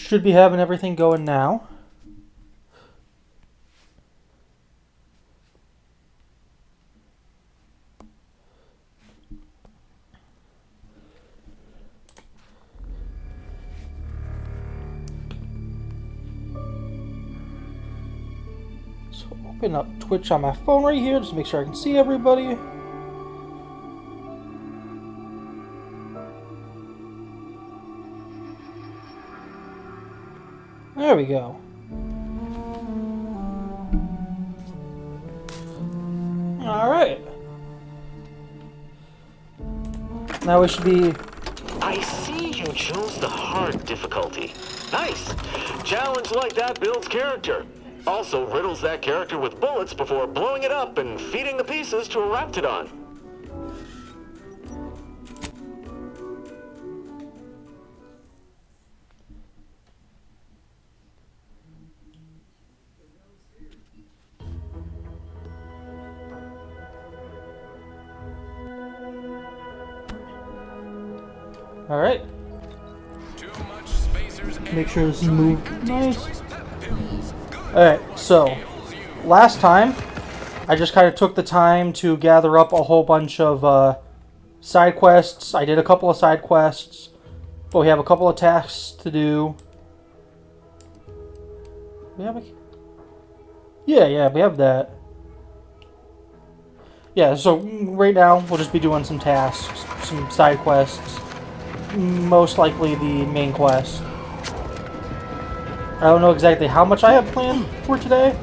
Should be having everything going now. So open up Twitch on my phone right here just to make sure I can see everybody. There we go. Alright. Now we should be... I see you chose the hard difficulty. Nice. Challenge like that builds character. Also riddles that character with bullets before blowing it up and feeding the pieces to a raptidon. Alright. Make sure this is moved nice. Alright, so last time I just kind of took the time to gather up a whole bunch of side quests. I did a couple of side quests, but we have a couple of tasks to do. We have a... Yeah, we have that. Yeah, so right now we'll just be doing some tasks, some side quests. Most likely the main quest. I don't know exactly how much I have planned for today,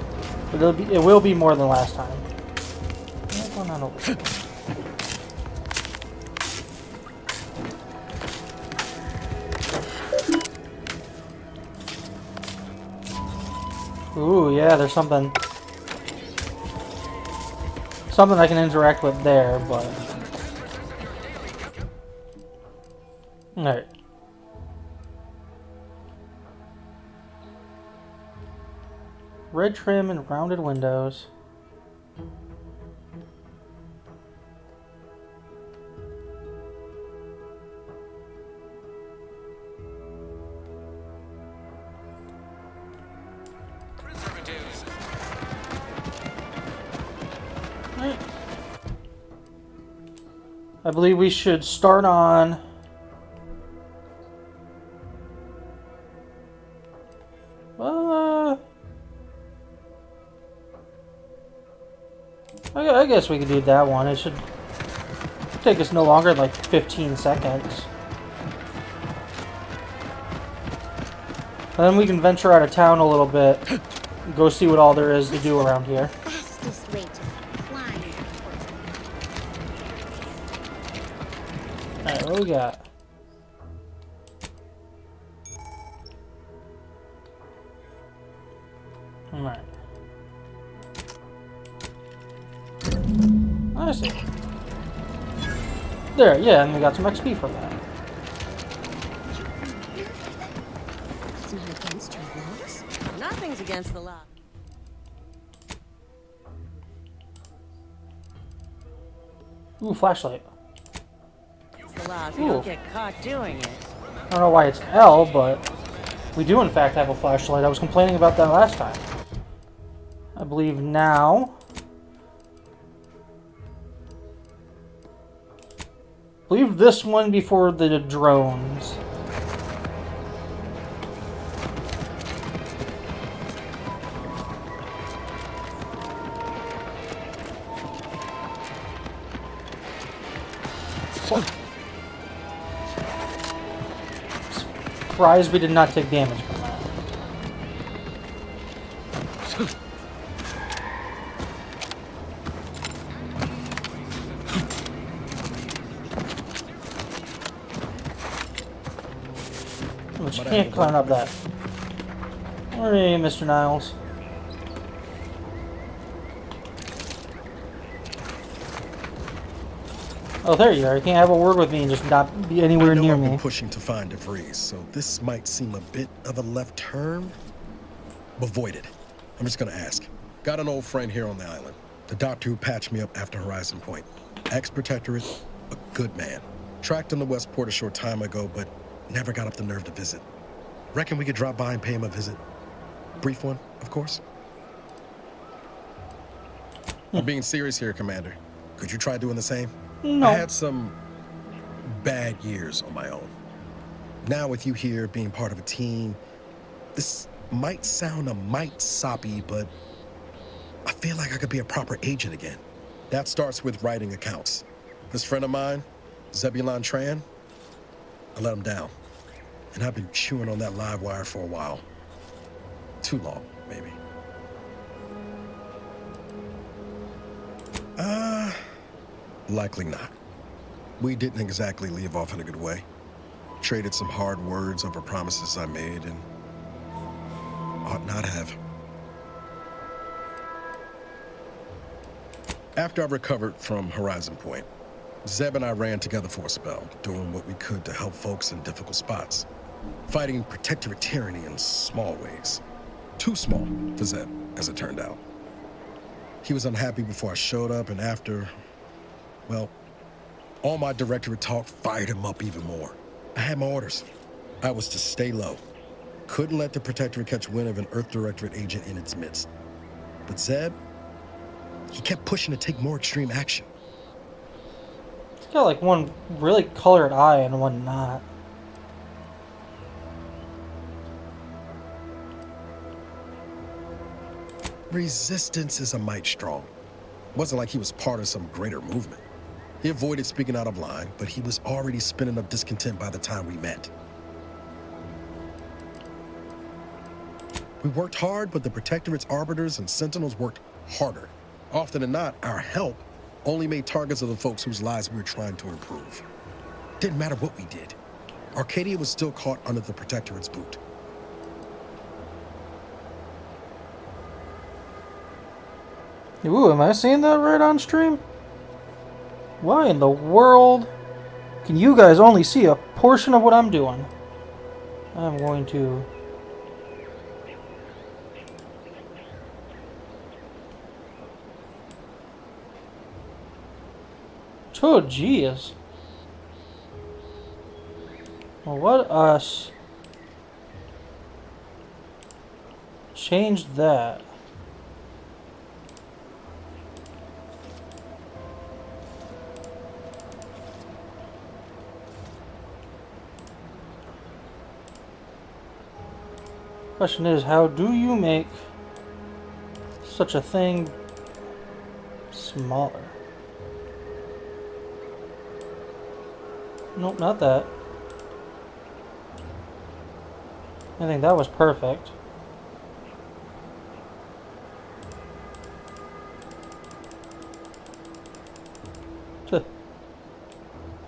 but it will be more than last time. What's going on over here? Ooh, yeah, there's something I can interact with there, but... Alright. Red trim and rounded windows. Alright. I believe we should start on... I guess we could do that one. It should take us no longer than like 15 seconds. And then we can venture out of town a little bit and go see what all there is to do around here. Alright, what do we got? Alright. I see. There, yeah, and we got some XP from that. It's not against your laws. Nothing's against the law. Ooh, flashlight. It's the law if you don't get caught doing it. I don't know why it's L, but we do in fact have a flashlight. I was complaining about that last time. I believe now... Leave this one before the drones. Surprised we did not take damage from that. You can't climb up that. Where are you, Mr. Niles? Oh, there you are. You can't have a word with me and just not be anywhere near me. I've been pushing to find debris, so this might seem a bit of a left turn. But void it. I'm just gonna ask. Got an old friend here on the island. The doctor who patched me up after Horizon Point. Ex-protectorate, a good man. Tracked in the Westport a short time ago, but never got up the nerve to visit. Reckon we could drop by and pay him a visit. Brief one, of course. I'm being serious here, Commander. Could you try doing the same? No. I had some bad years on my own. Now with you here being part of a team, this might sound a mite soppy, but I feel like I could be a proper agent again. That starts with writing accounts. This friend of mine, Zebulon Tran, I let him down. And I've been chewing on that live wire for a while. Too long, maybe. Likely not. We didn't exactly leave off in a good way. Traded some hard words over promises I made and ought not have. After I recovered from Horizon Point, Zeb and I ran together for a spell, doing what we could to help folks in difficult spots. Fighting protectorate tyranny in small ways. Too small for Zeb, as it turned out. He was unhappy before I showed up, and after, well, all my directorate talk fired him up even more. I had my orders. I was to stay low. Couldn't let the protectorate catch wind of an Earth Directorate agent in its midst. But Zeb, he kept pushing to take more extreme action. He's got like one really colored eye and one not. Resistance is a mite strong. Wasn't like he was part of some greater movement. He avoided speaking out of line, but he was already spinning up discontent by the time we met. We worked hard, but the Protectorate's arbiters and sentinels worked harder. Often than not, our help only made targets of the folks whose lives we were trying to improve. Didn't matter what we did. Arcadia was still caught under the Protectorate's boot. Ooh, am I seeing that right on stream? Why in the world can you guys only see a portion of what I'm doing? I'm going to... Oh, geez. Well, let us change that. Question is, how do you make such a thing smaller? Nope, not that. I think that was perfect.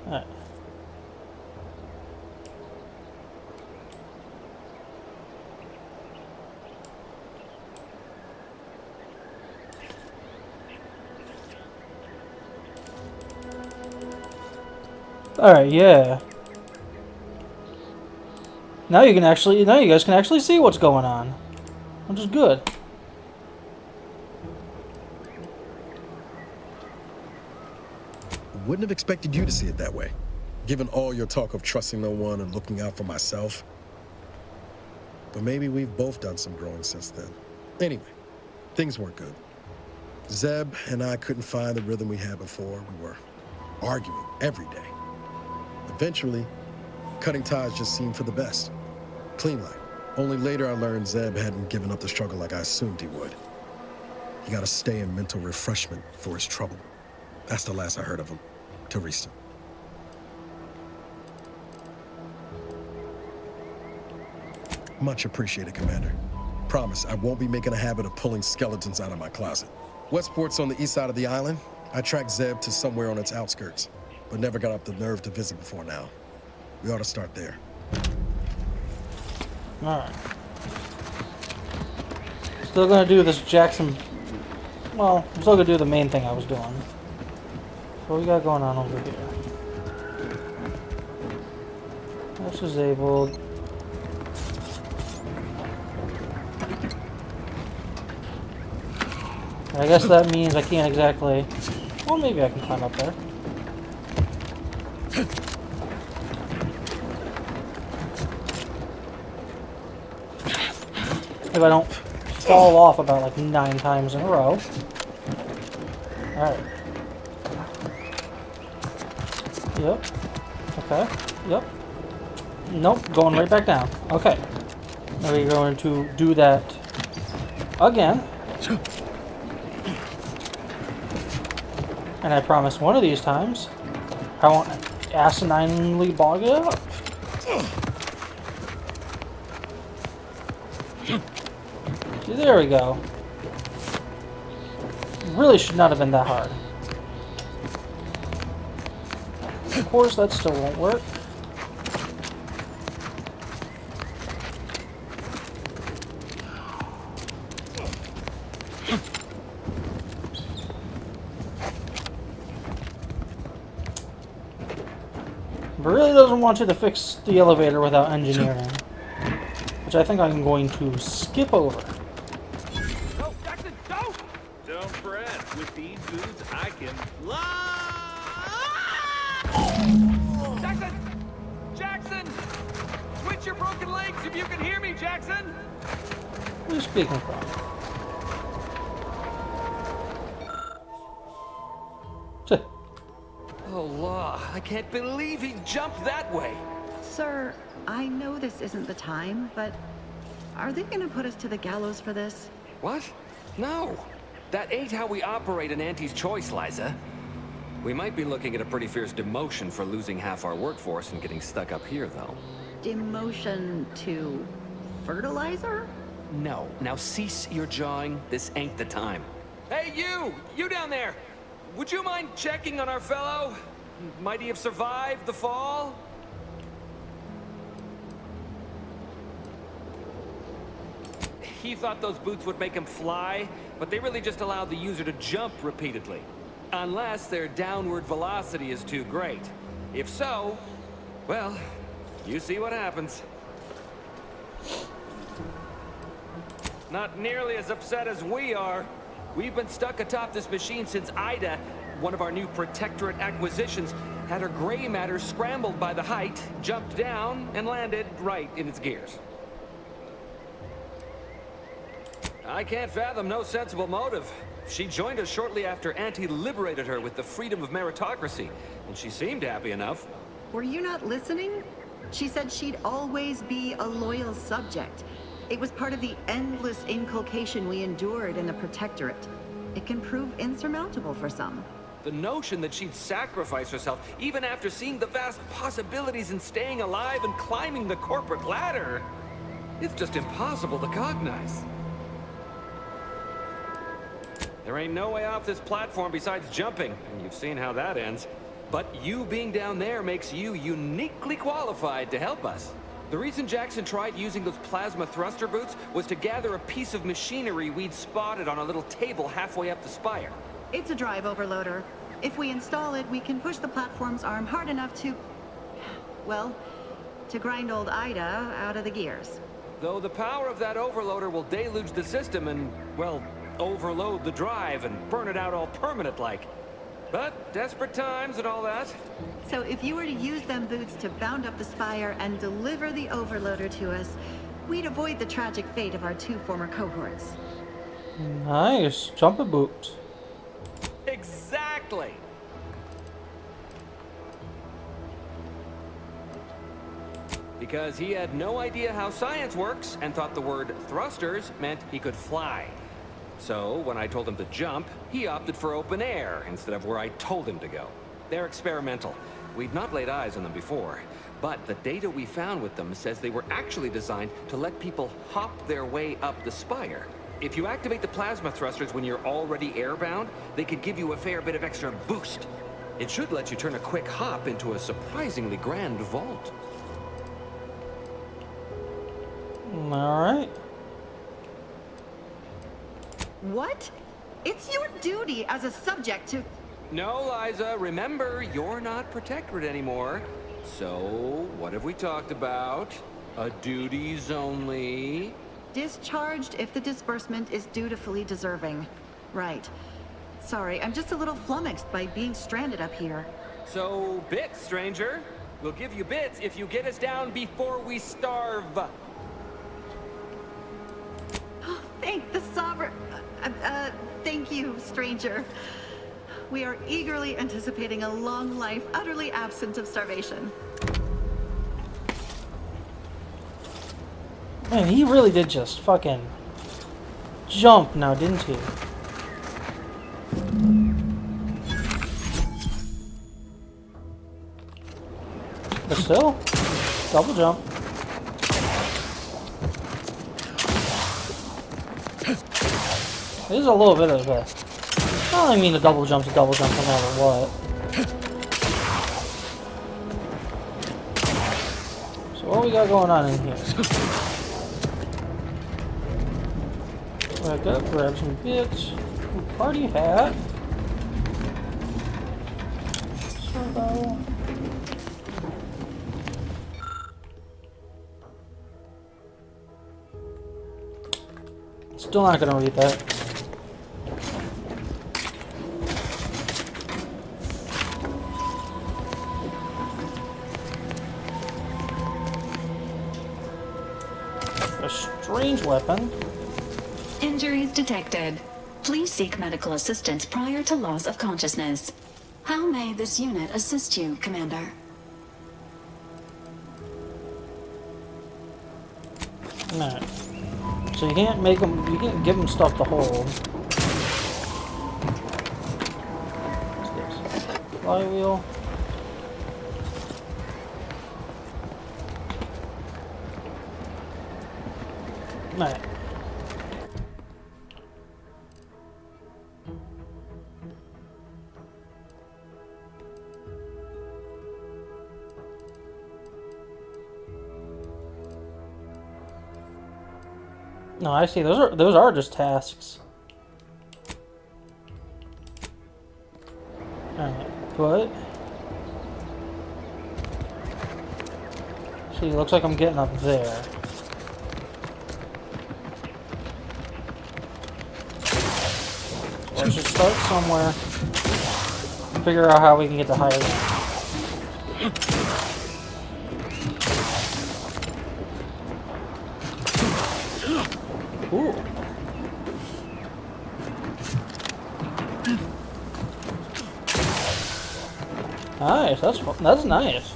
Alright. Alright, yeah. Now you guys can actually see what's going on. Which is good. Wouldn't have expected you to see it that way, given all your talk of trusting no one and looking out for myself. But maybe we've both done some growing since then. Anyway, things weren't good. Zeb and I couldn't find the rhythm we had before. We were arguing every day. Eventually, cutting ties just seemed for the best. Clean line. Only later I learned Zeb hadn't given up the struggle like I assumed he would. He got to stay in mental refreshment for his trouble. That's the last I heard of him, till recent. Much appreciated, Commander. Promise, I won't be making a habit of pulling skeletons out of my closet. Westport's on the east side of the island. I tracked Zeb to somewhere on its outskirts, but never got up the nerve to visit before now. We ought to start there. Alright. Still gonna do this Jackson... Well, I'm still gonna do the main thing I was doing. So what we got going on over here? That's disabled. I guess that means I can't exactly... Well, maybe I can climb up there. if I don't fall off about like 9 times in a row. Alright. Yep. Okay. Yep. Nope. Going right back down. Okay. Now we're going to do that again. And I promise one of these times, I won't asininely bog it up. See, there we go. Really should not have been that hard. Of course, that still won't work. But really doesn't want you to fix the elevator without engineering, which I think I'm going to skip over. No, Jackson, don't! Don't fret. With these boots, I can fly! Jackson! Jackson! Switch your broken legs if you can hear me, Jackson! Who are you speaking from? Oh, law. I can't believe he jumped that way. Sir, I know this isn't the time, but are they gonna put us to the gallows for this? What? No. That ain't how we operate in Auntie's Choice, Liza. We might be looking at a pretty fierce demotion for losing half our workforce and getting stuck up here, though. Demotion to fertilizer? No. Now cease your jawing. This ain't the time. Hey, you! You down there! Would you mind checking on our fellow? Might he have survived the fall? He thought those boots would make him fly, but they really just allowed the user to jump repeatedly. Unless their downward velocity is too great. If so, well, you see what happens. Not nearly as upset as we are. We've been stuck atop this machine since Ida, one of our new Protectorate acquisitions, had her gray matter scrambled by the height, jumped down, and landed right in its gears. I can't fathom no sensible motive. She joined us shortly after Auntie liberated her with the freedom of meritocracy, and she seemed happy enough. Were you not listening? She said she'd always be a loyal subject. It was part of the endless inculcation we endured in the Protectorate. It can prove insurmountable for some. The notion that she'd sacrifice herself, even after seeing the vast possibilities in staying alive and climbing the corporate ladder, it's just impossible to cognize. There ain't no way off this platform besides jumping, and you've seen how that ends. But you being down there makes you uniquely qualified to help us. The reason Jackson tried using those plasma thruster boots was to gather a piece of machinery we'd spotted on a little table halfway up the spire. It's a drive overloader. If we install it, we can push the platform's arm hard enough to... well, to grind old Ida out of the gears. Though the power of that overloader will deluge the system and, well, overload the drive and burn it out all permanent-like. But desperate times and all that. So if you were to use them boots to bound up the spire and deliver the overloader to us, we'd avoid the tragic fate of our 2 former cohorts. Nice. Jumping boots. Exactly. Because he had no idea how science works and thought the word thrusters meant he could fly. So, when I told him to jump, he opted for open air instead of where I told him to go. They're experimental. We'd not laid eyes on them before, but the data we found with them says they were actually designed to let people hop their way up the spire. If you activate the plasma thrusters when you're already airbound, they could give you a fair bit of extra boost. It should let you turn a quick hop into a surprisingly grand vault. Alright. What? It's your duty as a subject to... No, Liza, remember, you're not Protectorate anymore. So, what have we talked about? A duties only. Discharged if the disbursement is dutifully deserving. Right. Sorry, I'm just a little flummoxed by being stranded up here. So, bits, stranger. We'll give you bits if you get us down before we starve. Thank the sovereign. Thank you, stranger. We are eagerly anticipating a long life, utterly absent of starvation. Man, he really did just fucking jump now, didn't he? But still, double jump. This is a little bit of a... I don't mean a double jump's a double jump no matter what. So what we got going on in here? Back up, grab some bits. Party hat. Survival. Still not gonna read that. A strange weapon. Injuries detected. Please seek medical assistance prior to loss of consciousness. How may this unit assist you, Commander? Alright. So you can't make them, you can't give them stuff to hold. What's this? Flywheel. Alright. No, I see. Those are just tasks. Alright, but see, looks like I'm getting up there. So let's just start somewhere. Figure out how we can get to higher ground. Ooh. Nice, that's nice.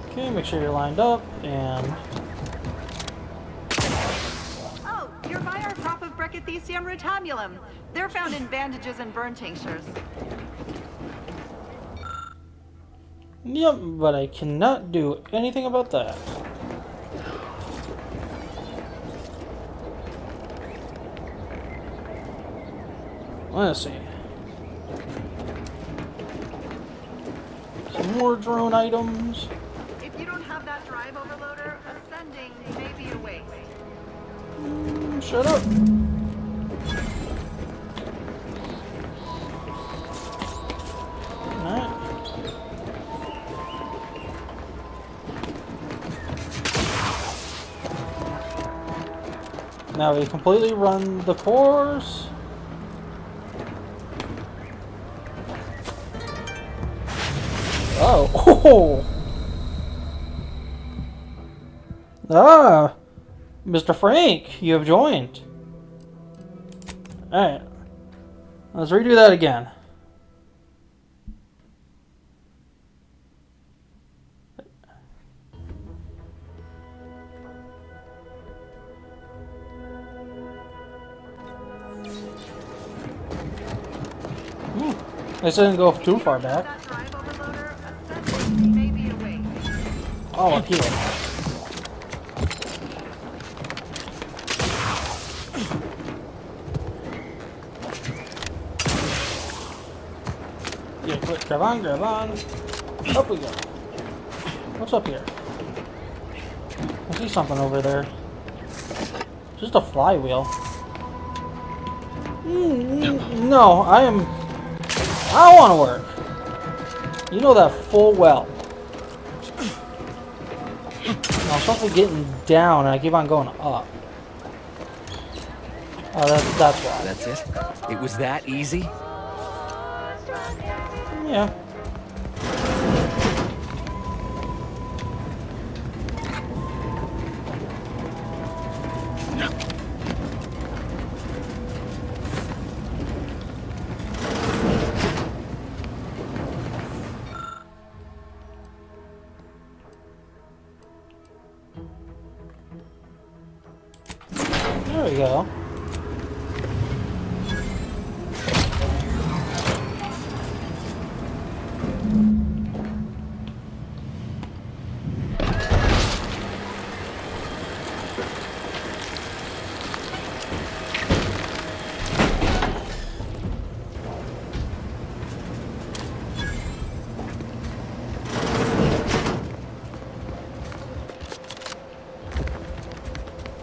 Okay, make sure you're lined up and Oh, you're by our crop of Brachythecium rotabulum. They're found in bandages and burn tinctures. yep, but I cannot do anything about that. Let's see. Some more drone items. If you don't have that drive overloader, ascending may be a waste. Shut up. Alright. Now we completely run the course. Oh. Ah. Mr. Frank, you have joined. Alright. Let's redo that again. This didn't go too far back. That drive overloader, ascending may be a waste. Oh, up here. Yeah, quick, grab on, grab on. Up we go. What's up here? I see something over there. Just a flywheel. No, I don't want to work. You know that full well. I'm supposed to be getting down and I keep on going up. Oh, that's why. That's it? It was that easy? Yeah. There we go.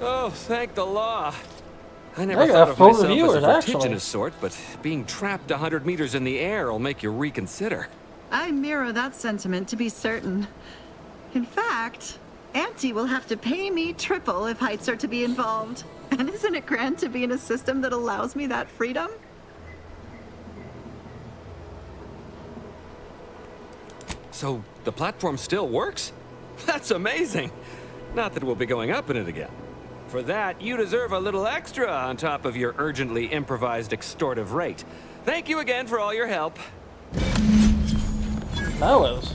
Oh, thank the law. I There never you thought go, of full myself reviewers, as a actually. vertiginous sort, but being trapped 100 meters in the air will make you reconsider. I mirror that sentiment, to be certain. In fact, Auntie will have to pay me triple if heights are to be involved. And isn't it grand to be in a system that allows me that freedom? So, the platform still works? That's amazing! Not that we'll be going up in it again. For that, you deserve a little extra on top of your urgently improvised extortive rate. Thank you again for all your help. That was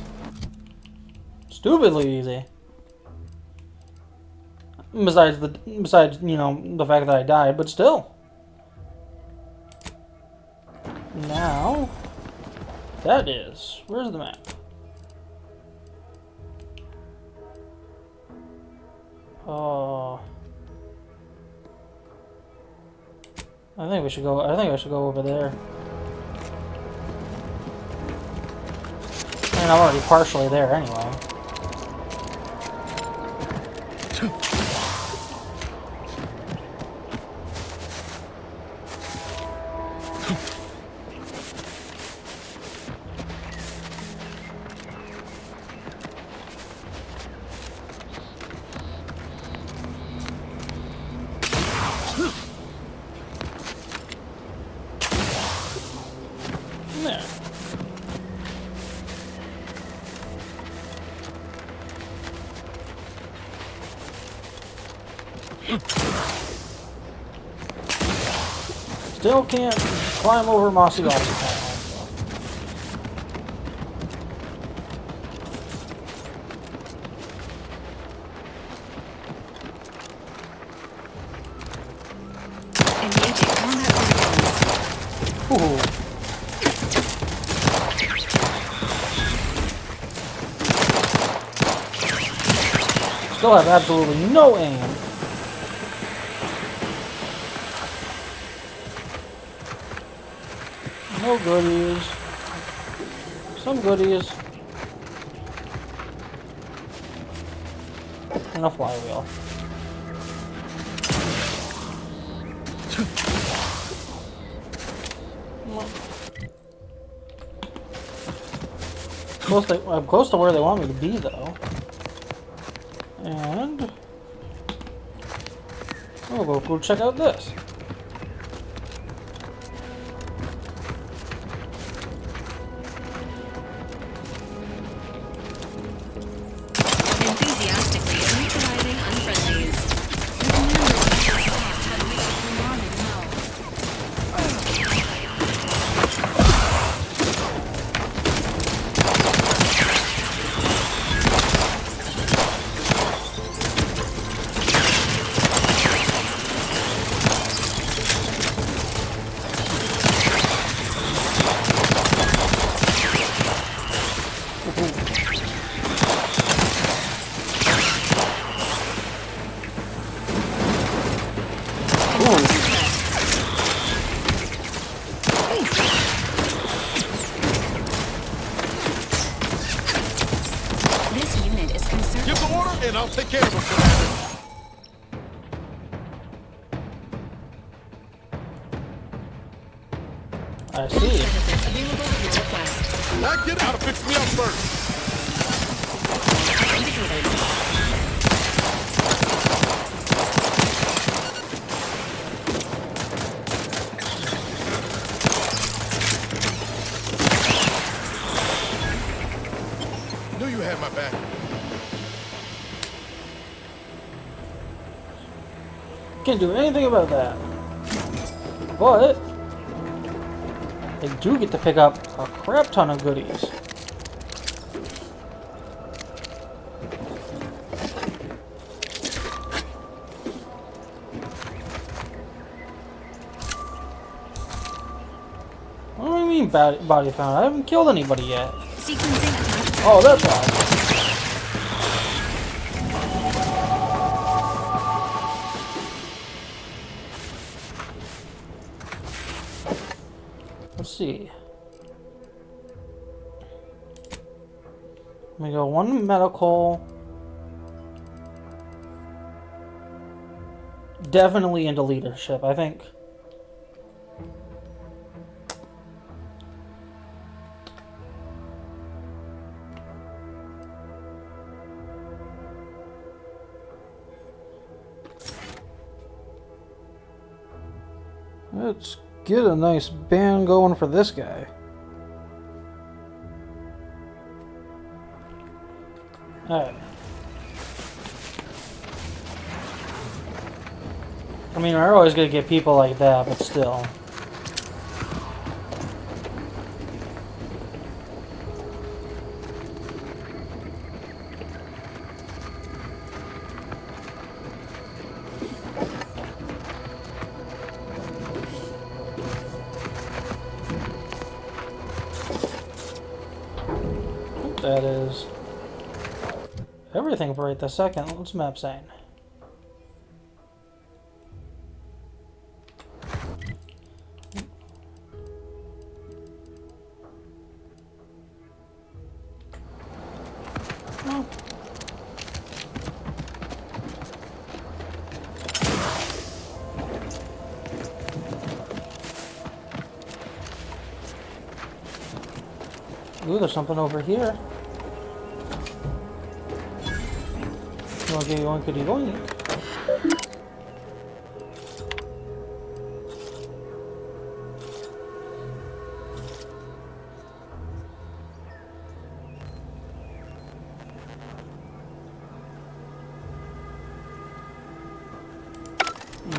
stupidly easy. Besides you know, the fact that I died, but still. Now, that is, where's the map? Oh, I think we should go. I think I should go over there. I mean, I'm already partially there anyway. There. Still can't climb over mossy rocks. Engaging combat protocols. Ooh. Still have absolutely no aim. No goodies. Some goodies. And a flywheel. I'm close to where they want me to be, though. And we'll go check out this. Enthusiastically neutralizing unfriendlies. The commanders of the staff have reached the wanted zone. This unit is concerned. Give the order, and I'll take care of him, Commander. I see. Benefits available at your request. Now get out and fix me up first. Indicated. Can't do anything about that. But I do get to pick up a crap ton of goodies. What do you mean body found? I haven't killed anybody yet. Sequencing attached. Oh, that's why. Let's see. Let me go one medical. Definitely into leadership, I think. Let's get a nice band going for this guy. Alright. I mean, we're always gonna get people like that, but still. That is everything for right this second. What's the map saying? Oh. Ooh, there's something over here. Okay, oinkity oink.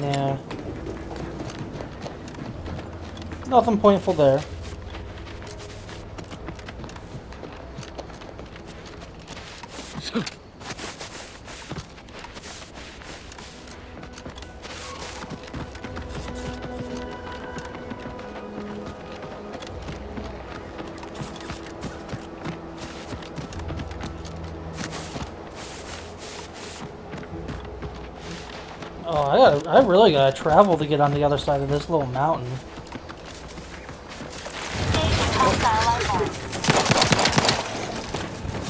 Nah. Nothing pointful there. Oh, I really gotta travel to get on the other side of this little mountain.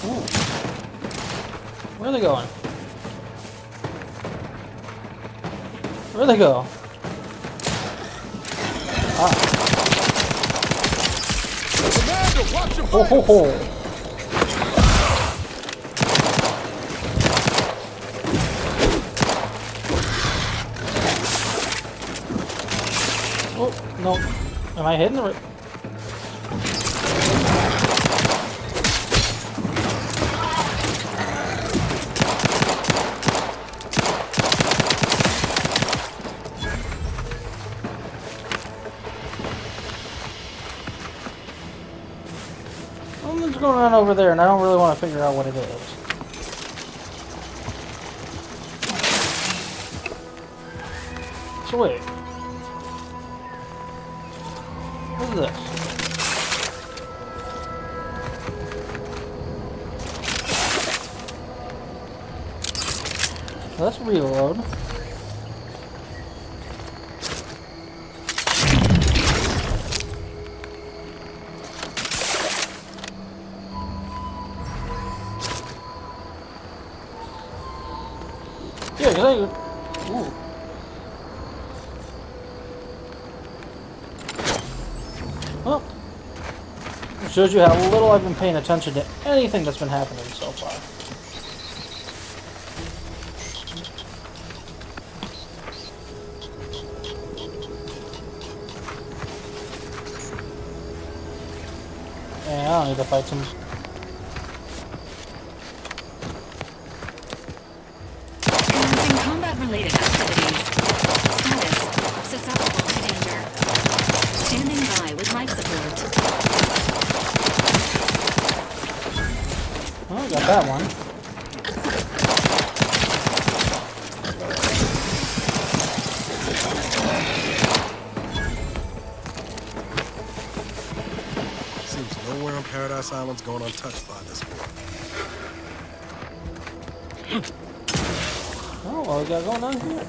Ooh. Where are they going? Where'd they go? Ah. Commander, watch your Ho ho ho. Oh, no. Am I hitting the right? Something's going on over there, and I don't really want to figure out what it is. So wait. What is this? Let's reload. Yeah, 'cause ooh. Well, it shows you how little I've been paying attention to anything that's been happening so far. And I don't need to fight some. Commencing combat-related activities. life support. Oh, got that one. Seems nowhere on Paradise Island's going untouched by this war. Oh, what we got going on here?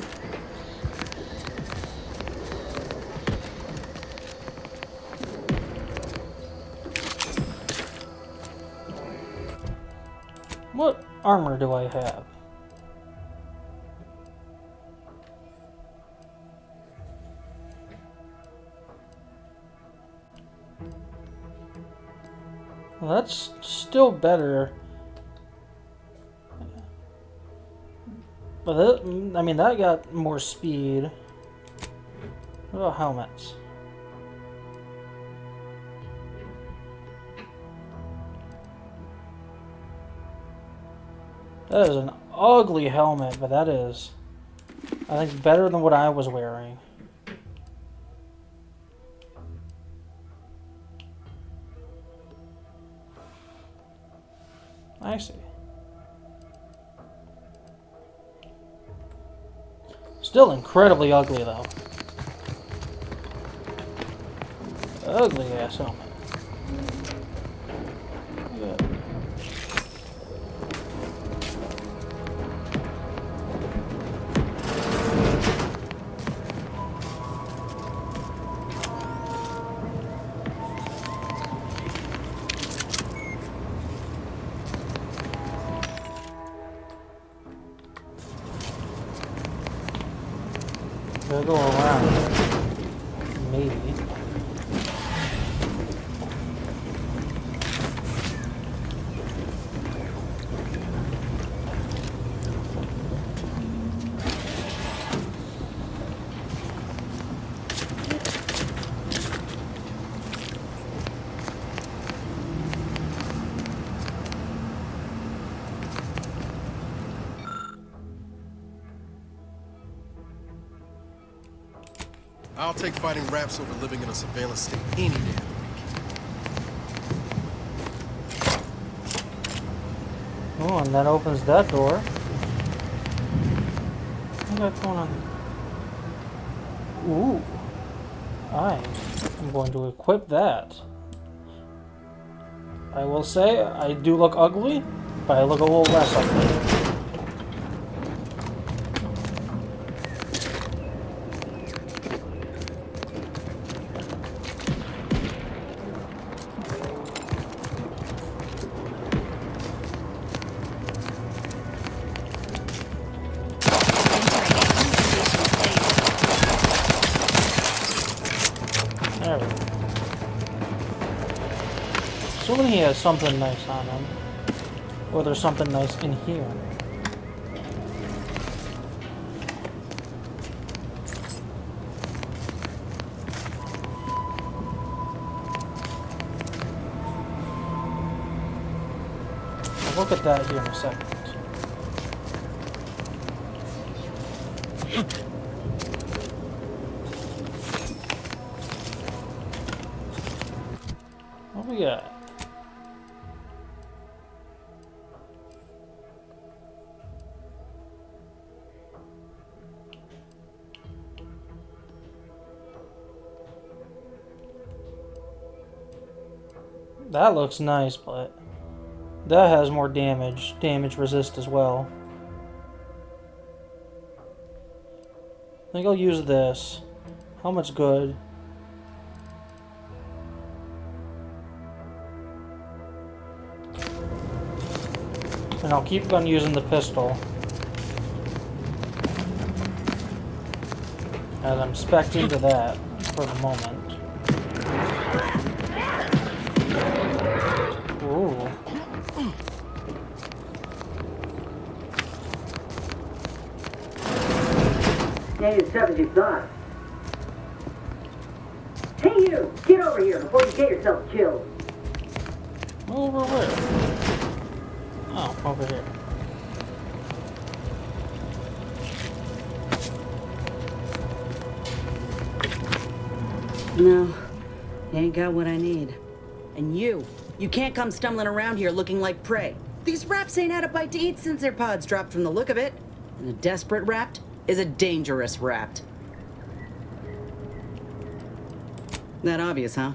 What armor do I have? Well, that's still better. But that, I mean, that got more speed. What about helmets? That is an ugly helmet, but that is, I think, better than what I was wearing. I see. Still incredibly ugly, though. Ugly ass helmet. Yeah. Gotta go around. Maybe. I'll take fighting raps over living in a surveillance state any damn week. Oh, and that opens that door. What got going on? Ooh. I am going to equip that. I will say, I do look ugly, but I look a little less ugly. There we go. Assuming he has something nice on him. Or there's something nice in here. I'll look at that here in a second. What we got? That looks nice, but that has more damage. Damage resist as well. I think I'll use this. Helmet's good. And I'll keep on using the pistol. As I'm spec'd into that for the moment. Ooh. Stay as tough as you thought. Hey you! Get over here before you get yourself killed! Over where? Oh, over here. No. You ain't got what I need. And you can't come stumbling around here looking like prey. These raps ain't had a bite to eat since their pods dropped from the look of it. And a desperate rapt is a dangerous rapt. That obvious, huh?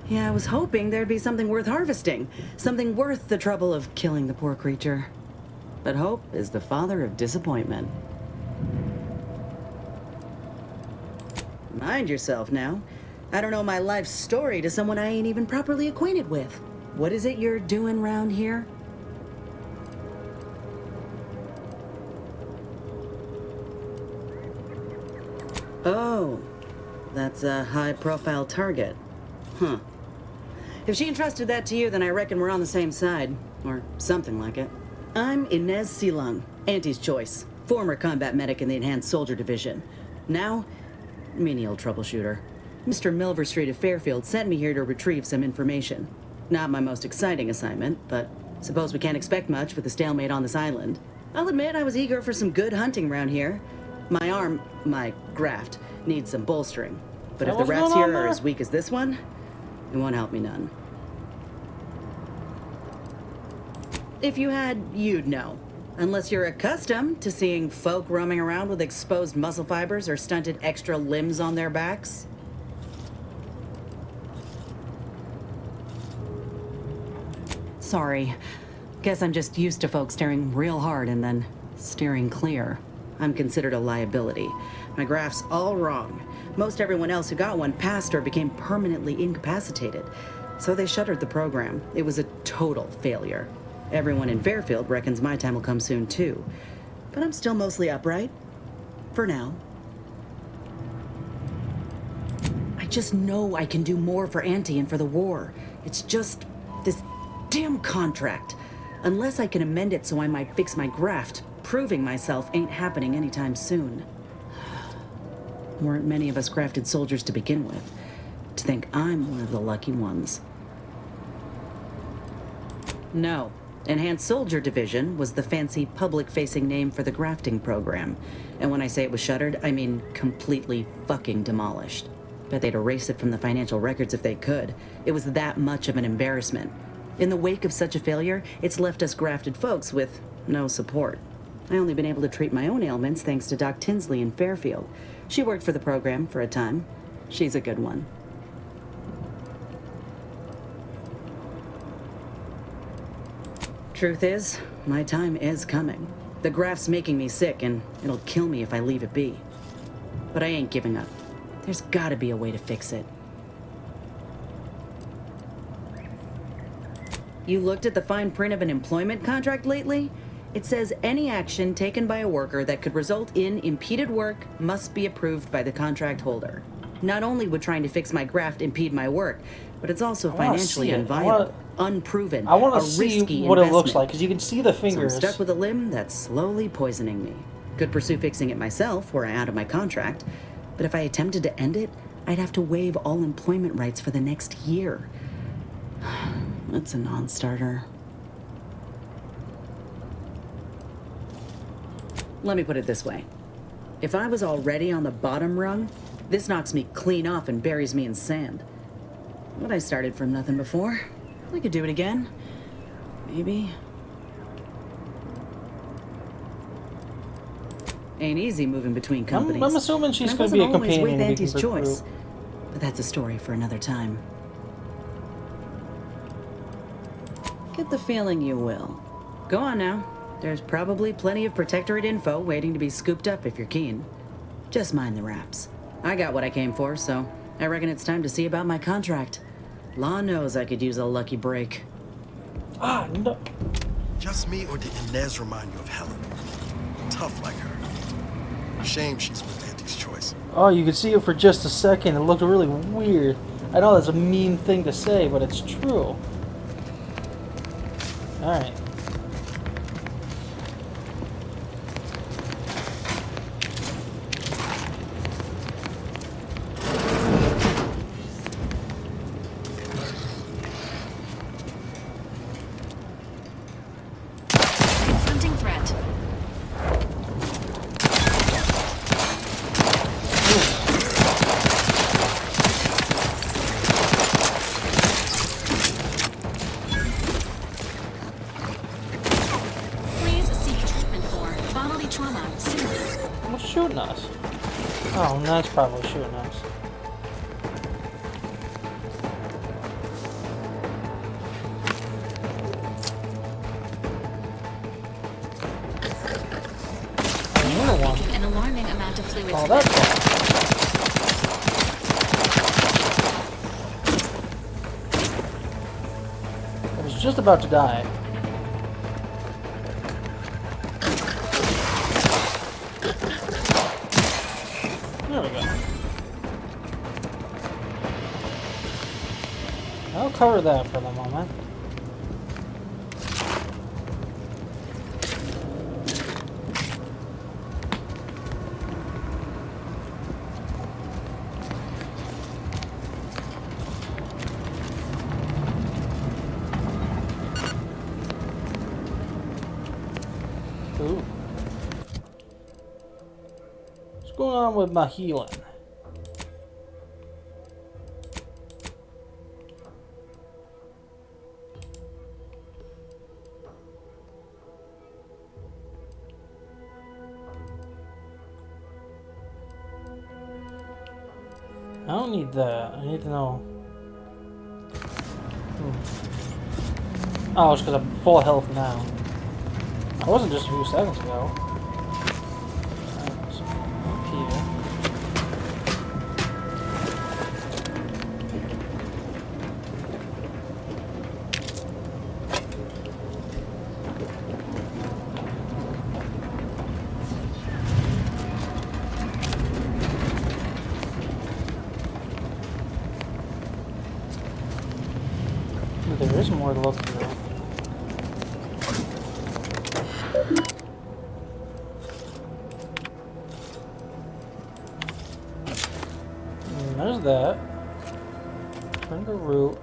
Yeah, I was hoping there'd be something worth harvesting. Something worth the trouble of killing the poor creature. But hope is the father of disappointment. Mind yourself now. I don't know my life story to someone I ain't even properly acquainted with. What is it you're doing round here? Oh, that's a high-profile target. Huh. If she entrusted that to you, then I reckon we're on the same side. Or something like it. I'm Inez Silung, Auntie's choice. Former combat medic in the Enhanced Soldier Division. Now, menial troubleshooter. Mr. Milver Street of Fairfield sent me here to retrieve some information. Not my most exciting assignment, but suppose we can't expect much with the stalemate on this island. I'll admit I was eager for some good hunting around here. My graft, needs some bolstering. But if the rats here are as weak as this one, it won't help me none. If you had, you'd know. Unless you're accustomed to seeing folk roaming around with exposed muscle fibers or stunted extra limbs on their backs. Sorry. Guess I'm just used to folks staring real hard and then steering clear. I'm considered a liability. My graph's all wrong. Most everyone else who got one passed or became permanently incapacitated. So they shuttered the program. It was a total failure. Everyone in Fairfield reckons my time will come soon too. But I'm still mostly upright. For now. I just know I can do more for Auntie and for the war. It's just this damn contract. Unless I can amend it so I might fix my graft, proving myself ain't happening anytime soon. Weren't many of us grafted soldiers to begin with. To think I'm one of the lucky ones. No. Enhanced Soldier Division was the fancy public-facing name for the grafting program. And when I say it was shuttered, I mean completely fucking demolished. Bet they'd erase it from the financial records if they could. It was that much of an embarrassment. In the wake of such a failure, it's left us grafted folks with no support. I only been able to treat my own ailments thanks to Doc Tinsley in Fairfield. She worked for the program for a time. She's a good one. Truth is, my time is coming. The graft's making me sick, and it'll kill me if I leave it be. But I ain't giving up. There's gotta be a way to fix it. You looked at the fine print of an employment contract lately? It says any action taken by a worker that could result in impeded work must be approved by the contract holder. Not only would trying to fix my graft impede my work, but it's also financially inviable, unproven, I want to see what it looks like, because you can see the fingers. So I'm stuck with a limb that's slowly poisoning me. Could pursue fixing it myself, were I out of my contract. But if I attempted to end it, I'd have to waive all employment rights for the next year. That's a non-starter. Let me put it this way. If I was already on the bottom rung, this knocks me clean off and buries me in sand. But I started from nothing before. I could do it again. Maybe. Ain't easy moving between companies. I'm assuming she's going to be a companion with Auntie's choice. But that's a story for another time. Get the feeling you will. Go on now. There's probably plenty of Protectorate info waiting to be scooped up if you're keen. Just mind the raps. I got what I came for, so I reckon it's time to see about my contract. Law knows I could use a lucky break. Ah, no. Just me, or did Inez remind you of Helen? Tough like her. Shame she's with Auntie's choice. Oh, you could see it for just a second. It looked really weird. I know that's a mean thing to say, but it's true. Alright. Confronting threat. That's probably shooting us. Another one. An alarming amount of fluids. Oh, that's why. I was just about to die. There we go. I'll cover that for the moment. Ooh. What's going on with my healing? I don't need that. I need to know. Oh, it's because I'm full health now. I wasn't just a few seconds ago. Alright, so up here. There is more to look through. There's that. Turn the root.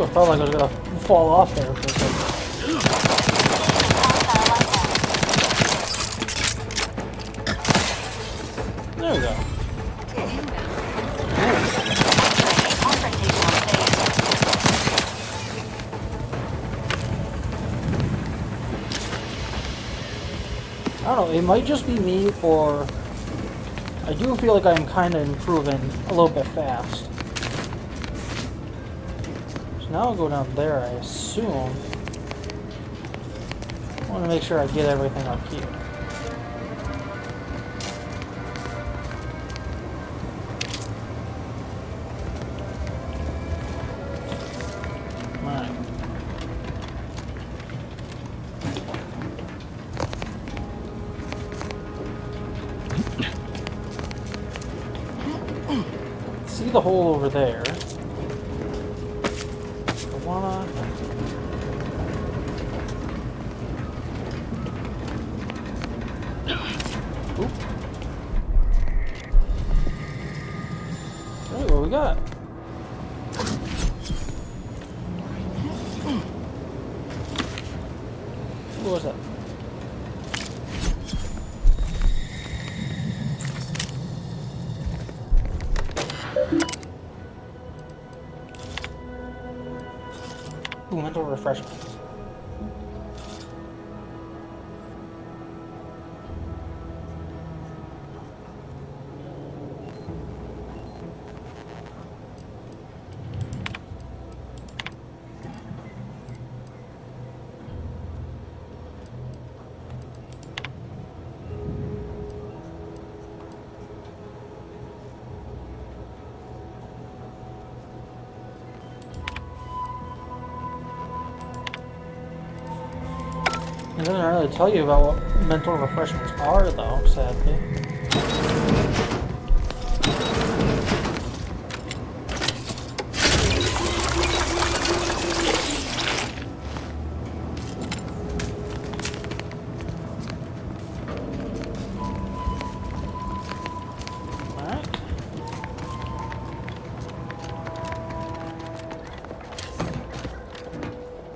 I felt like I was gonna fall off there for a second. There we go. I don't know, it might just be me, or I do feel like I'm kind of improving a little bit fast. Now I'll go down there, I assume. I want to make sure I get everything up here. Alright. See the hole over there. What we got? What was that? Ooh, mental refreshment. It doesn't really tell you about what mental refreshments are, though, sadly.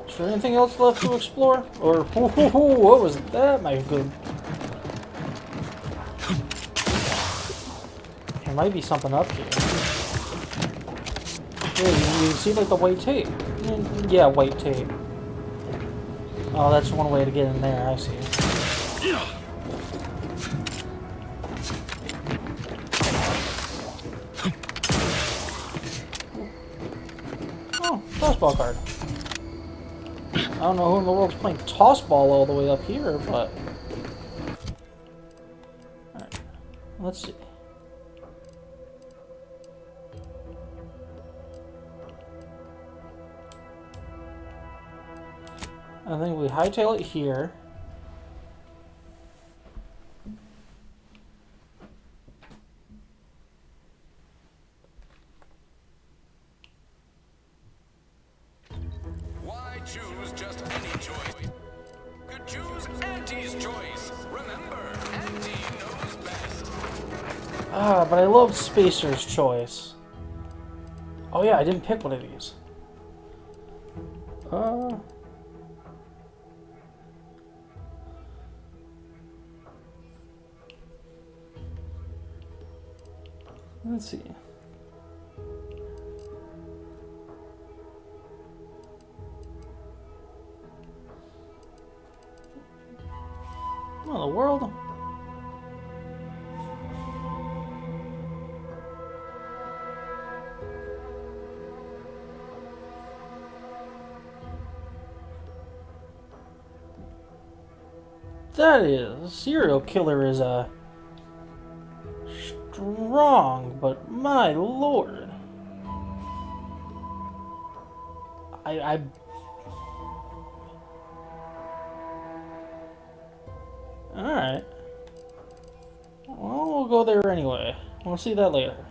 Is there anything else left to explore? Or, what was that, my good? There might be something up here. Yeah, you see like the white tape. Yeah, white tape. Oh, that's one way to get in there, I see. Oh, tossball card. I don't know who in the world's playing tossball all the way up here, but... Alright, let's see. I think we hightail it here. Why choose just any choice? Could choose Auntie's choice. Remember, Auntie knows best. Ah, but I love Spacer's Choice. Oh yeah, I didn't pick one of these. Let's see. What in the world? That is, serial killer is a strong, but my lord. I Alright. Well, we'll go there anyway. We'll see that later.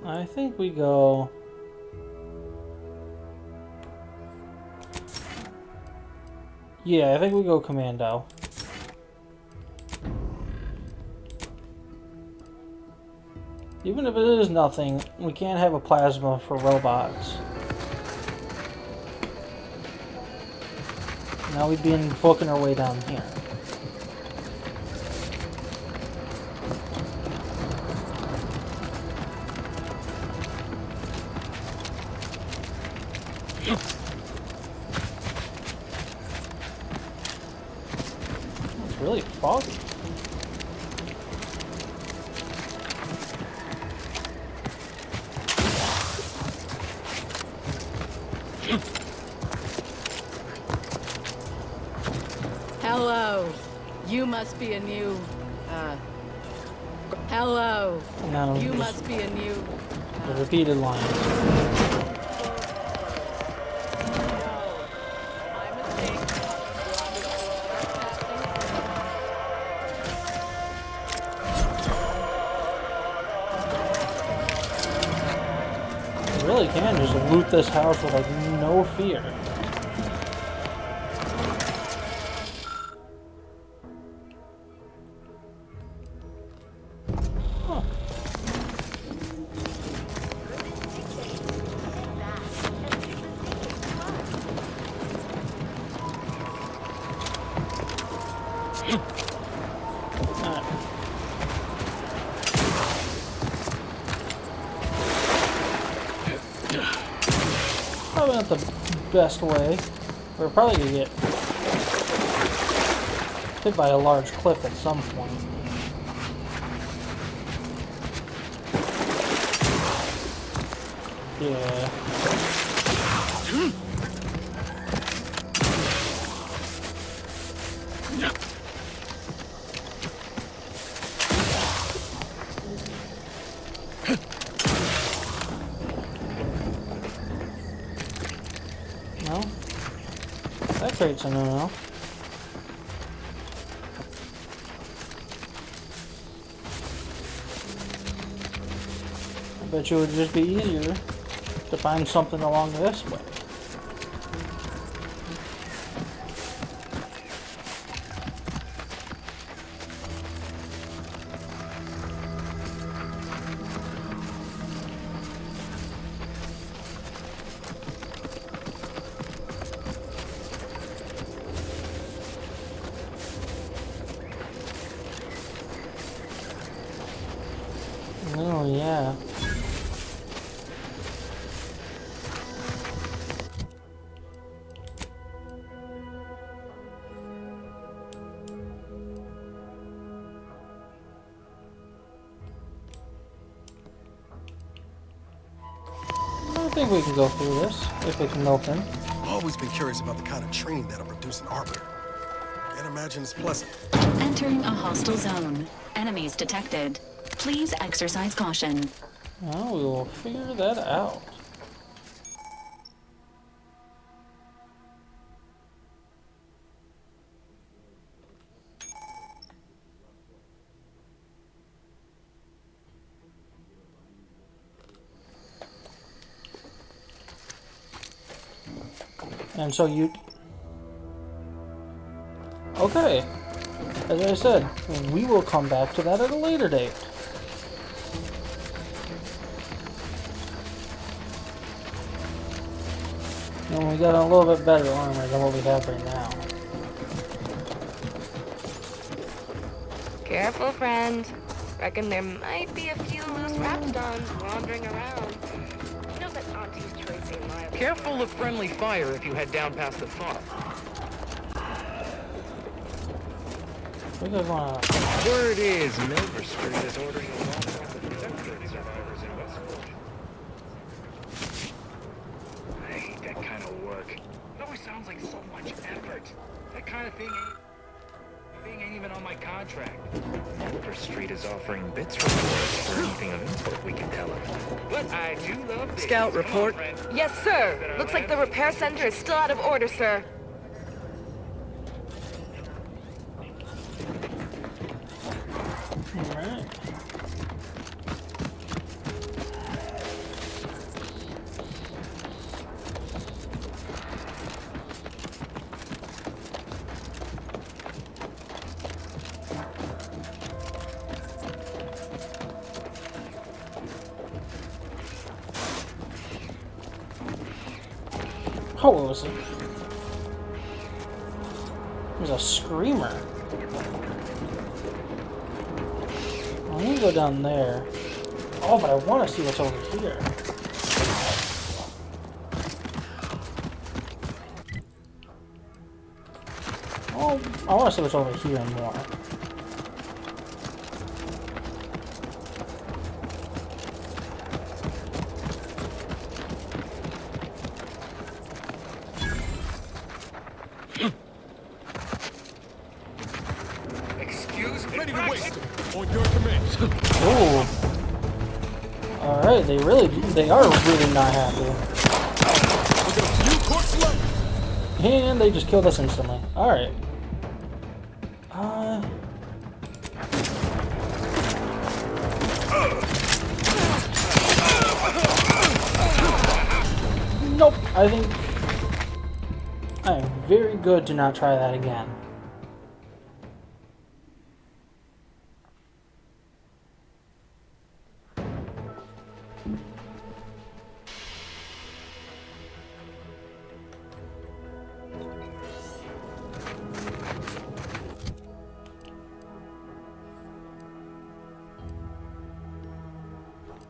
I think we go... Yeah, I think we go Commando. Even if it is nothing, we can't have a plasma for robots. Now we've been booking our way down here. It's really foggy. Hello. You must be a new, hello. No, You just must be a new, the repeated lines. my mistake. You really can just loot this house with like no fear. Probably not the best way. We're probably gonna get hit by a large cliff at some point. Yeah. No? That crate's a no-no. I bet you it would just be easier to find something along this way. Oh, yeah. I think we can go through this, if it can open. Always been curious about the kind of training that'll produce an arbiter. Can't imagine it's pleasant. Entering a hostile zone. Enemies detected. Please exercise caution. Well, we will figure that out. And so you... Okay. As I said, we will come back to that at a later date. And we got a little bit better armor than what we have right now. Careful, friend. Reckon there might be a few loose rapstons wandering around. You know that Auntie's choice ain't liable. Careful of friendly fire if you head down past the farm. We could wanna... Word is, Milver Street is ordering a long list of protectorate survivors in Westport. I hate that kind of work. It always sounds like so much effort. That kind of thing ain't even on my contract. Milver Street is offering bits rewards for anything of import we can tell them. But I do love this. Scout Come on, report. friend. Yes, sir. Looks like the repair center is still out of order, sir. Alright. Oh, what was it? It was a screamer. I need to go down there. Oh, but I want to see what's over here. Oh, I want to see what's over here more. Excuse me. Ready to waste. On your command. Ooh. Alright, they are really not happy. And they just killed us instantly. Alright. Nope, I think I am very good to not try that again.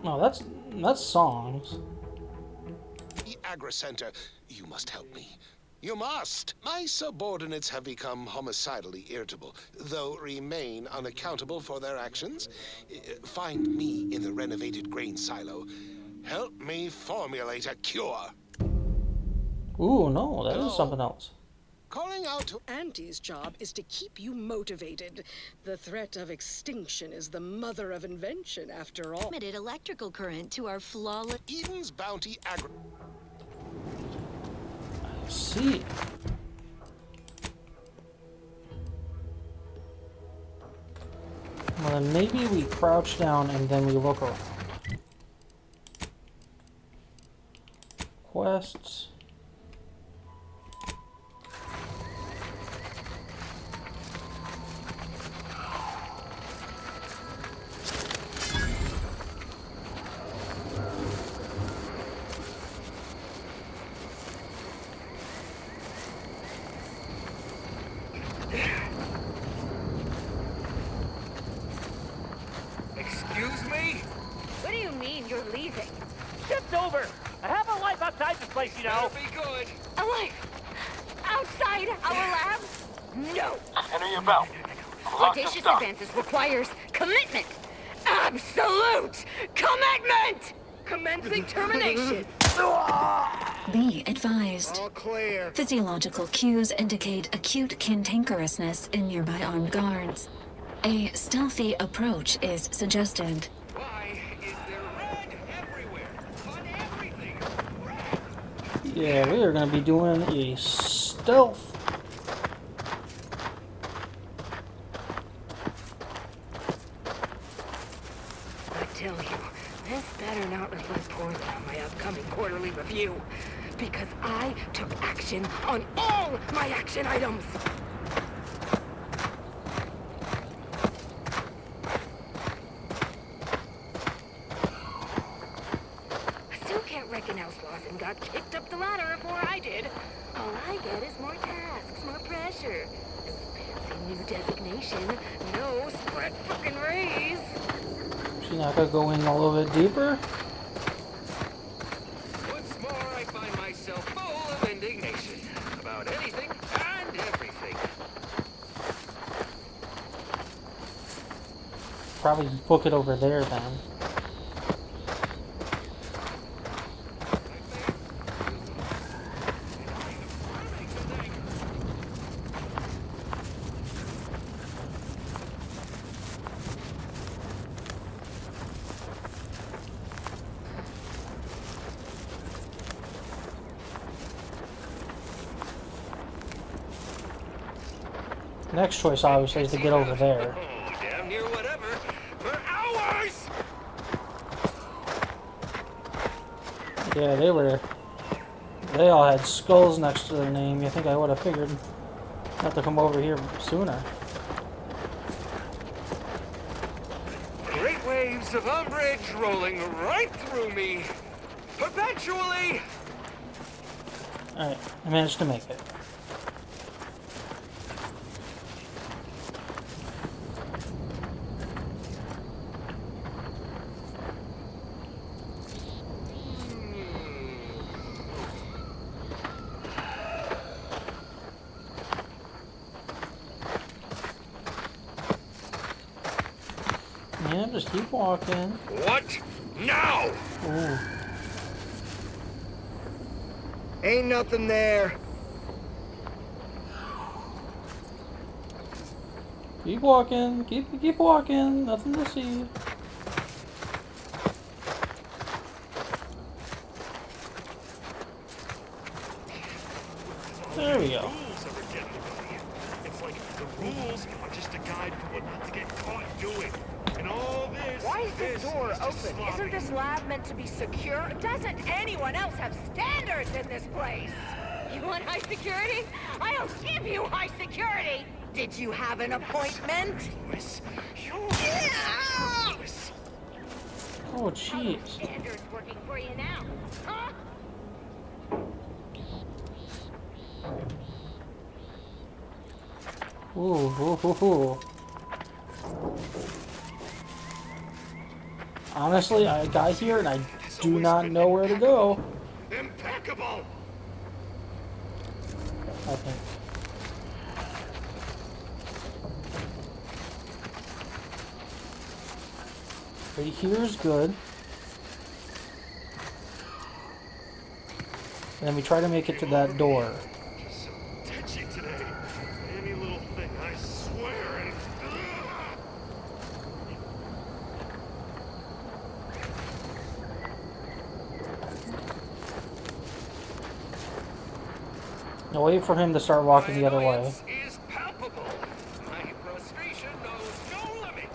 No, that's songs. The Agra Center, you must help me. You must. My subordinates have become homicidally irritable, though remain unaccountable for their actions. Find me in the renovated grain silo. Help me formulate a cure. Ooh, no, that is something else. Calling out to... Auntie's job is to keep you motivated. The threat of extinction is the mother of invention, after all. Limited electrical current to our flawless... Eden's Bounty Agra... see. Well, then maybe we crouch down and then we look around. Quests. Excuse me? What do you mean you're leaving? Shift's over. I have a life outside this place, you know. Be good. A life outside our lab? No. Enter your belt. Audacious advances requires commitment. Absolute commitment! Commencing termination. Be advised. All clear. Physiological cues indicate acute cantankerousness in nearby armed guards. A stealthy approach is suggested. Why is there red everywhere? On everything. Yeah, we are going to be doing a stealth. I tell you, this better not reflect poorly on my upcoming quarterly review. Because I took action on all my action items. I still can't reckon how Slauson got kicked up the ladder before I did. All I get is more tasks, more pressure. No fancy new designation, no spread fucking raise. She's not going to go in a little bit deeper. Once more, I find myself full of indignation about anything and everything. Probably book it over there then. Next choice, obviously, is to get over there. Oh, damn near whatever. For hours! Yeah, they all had skulls next to their name. You think I would have figured not to come over here sooner. Great waves of umbrage rolling right through me. Perpetually! Alright, I managed to make it. Yeah, just keep walking. What? Now! Ooh. Ain't nothing there. Keep walking. Keep walking. Nothing to see. There we go. It's like the rules are just a guide for what not to get caught doing. And all this. Why is this door open? Isn't this lab meant to be secure? Doesn't anyone else have standards in this place? You want high security? I'll give you high security! Did you have an appointment? Oh, jeez. Standards working for you now, huh? Ooh. Honestly, I got here and I do not know where to go. Impeccable! I think. Right here's good. And then we try to make it to that door. Touchy today. Any little thing, I swear. And I'll wait for him to start walking the other way. Is palpable. My frustration knows no limit.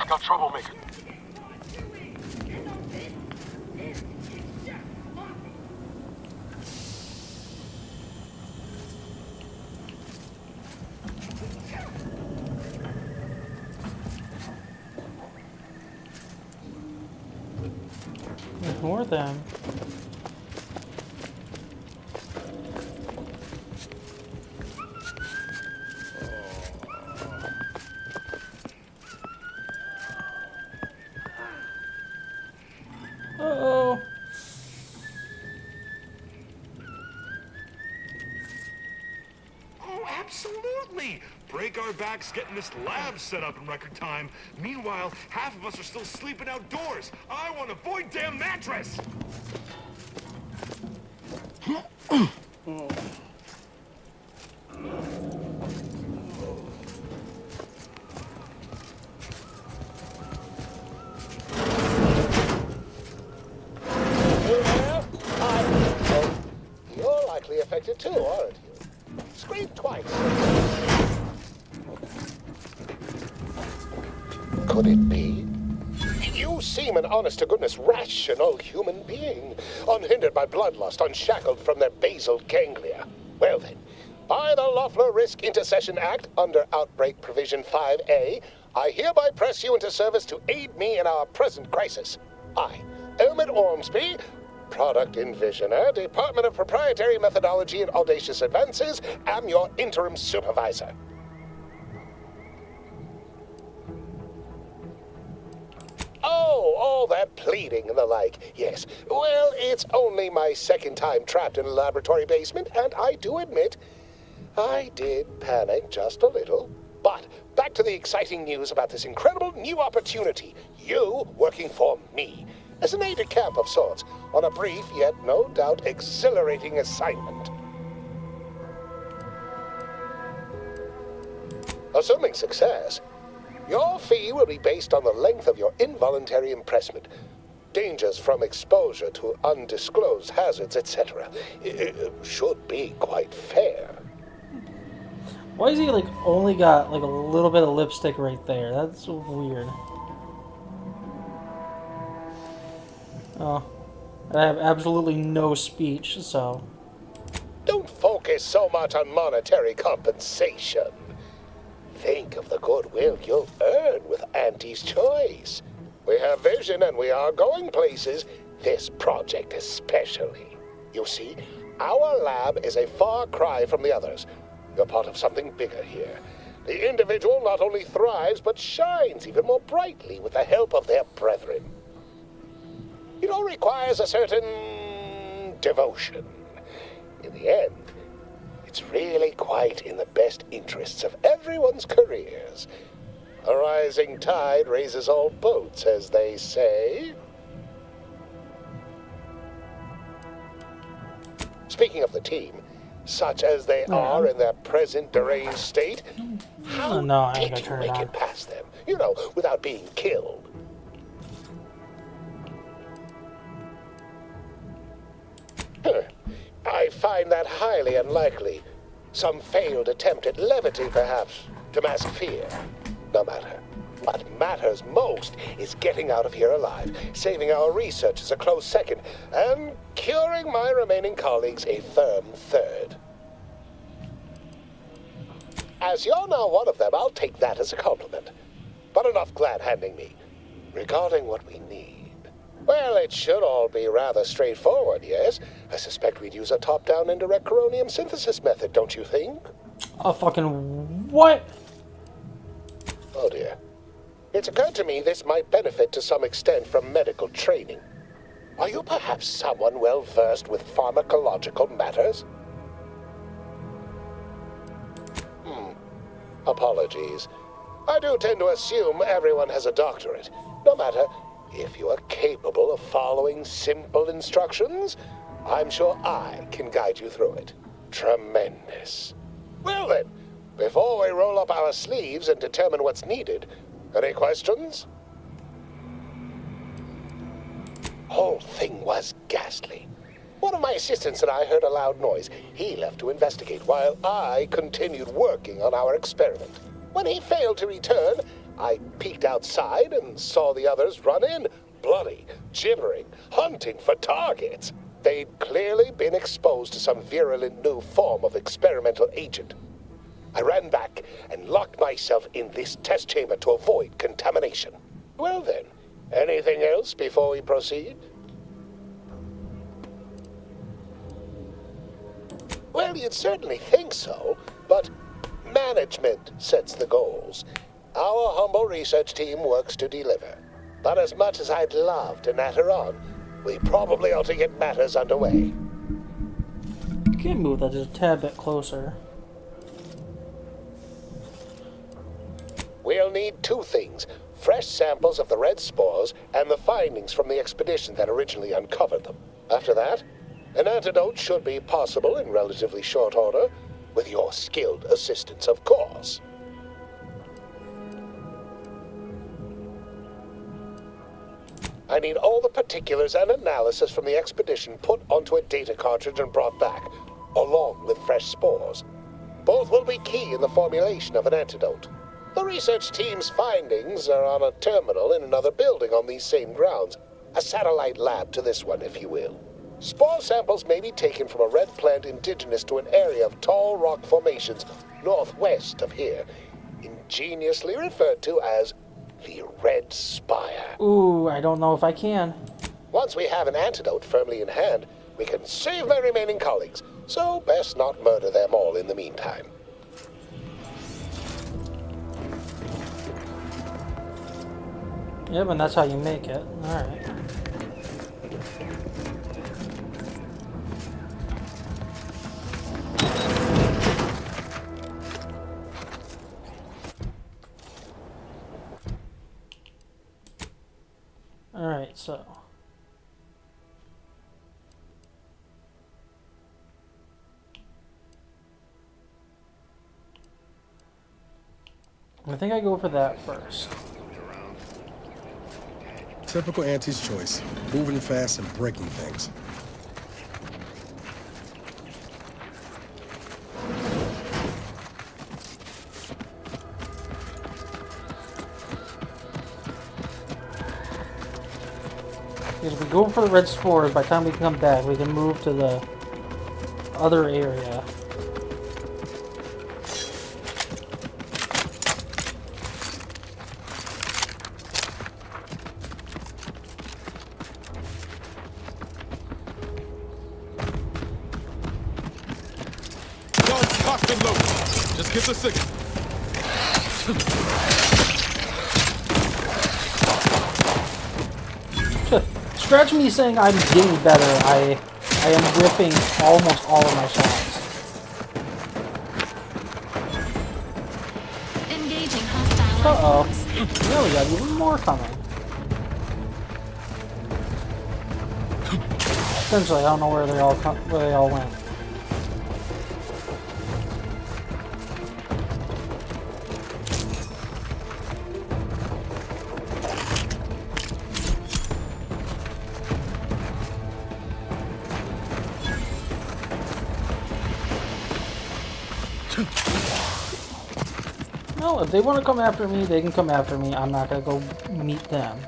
Got troublemaker. Ignore them. Uh-oh. Oh, absolutely! Break our backs getting this lab set up in record time. Meanwhile, half of us are still sleeping outdoors. I want a void damn mattress! You're likely affected too, aren't you? Scream twice. Could it be? You seem an honest-to-goodness rational human being, unhindered by bloodlust, unshackled from their basal ganglia. Well then, by the Loeffler Risk Intercession Act, under Outbreak Provision 5A, I hereby press you into service to aid me in our present crisis. I, Elmet Ormsby, Product Envisioner, Department of Proprietary Methodology and Audacious Advances, am your interim supervisor. Oh, all that pleading and the like. Yes. Well, it's only my second time trapped in a laboratory basement, and I do admit, I did panic just a little. But back to the exciting news about this incredible new opportunity. You working for me, as an aide-de-camp of sorts, on a brief yet no doubt exhilarating assignment. Assuming success, your fee will be based on the length of your involuntary impressment, dangers from exposure to undisclosed hazards, etc. It should be quite fair. Why is he like only got like a little bit of lipstick right there? That's weird. Oh, I have absolutely no speech, so. Don't focus so much on monetary compensation. Think of the goodwill you'll earn with Auntie's choice. We have vision and we are going places, this project especially. You see, our lab is a far cry from the others. You're part of something bigger here. The individual not only thrives, but shines even more brightly with the help of their brethren. It all requires a certain devotion. In the end, it's really quite in the best interests of everyone's careers. A rising tide raises all boats, as they say. Speaking of the team, such as they are in their present deranged state, how did you make it past them? You know, without being killed. I find that highly unlikely. Some failed attempt at levity, perhaps, to mask fear. No matter. What matters most is getting out of here alive, saving our researchers a close second, and curing my remaining colleagues a firm third. As you're now one of them, I'll take that as a compliment. But enough glad-handing me. Regarding what we need, well, it should all be rather straightforward, yes? I suspect we'd use a top-down indirect coronium synthesis method, don't you think? A fucking what? Oh dear. It's occurred to me this might benefit to some extent from medical training. Are you perhaps someone well-versed with pharmacological matters? Apologies. I do tend to assume everyone has a doctorate. No matter, If you are capable of following simple instructions, I'm sure I can guide you through it. Tremendous. Well then, before we roll up our sleeves and determine what's needed, any questions? Whole thing was ghastly. One of my assistants and I heard a loud noise. He left to investigate while I continued working on our experiment. When he failed to return, I peeked outside and saw the others run in, bloody, gibbering, hunting for targets. They'd clearly been exposed to some virulent new form of experimental agent. I ran back and locked myself in this test chamber to avoid contamination. Well then, anything else before we proceed? Well, you'd certainly think so, but management sets the goals. Our humble research team works to deliver. But as much as I'd love to natter on, we probably ought to get matters underway. You can move that just a tad bit closer. We'll need two things: fresh samples of the red spores and the findings from the expedition that originally uncovered them. After that, an antidote should be possible in relatively short order, with your skilled assistance, of course. I need all the particulars and analysis from the expedition put onto a data cartridge and brought back, along with fresh spores. Both will be key in the formulation of an antidote. The research team's findings are on a terminal in another building on these same grounds. A satellite lab to this one, if you will. Spore samples may be taken from a red plant indigenous to an area of tall rock formations northwest of here, ingeniously referred to as the Red Spire. Ooh, I don't know if I can. Once we have an antidote firmly in hand, we can save my remaining colleagues, so best not murder them all in the meantime. Yep, and that's how you make it. Alright. Alright, so. I think I go for that first. Typical Auntie's choice. Moving fast and breaking things. If we go for the red spores, by the time we come back, we can move to the other area. Locked and loaded. Just get the signal. Scratch me saying I'm getting better. I am ripping almost all of my shots. Engaging hostile. Uh-oh. There we got even more coming. Essentially, I don't know where they all went. No, if they want to come after me, they can come after me. I'm not going to go meet them.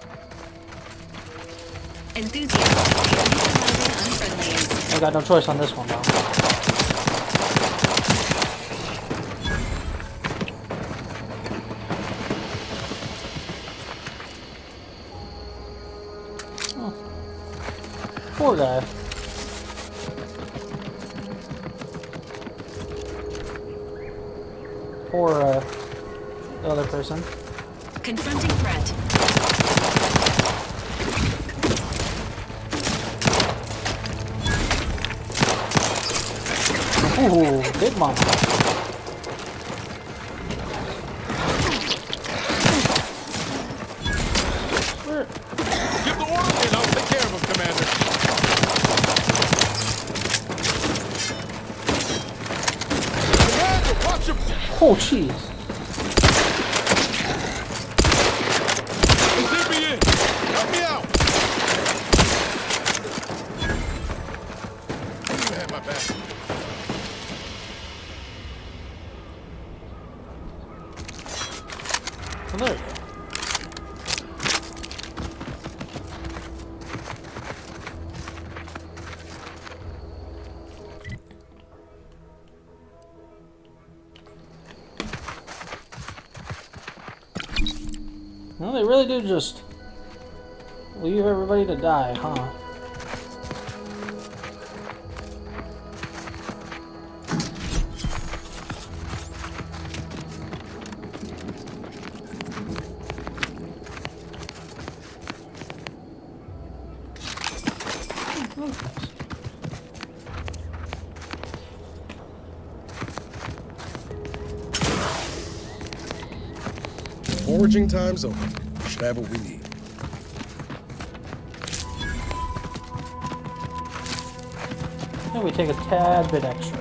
I got no choice on this one, though. Oh. Poor guy. Poor, the other person. Confronting threat. Ooh, big monster. Where? Oh, jeez. Zip me in! Help me out! You had my back. Oh, there you go. Well, they really do just leave everybody to die, huh? Foraging time's over. We should have what we need. And we take a tad bit extra.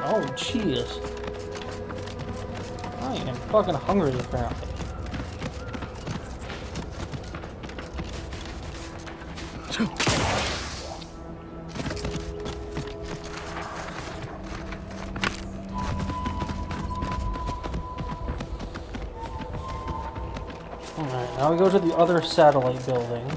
Oh, jeez. I am fucking hungry, apparently. Alright, now we go to the other satellite building.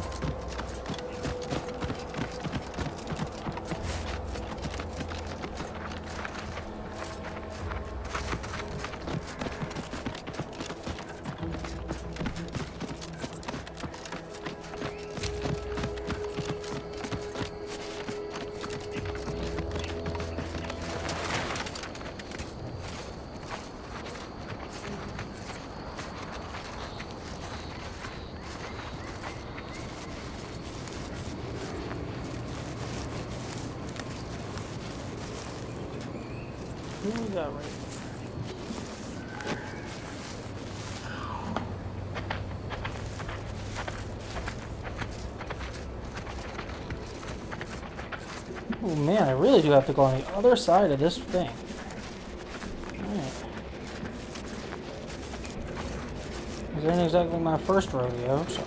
What do we got right here? Oh man, I really do have to go on the other side of this thing. Alright. This ain't exactly my first rodeo, so...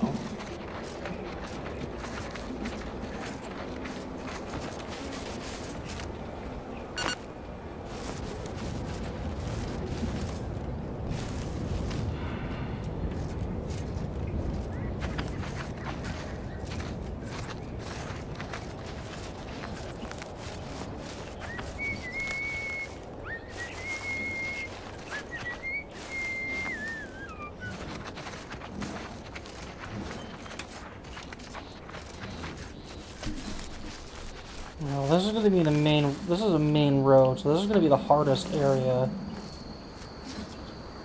No, this is going to be the main, this is a main road, so this is going to be the hardest area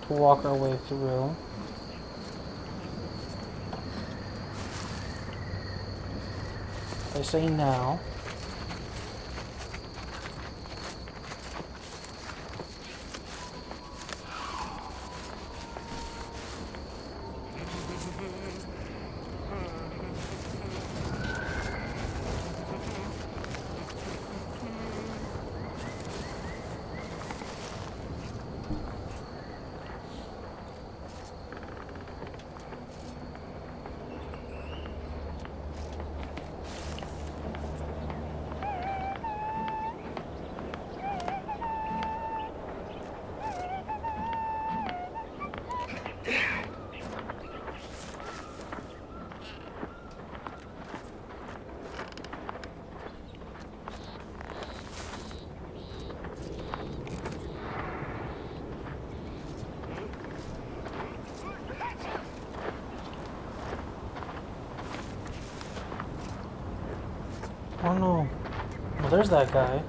to walk our way through. I say now. Oh no. Well, there's that guy.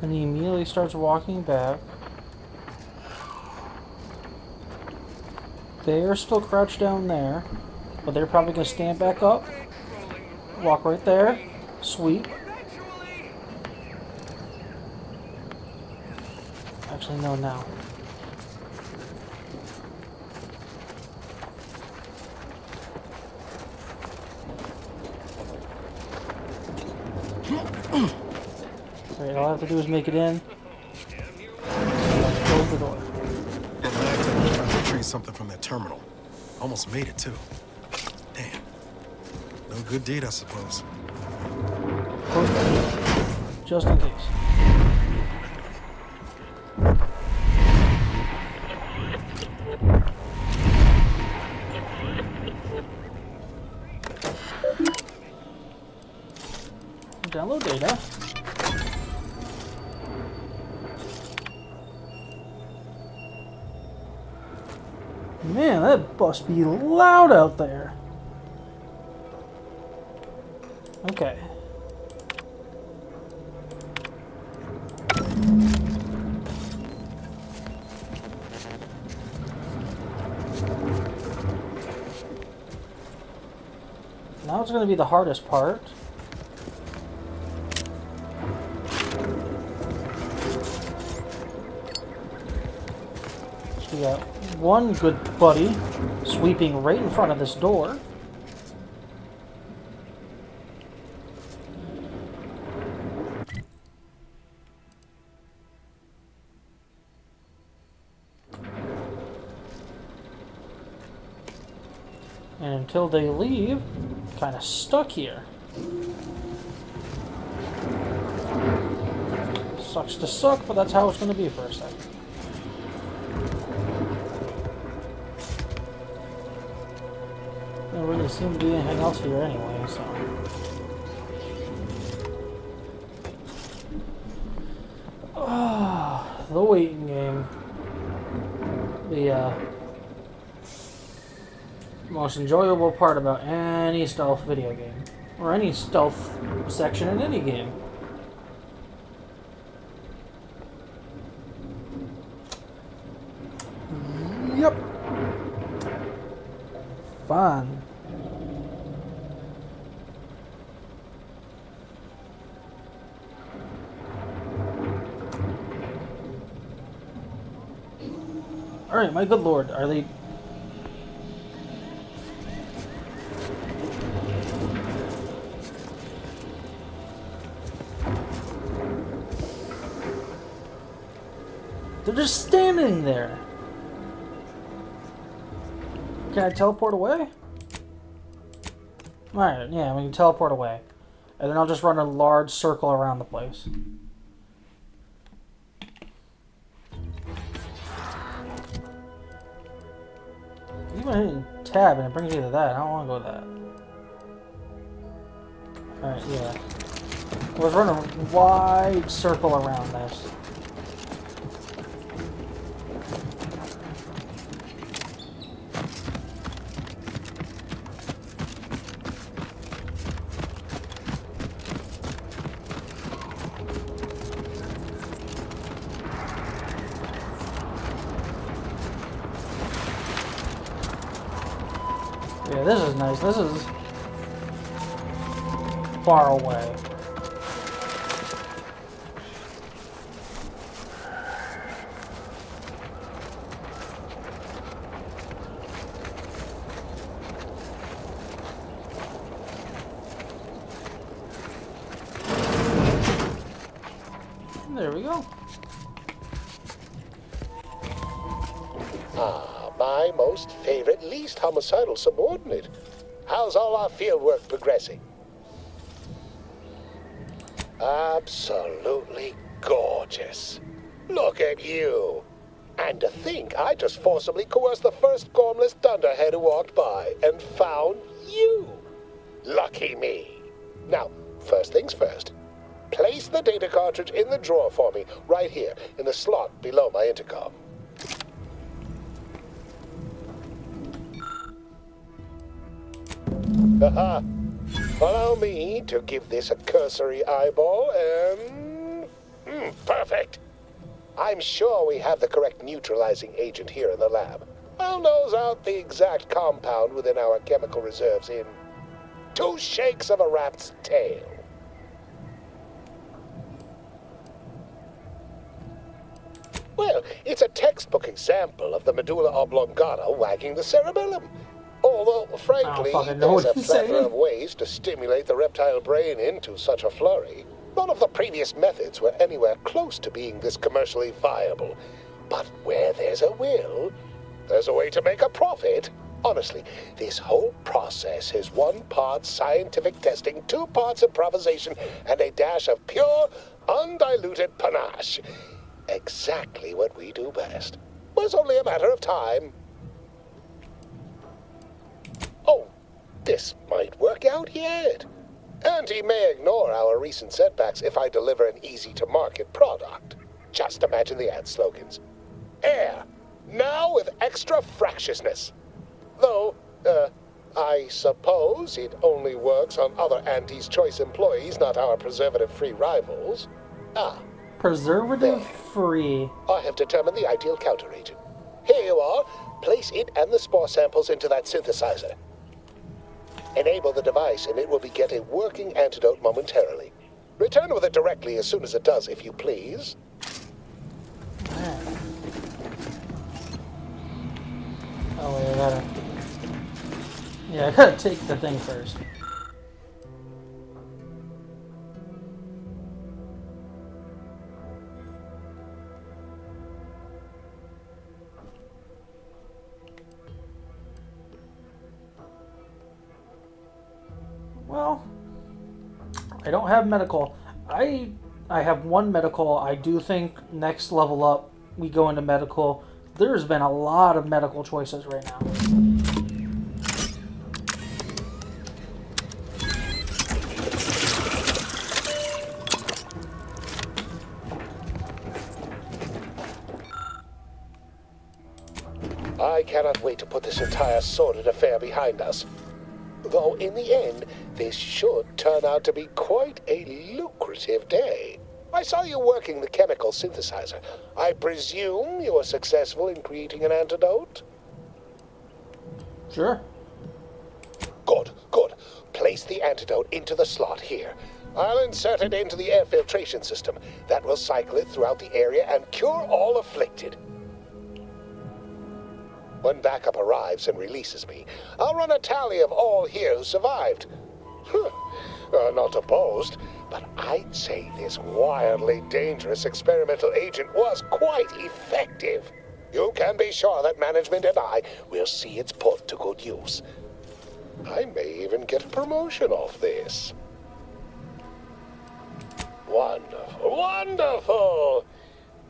And he immediately starts walking back. They're still crouched down there, but they're probably going to stand back up. Walk right there. Sweep. Actually, no, now. Alright, all I have to do is make it in. Close the door. And I was trying to retrieve something from that terminal. Almost made it, too. Damn. No good deed, I suppose. Close the door. Just in case. Download data. Man, that must be loud out there. Okay. Now it's going to be the hardest part. We got one good buddy sweeping right in front of this door. And until they leave, kind of stuck here. Sucks to suck, but that's how it's going to be for a second. There doesn't really seem to be anything else here anyway, so... the waiting game. The most enjoyable part about any stealth video game. Or any stealth section in any game. Yep. Fun. Alright, my good lord, are they... They're just standing there! Can I teleport away? Alright, yeah, we can teleport away. And then I'll just run a large circle around the place. Even hitting tab and it brings you to that. I don't want to go to that. Alright, yeah. Let's run a wide circle around this. Yeah, this is nice. This is far away. There we go. My most favorite, least homicidal subordinate. How's all our field work progressing? Absolutely gorgeous. Look at you. And to think I just forcibly coerced the first gormless dunderhead who walked by and found you. Lucky me. Now, first things first. Place the data cartridge in the drawer for me, right here, in the slot below my intercom. Haha. Allow me to give this a cursory eyeball and... perfect. I'm sure we have the correct neutralizing agent here in the lab. I'll nose out the exact compound within our chemical reserves in 2 shakes of a rat's tail. Well, it's a textbook example of the medulla oblongata wagging the cerebellum. Although, frankly, there's a plethora of ways to stimulate the reptile brain into such a flurry. None of the previous methods were anywhere close to being this commercially viable. But where there's a will, there's a way to make a profit. Honestly, this whole process is 1 part scientific testing, 2 parts improvisation, and a dash of pure, undiluted panache. Exactly what we do best. Was only a matter of time. Oh, this might work out yet. And he may ignore our recent setbacks if I deliver an easy-to-market product. Just imagine the ad slogans. Air, now with extra fractiousness. Though, I suppose it only works on other Auntie's Choice employees, not our preservative-free rivals. Ah. Preservative-free. I have determined the ideal counteragent. Here you are. Place it and the spore samples into that synthesizer. Enable the device and it will begin a working antidote momentarily. Return with it directly as soon as it does, if you please. Oh, wait, I gotta take the thing first. Well, I don't have medical. I have 1 medical. I do think next level up we go into medical. There's been a lot of medical choices right now. I cannot wait to put this entire sordid affair behind us. Though in the end, this should turn out to be quite a lucrative day. I saw you working the chemical synthesizer. I presume you were successful in creating an antidote? Sure. Good, good. Place the antidote into the slot here. I'll insert it into the air filtration system. That will cycle it throughout the area and cure all afflicted. When backup arrives and releases me, I'll run a tally of all here who survived. Not to boast, but I'd say this wildly dangerous experimental agent was quite effective. You can be sure that management and I will see it's put to good use. I may even get a promotion off this. Wonderful, wonderful!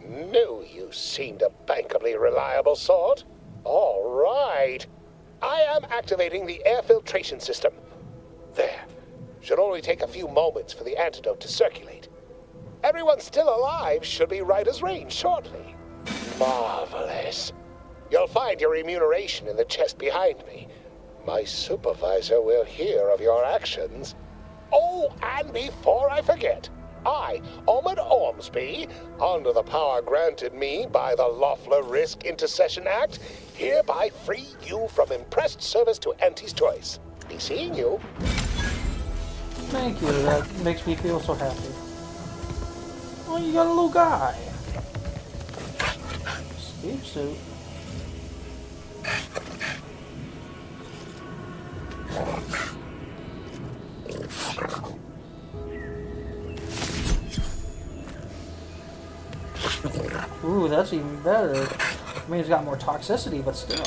Knew you seemed a bankably reliable sort. All right. I am activating the air filtration system. There. Should only take a few moments for the antidote to circulate. Everyone still alive should be right as rain shortly. Marvelous. You'll find your remuneration in the chest behind me. My supervisor will hear of your actions. Oh, and before I forget, I, Ahmed Ormsby, under the power granted me by the Loeffler Risk Intercession Act, hereby free you from impressed service to Auntie's Choice. Be seeing you. Thank you, that makes me feel so happy. Oh, you got a little guy. Escape suit. Ooh, that's even better. I mean, it's got more toxicity, but still.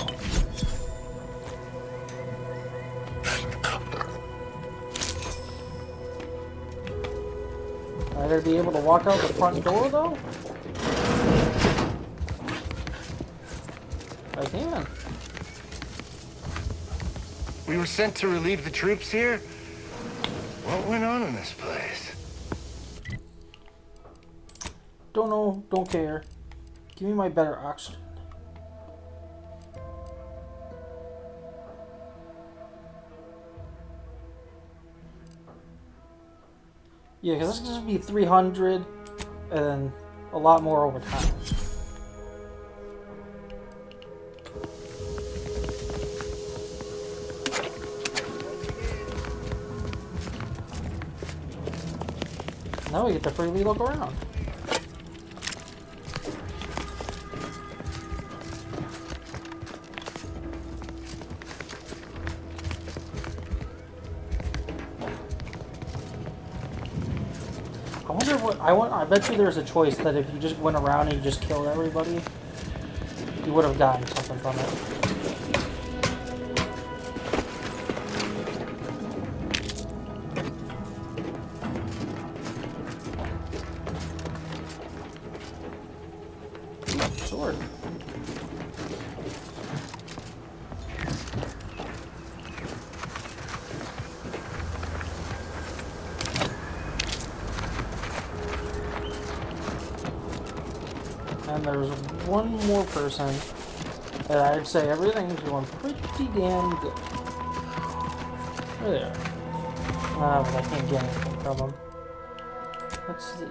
I gotta be able to walk out the front door, though? I can. We were sent to relieve the troops here? What went on in this place? Don't know, don't care. Give me my better oxygen. Yeah, because this is going to be 300 and then a lot more over time. Now we get to freely look around. I wonder what I bet you there's a choice that if you just went around and you just killed everybody, you would have gotten something from it. Sword. And there's one more person that I'd say everything's going pretty damn good. There. Ah, but I can't get anything from him. Let's see.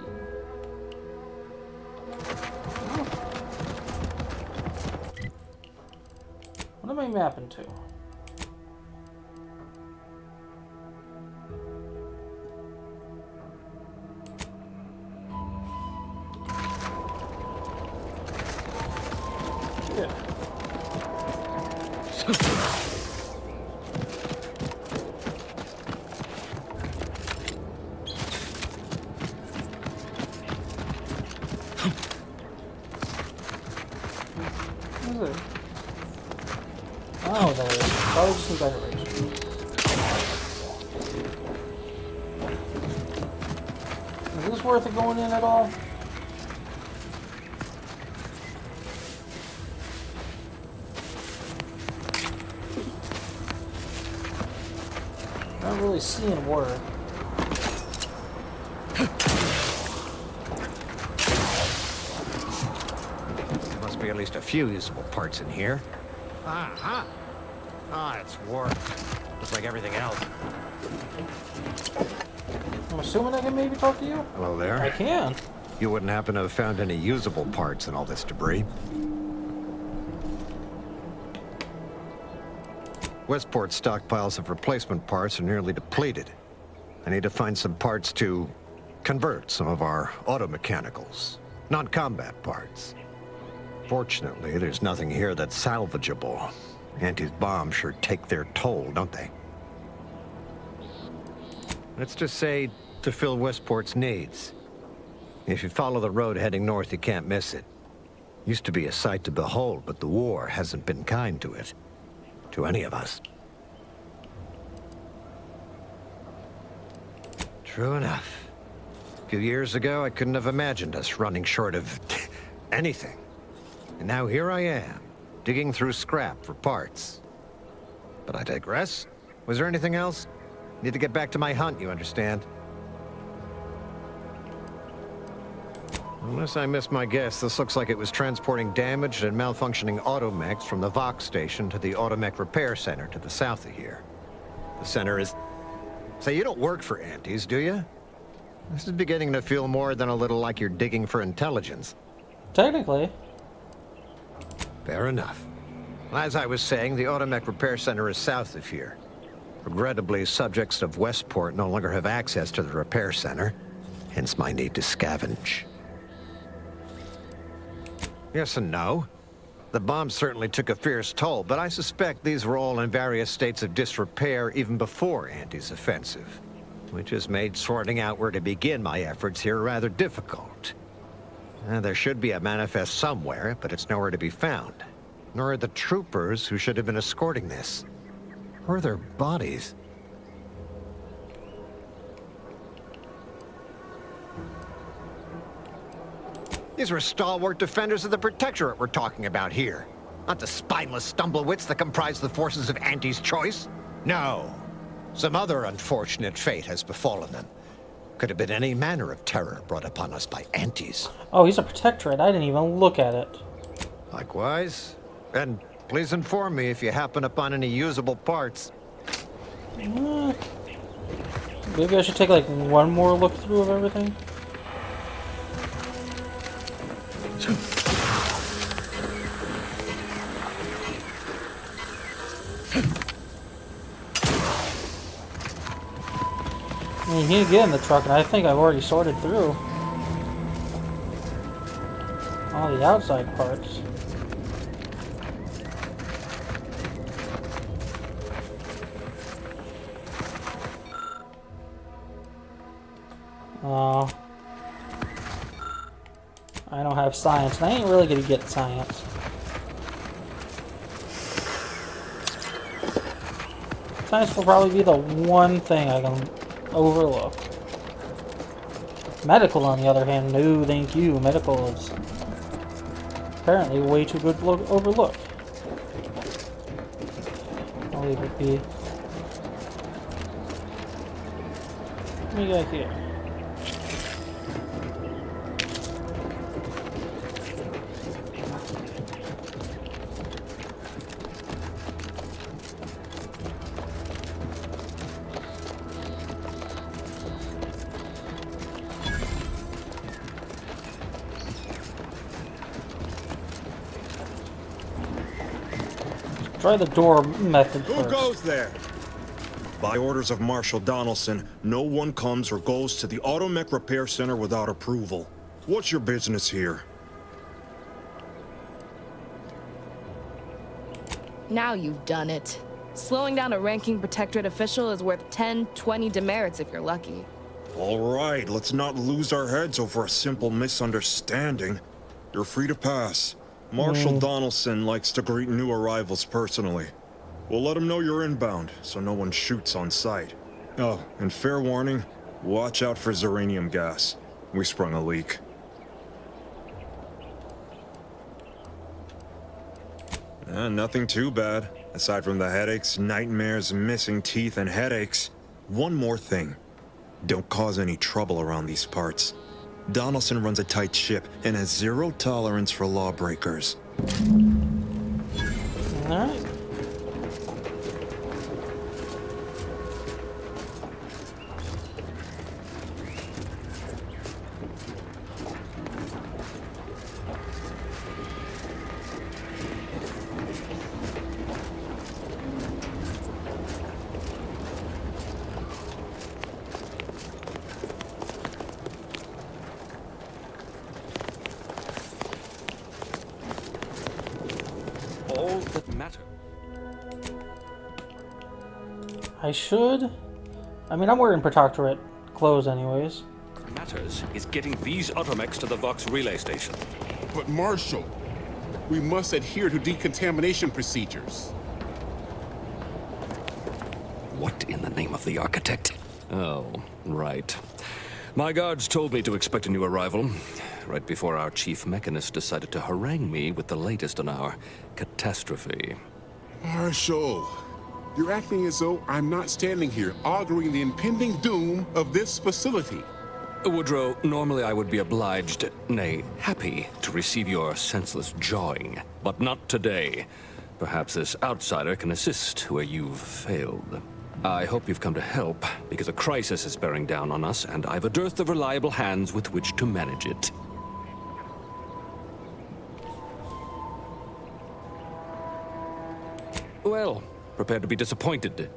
What am I mapping to? Yeah. What is it? Oh, there it is. Probably just some decoration. Is this worth it going in at all? Not really seeing work. There must be at least a few usable parts in here. Ah, it's warped. Just like everything else. I'm assuming I can maybe talk to you? Hello there. I can. You wouldn't happen to have found any usable parts in all this debris? Westport's stockpiles of replacement parts are nearly depleted. I need to find some parts to convert some of our automechanicals, non-combat parts. Fortunately, there's nothing here that's salvageable. Auntie's bombs sure take their toll, don't they? Let's just say to fill Westport's needs. If you follow the road heading north, you can't miss it. Used to be a sight to behold, but the war hasn't been kind to it. To any of us. True enough. A few years ago, I couldn't have imagined us running short of anything. And now here I am, digging through scrap for parts. But I digress. Was there anything else? Need to get back to my hunt, you understand? Unless I missed my guess, this looks like it was transporting damaged and malfunctioning automechs from the Vox station to the Automech Repair Center to the south of here. The center is... Say, you don't work for Antes, do you? This is beginning to feel more than a little like you're digging for intelligence. Technically. Fair enough. As I was saying, the Automech Repair Center is south of here. Regrettably, subjects of Westport no longer have access to the repair center, hence my need to scavenge. Yes and no. The bombs certainly took a fierce toll, but I suspect these were all in various states of disrepair even before Andy's offensive, which has made sorting out where to begin my efforts here rather difficult. There should be a manifest somewhere, but it's nowhere to be found. Nor are the troopers who should have been escorting this. Or their bodies. These were stalwart defenders of the Protectorate we're talking about here. Not the spineless stumblewits that comprise the forces of Anti's choice. No. Some other unfortunate fate has befallen them. Could have been any manner of terror brought upon us by Antis. Oh, he's a Protectorate. I didn't even look at it. Likewise. And please inform me if you happen upon any usable parts. Maybe I should take like one more look through of everything. I mean, you can get in the truck, and I think I've already sorted through all the outside parts. Oh, I don't have science, and I ain't really gonna get science. Science will probably be the one thing I can overlook. Medical, on the other hand, no thank you. Medical is apparently way too good to overlook. I'll leave it be. What do you got here? Try the door method first. Who goes there? By orders of Marshal Donaldson, no one comes or goes to the Automech Repair Center without approval. What's your business here? Now you've done it. Slowing down a ranking protectorate official is worth 10, 20 demerits if you're lucky. All right, let's not lose our heads over a simple misunderstanding. You're free to pass. Marshal Donaldson likes to greet new arrivals personally. We'll let him know you're inbound, so no one shoots on sight. Oh, and fair warning, watch out for Zeranium gas. We sprung a leak. Nothing too bad, aside from the headaches, nightmares, missing teeth, and headaches. One more thing. Don't cause any trouble around these parts. Donaldson runs a tight ship and has zero tolerance for lawbreakers. Alright. All that matter. I should. I mean, I'm wearing Protectorate clothes anyways. Matters is getting these automechs to the Vox relay station. But Marshal, we must adhere to decontamination procedures. What in the name of the architect? Oh, right. My guards told me to expect a new arrival, right before our chief mechanist decided to harangue me with the latest on our catastrophe. Marshal, you're acting as though I'm not standing here auguring the impending doom of this facility. Woodrow, normally I would be obliged, nay, happy, to receive your senseless jawing, but not today. Perhaps this outsider can assist where you've failed. I hope you've come to help, because a crisis is bearing down on us, and I've a dearth of reliable hands with which to manage it. Well, prepare to be disappointed.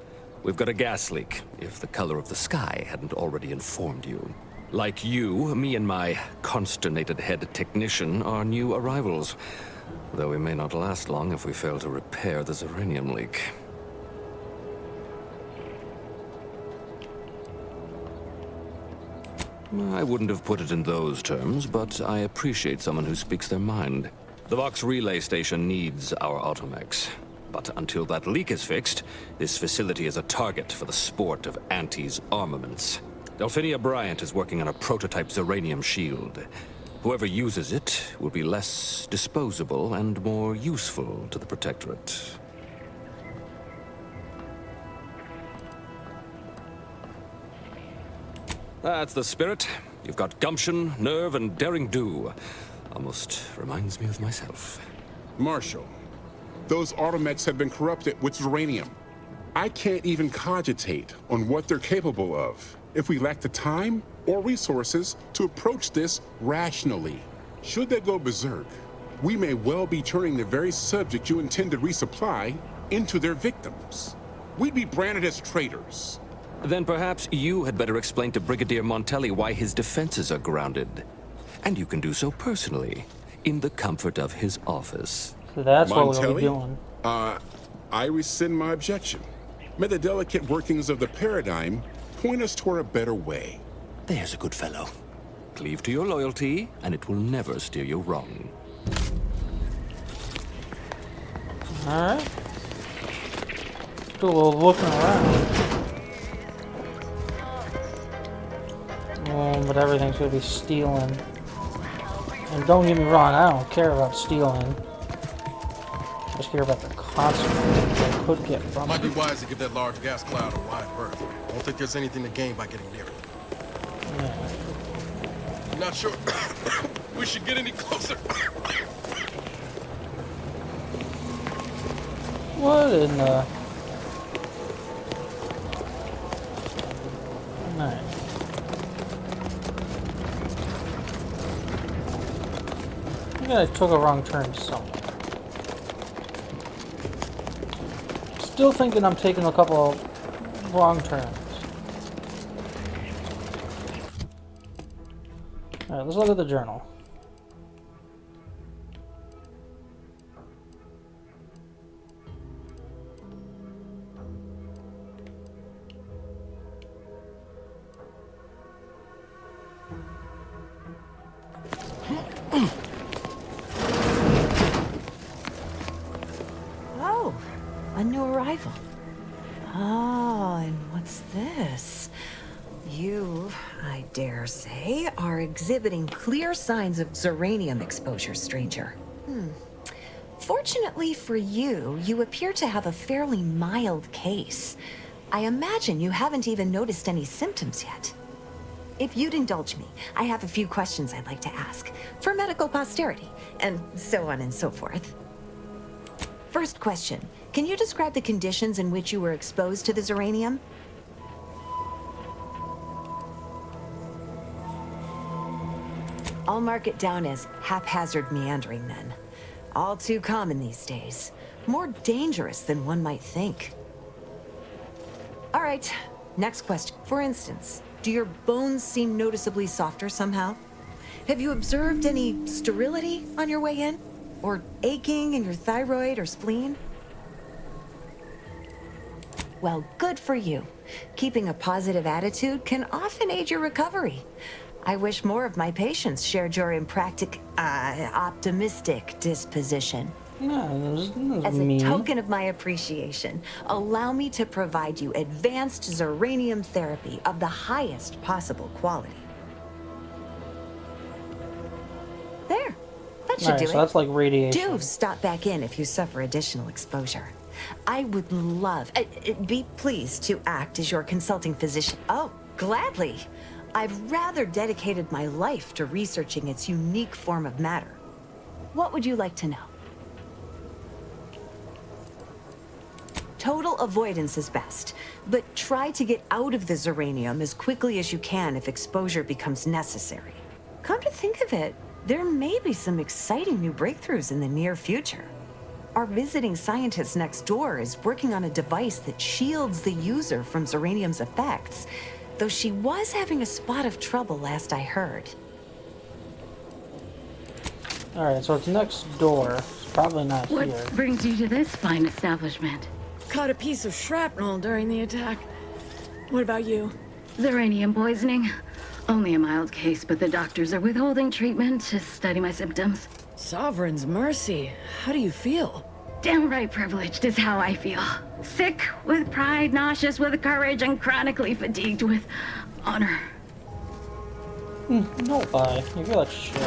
We've got a gas leak, if the color of the sky hadn't already informed you. Like you, me and my consternated head technician are new arrivals, though we may not last long if we fail to repair the Zeranium leak. I wouldn't have put it in those terms, but I appreciate someone who speaks their mind. The Vox relay station needs our automechs. But until that leak is fixed, this facility is a target for the sport of Auntie's armaments. Delphinia Bryant is working on a prototype Zeranium shield. Whoever uses it will be less disposable and more useful to the Protectorate. That's the spirit. You've got gumption, nerve, and daring do. Almost reminds me of myself. Marshal, those automechs have been corrupted with Zeranium. I can't even cogitate on what they're capable of if we lack the time or resources to approach this rationally. Should they go berserk, we may well be turning the very subject you intend to resupply into their victims. We'd be branded as traitors. Then perhaps you had better explain to Brigadier Montelli why his defenses are grounded. And you can do so personally, in the comfort of his office. So that's Montelli? what we'll be doing. I rescind my objection. May the delicate workings of the paradigm point us toward a better way. There's a good fellow. Cleave to your loyalty, and it will never steer you wrong. Alright. Do a little looking around. But everything's gonna be stealing. And don't get me wrong, I don't care about stealing. I just care about the consequences I could get from Might be it. wise to give that large gas cloud a wide berth. I don't think there's anything to gain by getting near it. Yeah. Not sure we should get any closer. What in the... Alright. I think I took a wrong turn somewhere. Still thinking I'm taking a couple wrong turns. Alright, let's look at the journal. Oh, a new arrival. Oh, and what's this? You, I dare say, are exhibiting clear signs of Zeranium exposure, stranger. Fortunately for you, you appear to have a fairly mild case. I imagine you haven't even noticed any symptoms yet. If you'd indulge me, I have a few questions I'd like to ask, for medical posterity, and so on and so forth. First question, can you describe the conditions in which you were exposed to the Zeranium? I'll mark it down as haphazard meandering then. All too common these days. More dangerous than one might think. All right, next question. For instance, do your bones seem noticeably softer somehow? Have you observed any sterility on your way in? Or aching in your thyroid or spleen? Well, good for you. Keeping a positive attitude can often aid your recovery. I wish more of my patients shared your optimistic disposition. No, this is As a mean. token of my appreciation, allow me to provide you advanced Zeranium therapy of the highest possible quality. There. That should Alright, do so it. that's like radiation. Do stop back in if you suffer additional exposure. I would love, be pleased to act as your consulting physician. Oh, gladly. I've rather dedicated my life to researching its unique form of matter. What would you like to know? Total avoidance is best, but try to get out of the Zeranium as quickly as you can if exposure becomes necessary. Come to think of it, there may be some exciting new breakthroughs in the near future. Our visiting scientist next door is working on a device that shields the user from Zeranium's effects, though she was having a spot of trouble last I heard. Alright, so it's next door. It's probably not What here. brings you to this fine establishment? Caught a piece of shrapnel during the attack. What about you? Zeranium poisoning. Only a mild case, but the doctors are withholding treatment to study my symptoms. Sovereign's mercy. How do you feel? Downright privileged is how I feel. Sick with pride, nauseous with courage, and chronically fatigued with honor. Don't lie. You feel like shit.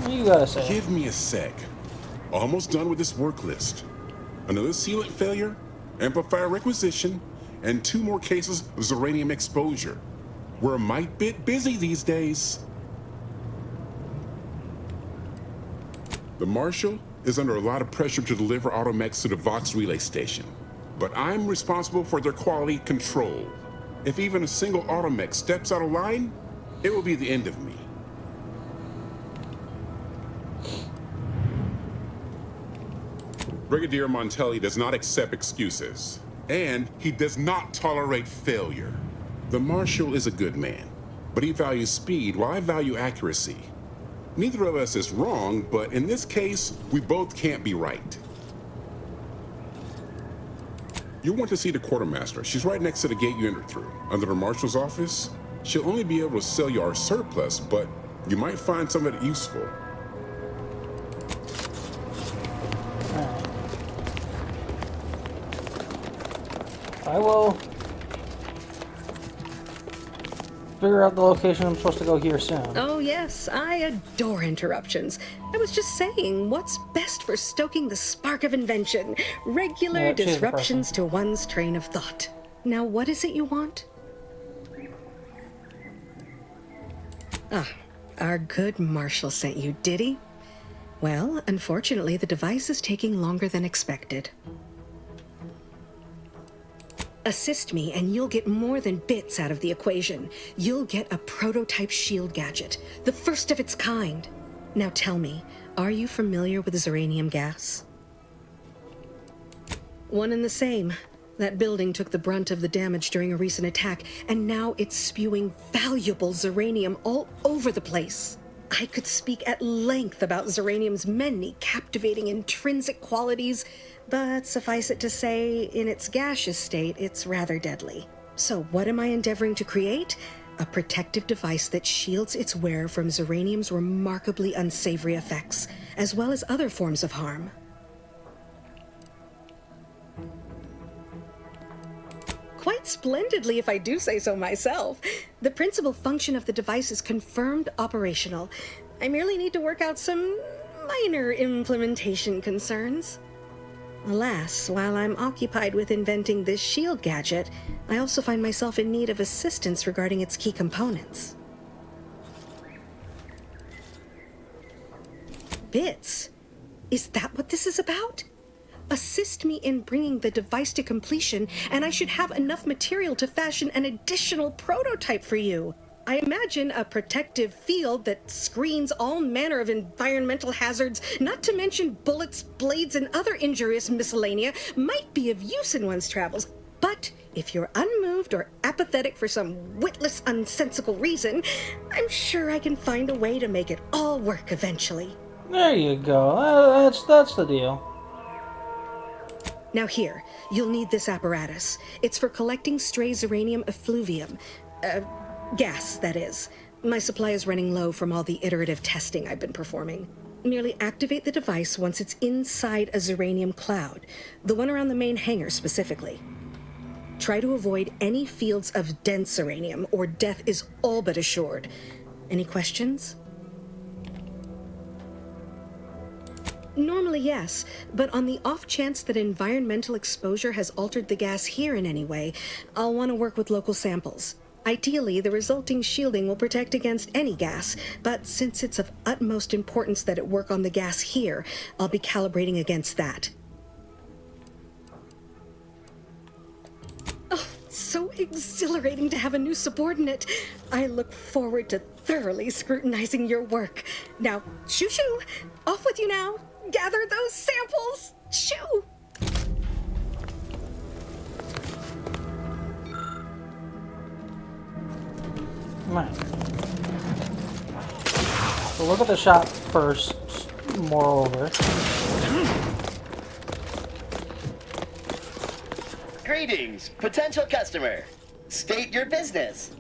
What you gotta say? Give me a sec. Almost done with this work list. Another sealant failure, amplifier requisition, and 2 more cases of Zeranium exposure. We're a mite bit busy these days. The Marshal is under a lot of pressure to deliver automechs to the Vox relay station, but I'm responsible for their quality control. If even a single automech steps out of line, it will be the end of me. Brigadier Montelli does not accept excuses, and he does not tolerate failure. The Marshal is a good man, but he values speed while I value accuracy. Neither of us is wrong, but in this case, we both can't be right. You want to see the quartermaster. She's right next to the gate you entered through. Under the marshal's office, she'll only be able to sell you our surplus, but you might find some of it useful. I will figure out the location I'm supposed to go here soon. Oh yes, I adore interruptions. I was just saying, what's best for stoking the spark of invention? Regular Yeah, she's the disruptions to one's train of thought. Now what is it you want? Ah, our good Marshal sent you, did he? Well, unfortunately, the device is taking longer than expected. Assist me, and you'll get more than bits out of the equation. You'll get a prototype shield gadget, the first of its kind. Now tell me, are you familiar with Zeranium gas? One and the same. That building took the brunt of the damage during a recent attack, and now it's spewing valuable Zeranium all over the place. I could speak at length about Zeranium's many captivating intrinsic qualities, but suffice it to say, in its gaseous state, it's rather deadly. So what am I endeavoring to create? A protective device that shields its wearer from Zeranium's remarkably unsavory effects, as well as other forms of harm. Quite splendidly, if I do say so myself. The principal function of the device is confirmed operational. I merely need to work out some minor implementation concerns. Alas, while I'm occupied with inventing this shield gadget, I also find myself in need of assistance regarding its key components. Bits? Is that what this is about? Assist me in bringing the device to completion, and I should have enough material to fashion an additional prototype for you. I imagine a protective field that screens all manner of environmental hazards, not to mention bullets, blades, and other injurious miscellanea, might be of use in one's travels. But if you're unmoved or apathetic for some witless, unsensical reason, I'm sure I can find a way to make it all work eventually. There you go. That's the deal. Now here, you'll need this apparatus. It's for collecting stray Zeranium effluvium. Gas, that is. My supply is running low from all the iterative testing I've been performing. Merely activate the device once it's inside a Zeranium cloud, the one around the main hangar specifically. Try to avoid any fields of dense Zeranium, or death is all but assured. Any questions? Normally, yes, but on the off chance that environmental exposure has altered the gas here in any way, I'll want to work with local samples. Ideally, the resulting shielding will protect against any gas, but since it's of utmost importance that it work on the gas here, I'll be calibrating against that. Oh, so exhilarating to have a new subordinate. I look forward to thoroughly scrutinizing your work. Now, shoo-shoo! Off with you now! Gather those samples! Shoo! Right. So look at the shop first, moreover. Greetings, potential customer. State your business.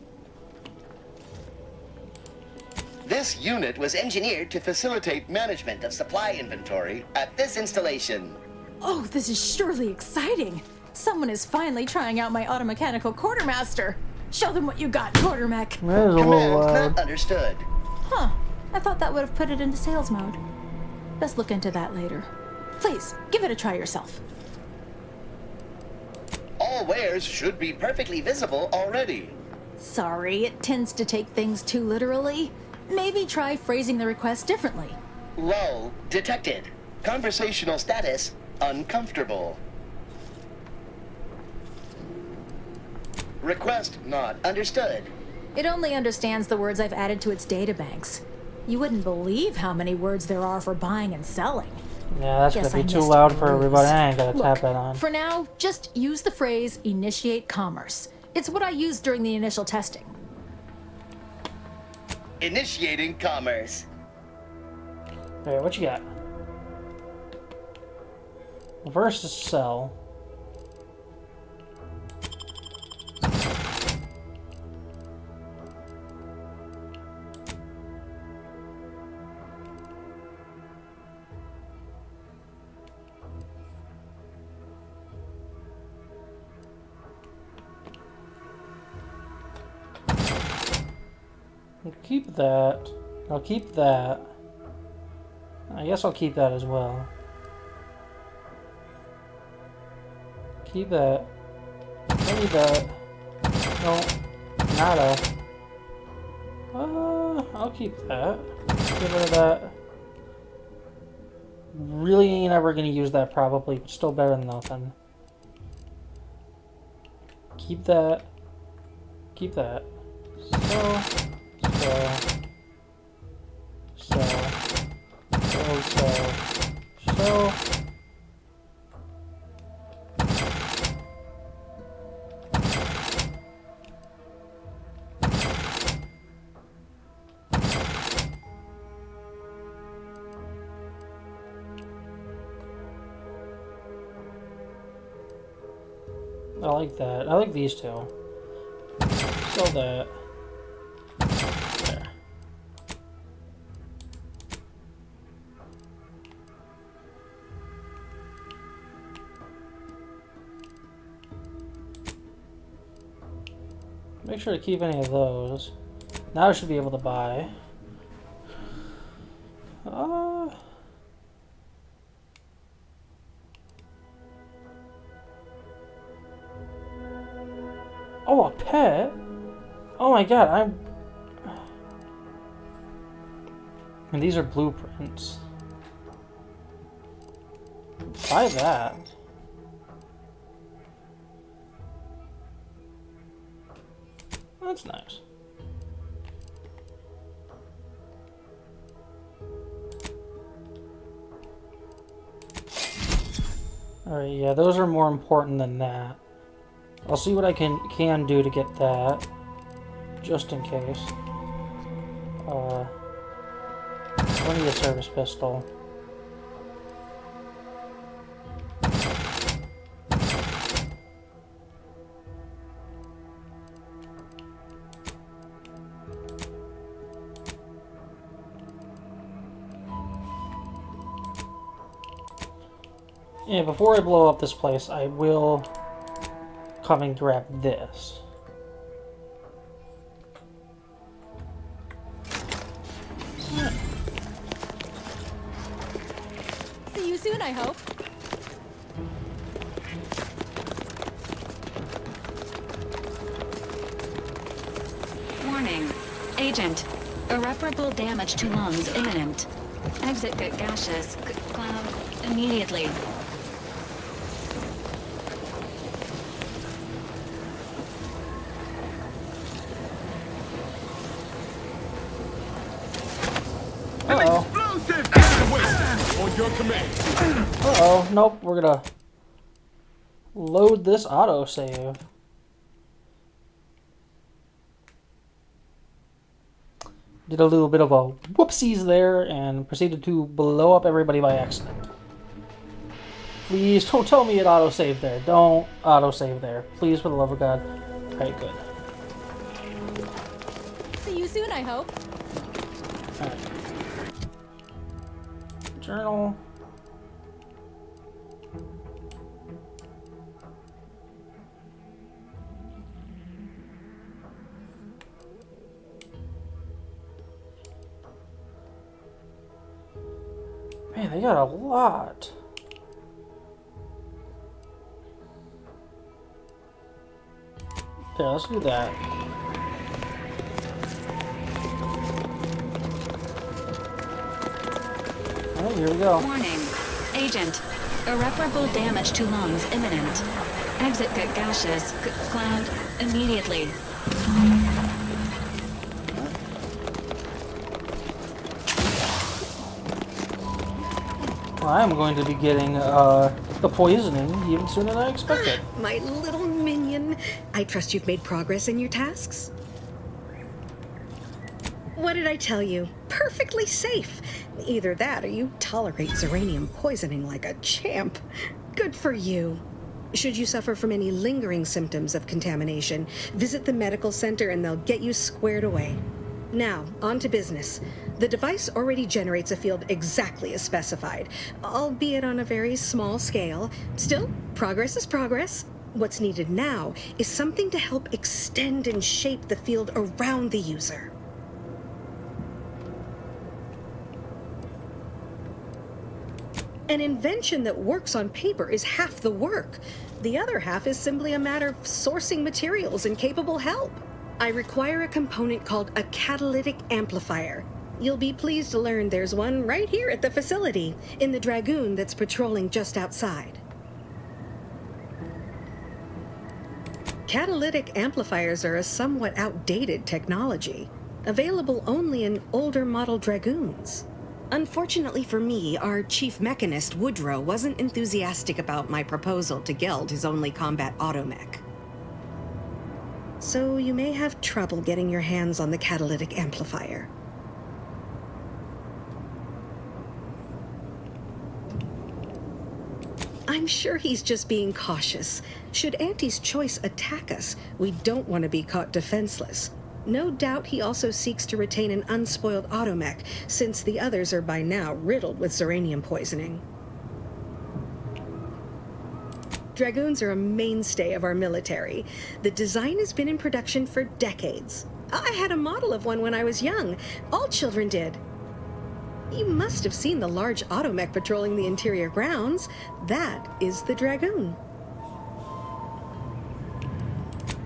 This unit was engineered to facilitate management of supply inventory at this installation. Oh, this is surely exciting. Someone is finally trying out my automechanical quartermaster. Show them what you got, Quartermech. Command not understood. Huh. I thought that would have put it into sales mode. Best look into that later. Please, give it a try yourself. All wares should be perfectly visible already. Sorry, it tends to take things too literally. Maybe try phrasing the request differently. Lull detected. Conversational status uncomfortable. Request not understood. It only understands the words I've added to its databanks. You wouldn't believe how many words there are for buying and selling. Yeah, that's gonna be too loud for everybody. I ain't gonna tap that on. For now, just use the phrase initiate commerce. It's what I used during the initial testing. Initiating commerce. Alright, what you got? Reverse is sell. I'll keep that. I'll keep that. I guess I'll keep that as well. Keep that. Don't need that. No. Nada. I'll keep that. Get rid of that. Really ain't ever gonna use that probably, but still better than nothing. Keep that. Keep that. So. I like that. I like these two. Sell that. There. Make sure to keep any of those. Now I should be able to buy. Oh, a pet? Oh my god, And these are blueprints. Buy that. That's nice. Alright, yeah, those are more important than that. I'll see what I can do to get that, just in case. I need a service pistol. Yeah, before I blow up this place, I will come and grab this. See you soon, I hope. Warning. Agent. Irreparable damage to lungs imminent. Exit gaseous cloud immediately. On your command. Uh-oh. Nope. We're gonna load this autosave. Did a little bit of a whoopsies there and proceeded to blow up everybody by accident. Please don't tell me it autosaved there. Don't autosave there. Please, for the love of God. Alright, good. See you soon, I hope. Alright. Journal. Man, they got a lot. There, let's do that. Alright, here we go. Warning. Agent. Irreparable damage to lungs imminent. Exit gaseous cloud immediately. I'm going to be getting the poisoning even sooner than I expected. My little minion. I trust you've made progress in your tasks? What did I tell you? Perfectly safe. Either that or you tolerate Zeranium poisoning like a champ. Good for you. Should you suffer from any lingering symptoms of contamination, visit the medical center and they'll get you squared away. Now, on to business. The device already generates a field exactly as specified, albeit on a very small scale. Still, progress is progress. What's needed now is something to help extend and shape the field around the user. An invention that works on paper is half the work. The other half is simply a matter of sourcing materials and capable help. I require a component called a catalytic amplifier. You'll be pleased to learn there's one right here at the facility, in the Dragoon that's patrolling just outside. Catalytic amplifiers are a somewhat outdated technology, available only in older model Dragoons. Unfortunately for me, our chief mechanist, Woodrow, wasn't enthusiastic about my proposal to gild his only combat automech. So you may have trouble getting your hands on the catalytic amplifier. I'm sure he's just being cautious. Should Auntie's choice attack us, we don't want to be caught defenseless. No doubt he also seeks to retain an unspoiled automech, since the others are by now riddled with Zeranium poisoning. Dragoons are a mainstay of our military. The design has been in production for decades. I had a model of one when I was young. All children did. You must have seen the large automech patrolling the interior grounds. That is the Dragoon.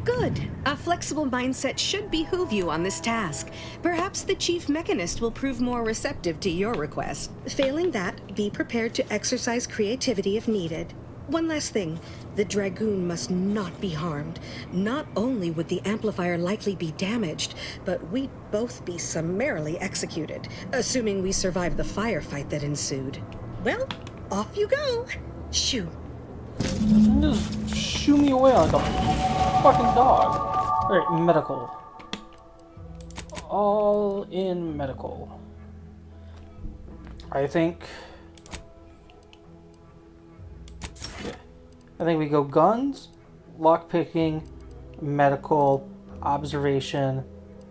Good. A flexible mindset should behoove you on this task. Perhaps the chief mechanist will prove more receptive to your request. Failing that, be prepared to exercise creativity if needed. One last thing. The Dragoon must not be harmed. Not only would the amplifier likely be damaged, but we'd both be summarily executed, assuming we survive the firefight that ensued. Well, off you go. Shoo. Just shoo me away like a fucking dog. Alright, medical. All in medical. I think we go guns, lockpicking, medical, observation,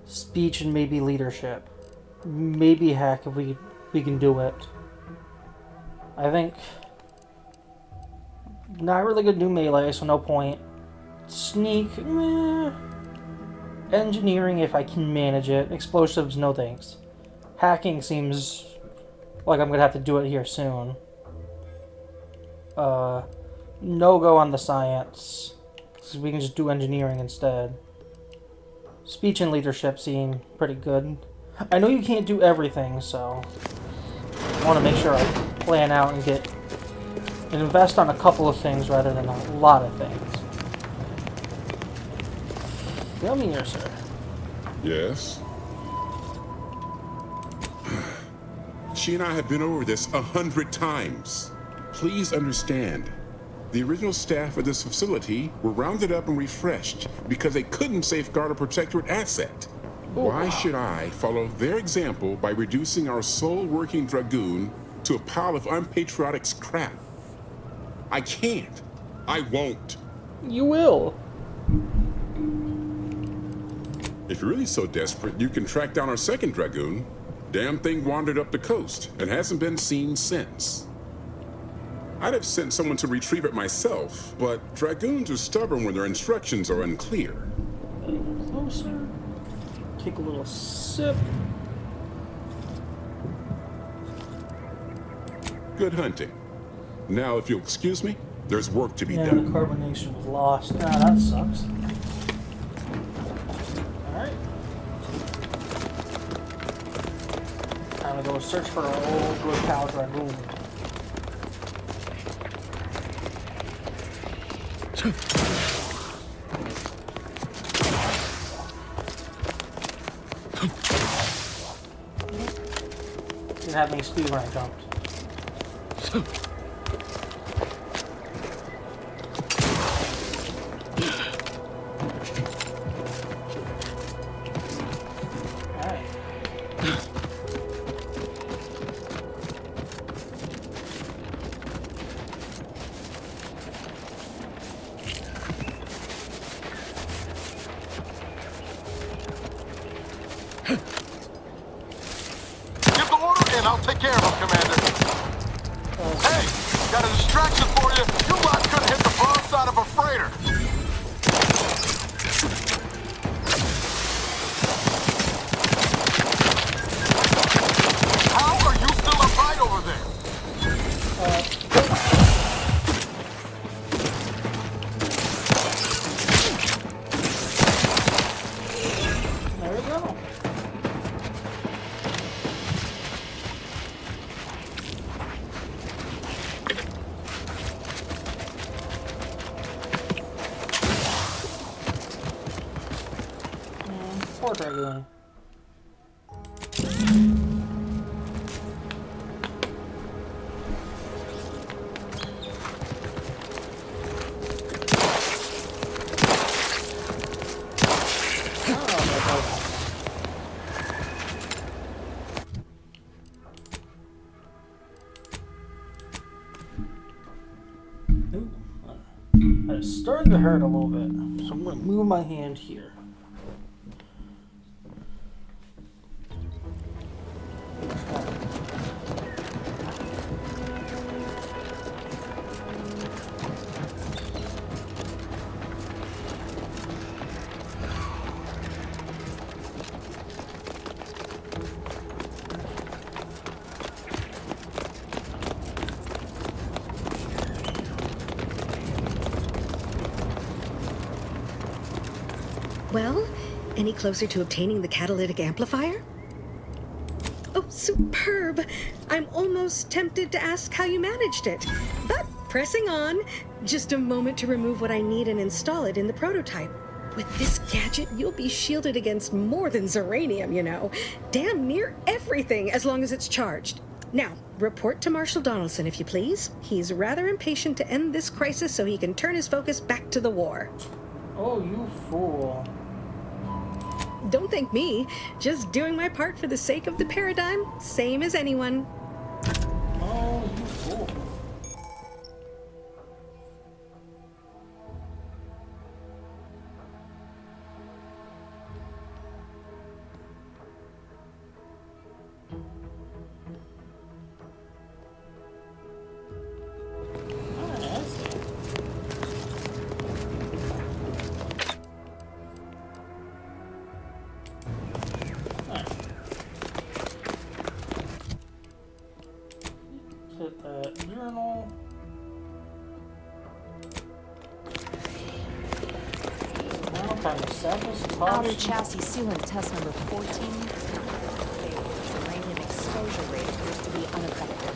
speech, and maybe leadership. Maybe hack if we can do it. I think not really good new melee, so no point. Sneak, meh. Engineering if I can manage it. Explosives, no thanks. Hacking seems like I'm gonna have to do it here soon. No go on the science, because we can just do engineering instead. Speech and leadership seem pretty good. I know you can't do everything, so I want to make sure I plan out and invest on a couple of things rather than a lot of things. Come here, sir. Yes? She and I have been over this 100 times. Please understand. The original staff of this facility were rounded up and refreshed because they couldn't safeguard a protectorate asset. Why should I follow their example by reducing our sole working Dragoon to a pile of unpatriotic scrap? I can't. I won't. You will. If you're really so desperate, you can track down our second Dragoon. Damn thing wandered up the coast and hasn't been seen since. I'd have sent someone to retrieve it myself, but Dragoons are stubborn when their instructions are unclear. A little closer. Take a little sip. Good hunting. Now, if you'll excuse me, there's work to be Yeah, done. the carbonation was lost. Ah, that sucks. Alright. Time to go search for our old good pal Dragoon. Didn't have any speed when I jumped. Alright. Give the order and I'll take care of him, Commander. Hey, got a distraction for you. You lot couldn't hit the broad side of a freighter. How are you still upright over there? There we go. Poor Dragoon. It's starting to hurt a little bit, so I'm going to move my hand here. Well, any closer to obtaining the catalytic amplifier? Oh, superb! I'm almost tempted to ask how you managed it. But pressing on, just a moment to remove what I need and install it in the prototype. With this gadget, you'll be shielded against more than Zeranium, you know. Damn near everything, as long as it's charged. Now, report to Marshal Donaldson, if you please. He's rather impatient to end this crisis so he can turn his focus back to the war. Oh, you fool. Don't thank me. Just doing my part for the sake of the paradigm, same as anyone. Oh, you fool. Hit that urinal. Now time to establish Outer chassis sealant test number 14. Uranium exposure rate appears to be unaffected.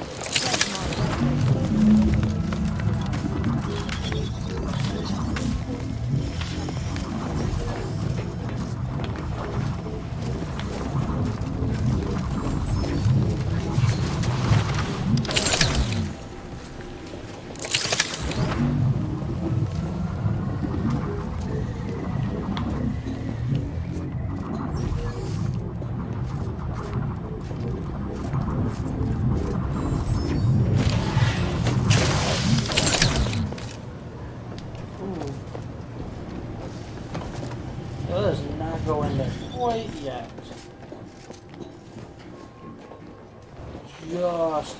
That does not go in there quite yet. Just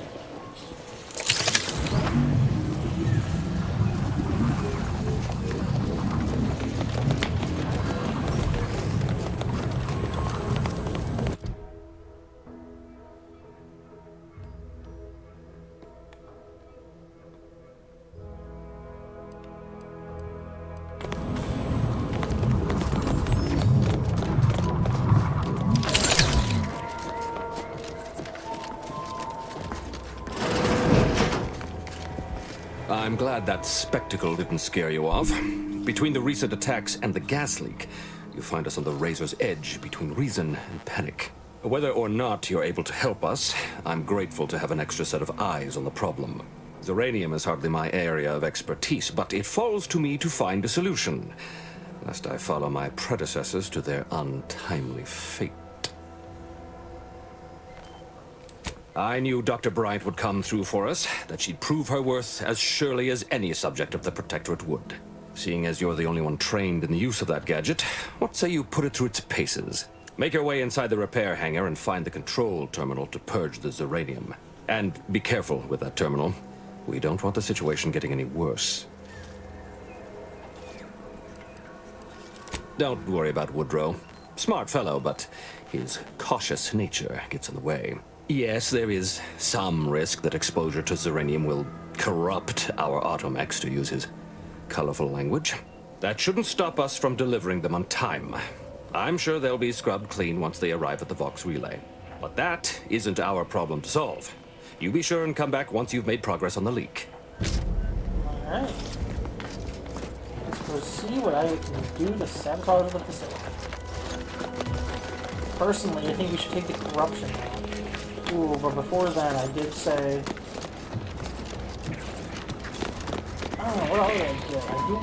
I'm glad that spectacle didn't scare you off. Between the recent attacks and the gas leak, you find us on the razor's edge between reason and panic. Whether or not you're able to help us, I'm grateful to have an extra set of eyes on the problem. Zeranium is hardly my area of expertise, but it falls to me to find a solution, lest I follow my predecessors to their untimely fate. I knew Dr. Bryant would come through for us, that she'd prove her worth as surely as any subject of the Protectorate would. Seeing as you're the only one trained in the use of that gadget, what say you put it through its paces? Make your way inside the repair hangar and find the control terminal to purge the Zeranium. And be careful with that terminal. We don't want the situation getting any worse. Don't worry about Woodrow. Smart fellow, but his cautious nature gets in the way. Yes, there is some risk that exposure to Zeranium will corrupt our automechs, to use his colorful language. That shouldn't stop us from delivering them on time. I'm sure they'll be scrubbed clean once they arrive at the Vox relay. But that isn't our problem to solve. You be sure and come back once you've made progress on the leak. Alright. Let's go see what I can do to sabotage the facility. Personally, I think we should take the corruption out. Ooh, but before then, I did say... I don't know, what else did I get? I do...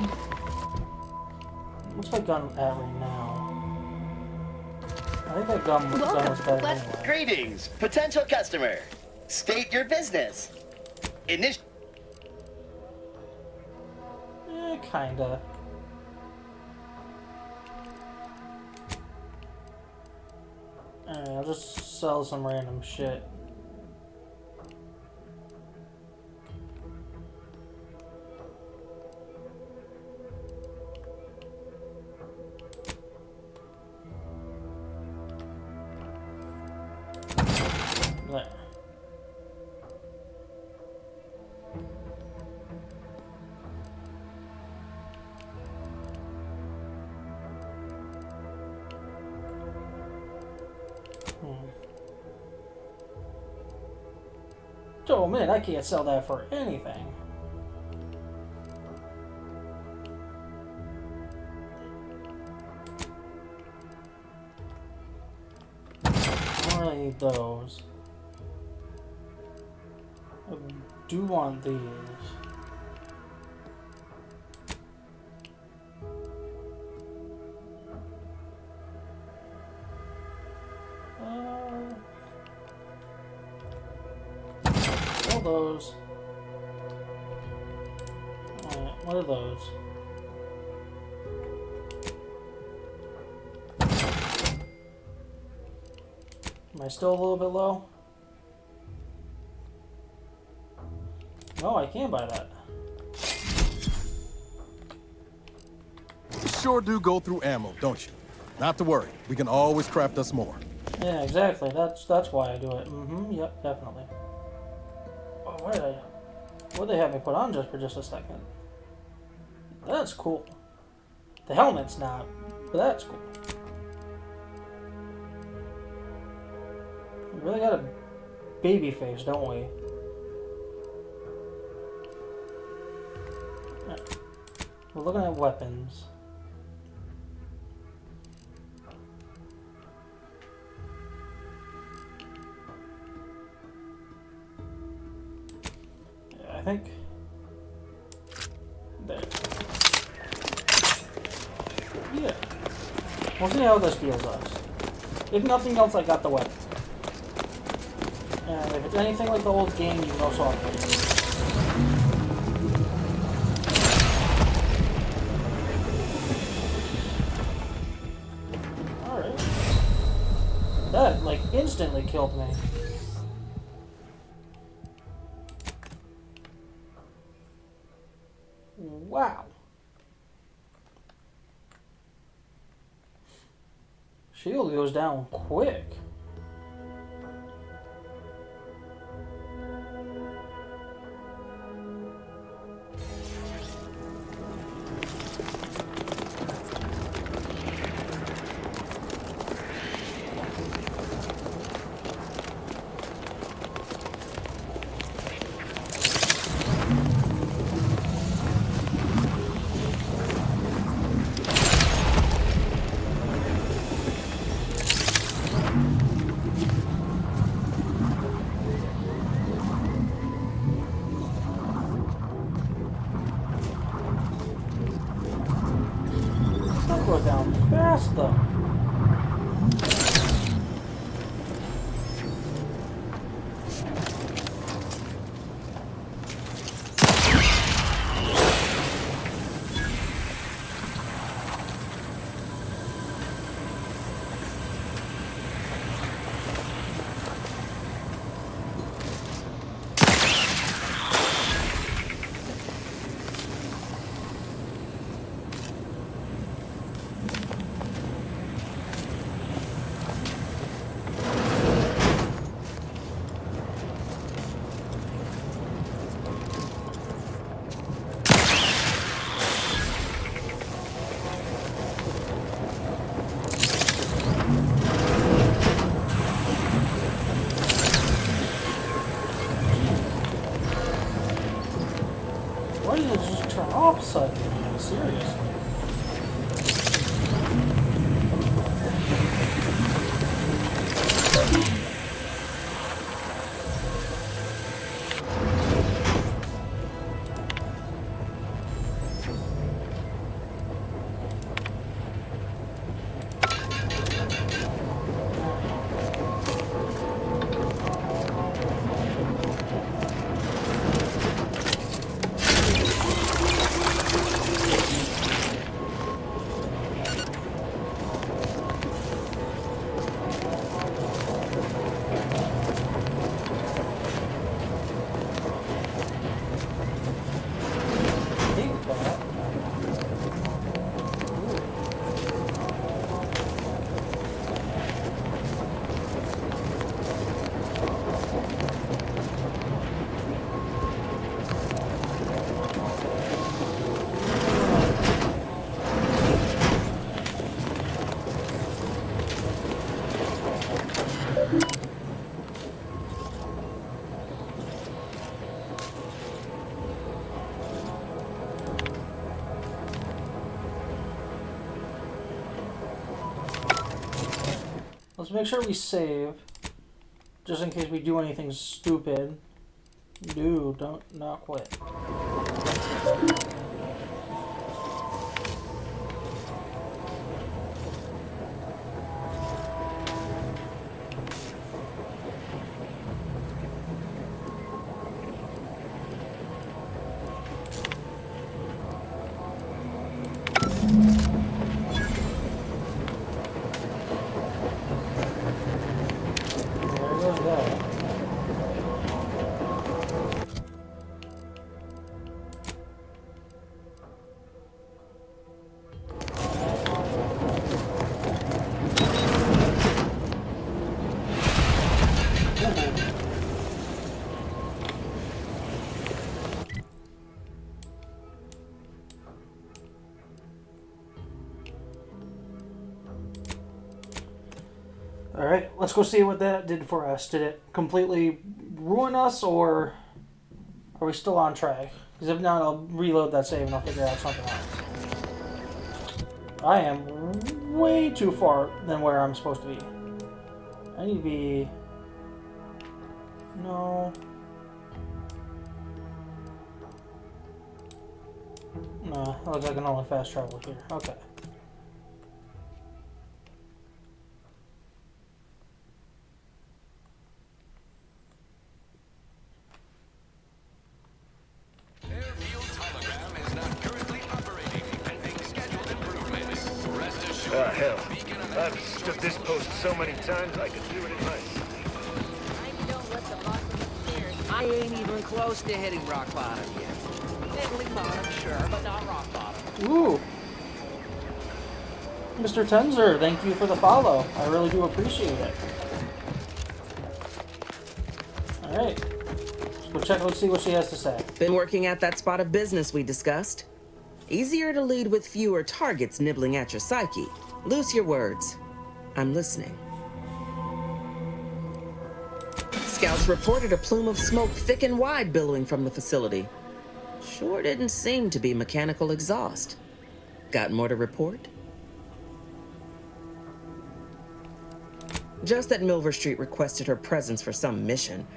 What's my gun at right now? I think that gun was better anyway. Greetings, potential customer. State your business. Kinda. Alright, I'll just sell some random shit. There. Oh man, I can't sell that for anything. I need those. I do want these. Those. What are those? Am I still a little bit low? No, I can buy that. You sure do go through ammo, don't you? Not to worry. We can always craft us more. Yeah, exactly. That's why I do it. Yep, definitely. What they have me put on just for just a second? That's cool. The helmet's not, but that's cool. We really got a baby face, don't we? Right. We're looking at weapons. I think there. Yeah. We'll see how this deals us. If nothing else, I got the weapon. And if it's anything like the old game, you can also upgrade it. Alright. That, like, instantly killed me. Wow. Shield goes down quick. Go down fast though. sudden? Seriously. Let's make sure we save, just in case we do anything stupid. Dude, don't not quit. Alright, let's go see what that did for us. Did it completely ruin us, or are we still on track? Because if not, I'll reload that save and I'll figure out something else. I am way too far than where I'm supposed to be. I need to be... No... No, it looks like I can only fast travel here. Okay. Hell. I've stood this post so many times I could do it in my sleep. I ain't even close to hitting rock bottom yet. Middling bottom, sure, but not rock bottom. Ooh. Mr. Tenzer, thank you for the follow. I really do appreciate it. Alright. Let's go check, let's see what she has to say. Been working at that spot of business we discussed. Easier to lead with fewer targets nibbling at your psyche. Loose your words. I'm listening. Scouts reported a plume of smoke thick and wide billowing from the facility. Sure didn't seem to be mechanical exhaust. Got more to report? Just that Milver Street requested her presence for some mission.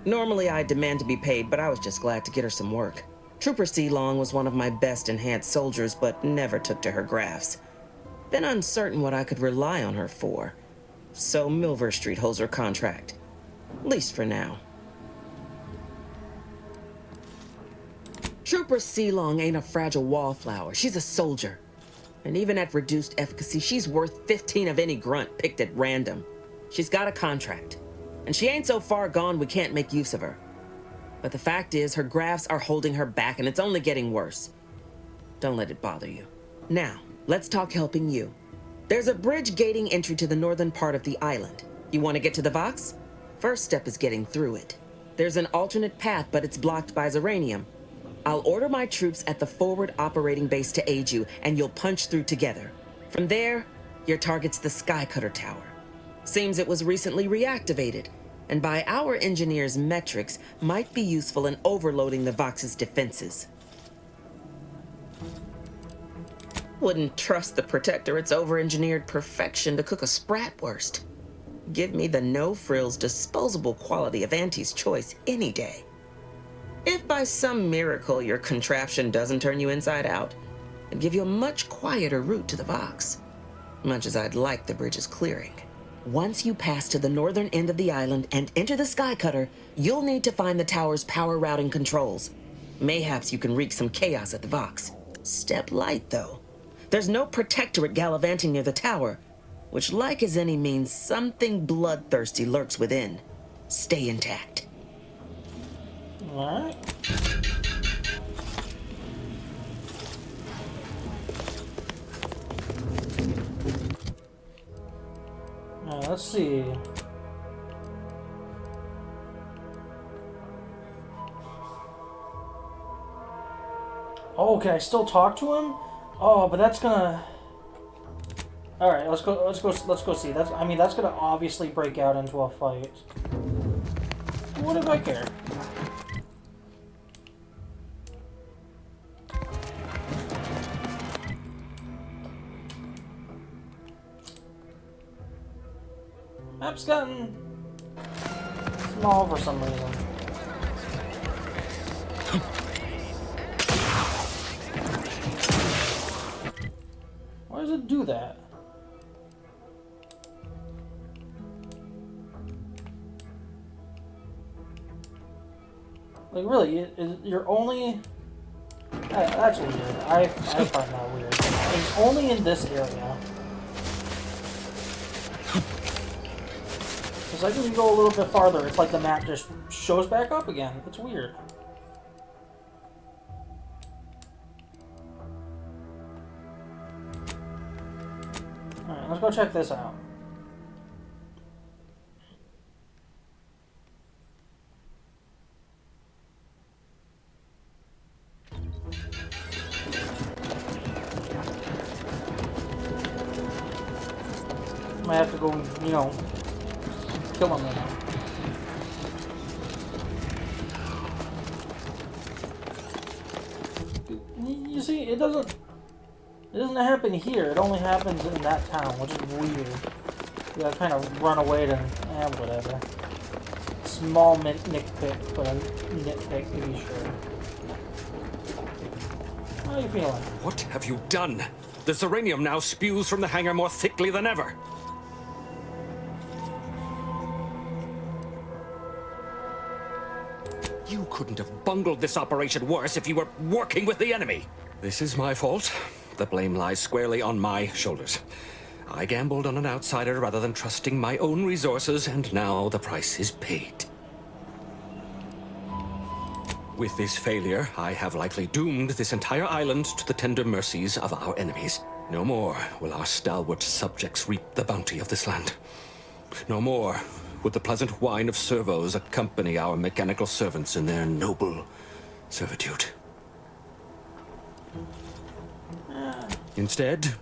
Normally I'd demand to be paid, but I was just glad to get her some work. Trooper Sealong was one of my best enhanced soldiers, but never took to her grafts. Been uncertain what I could rely on her for. So Milver Street holds her contract. At least for now. Trooper Sealong ain't a fragile wallflower. She's a soldier. And even at reduced efficacy, she's worth 15 of any grunt picked at random. She's got a contract. And she ain't so far gone we can't make use of her. But the fact is, her grafts are holding her back, and it's only getting worse. Don't let it bother you. Now, let's talk helping you. There's a bridge gating entry to the northern part of the island. You want to get to the Vox? First step is getting through it. There's an alternate path, but it's blocked by Zeranium. I'll order my troops at the forward operating base to aid you, and you'll punch through together. From there, your target's the Skycutter Tower. Seems it was recently reactivated, and by our engineers' metrics, might be useful in overloading the Vox's defenses. Wouldn't trust the Protectorate's over-engineered perfection to cook a spratwurst. Give me the no-frills, disposable quality of Auntie's choice any day. If by some miracle your contraption doesn't turn you inside out, it'd give you a much quieter route to the Vox. Much as I'd like the bridge's clearing. Once you pass to the northern end of the island and enter the Skycutter, you'll need to find the tower's power routing controls. Mayhaps you can wreak some chaos at the Vox. Step light, though. There's no Protectorate gallivanting near the tower, which, like as any, means something bloodthirsty lurks within. Stay intact. Alright. Let's see. Oh, can I still talk to him? Oh, but that's gonna... Alright, let's go see. I mean, that's gonna obviously break out into a fight. What if I care? Map's gotten small for some reason. Why does it do that? Like, really, you're only... That's weird. I find that weird. It's only in this area. Because I can go a little bit farther, it's like the map just shows back up again. It's weird. Alright, let's go check this out. Might have to go, you know, kill him right now. You see, it doesn't happen here. It only happens in that town, which is weird. You gotta kind of run away to, whatever. Small nitpick, but a nitpick to be sure. How are you feeling? What have you done? The Zeranium now spews from the hangar more thickly than ever. You couldn't have bungled this operation worse if you were working with the enemy. This is my fault. The blame lies squarely on my shoulders. I gambled on an outsider rather than trusting my own resources, and now the price is paid. With this failure, I have likely doomed this entire island to the tender mercies of our enemies. No more will our stalwart subjects reap the bounty of this land. No more would the pleasant whine of servos accompany our mechanical servants in their noble servitude. Instead,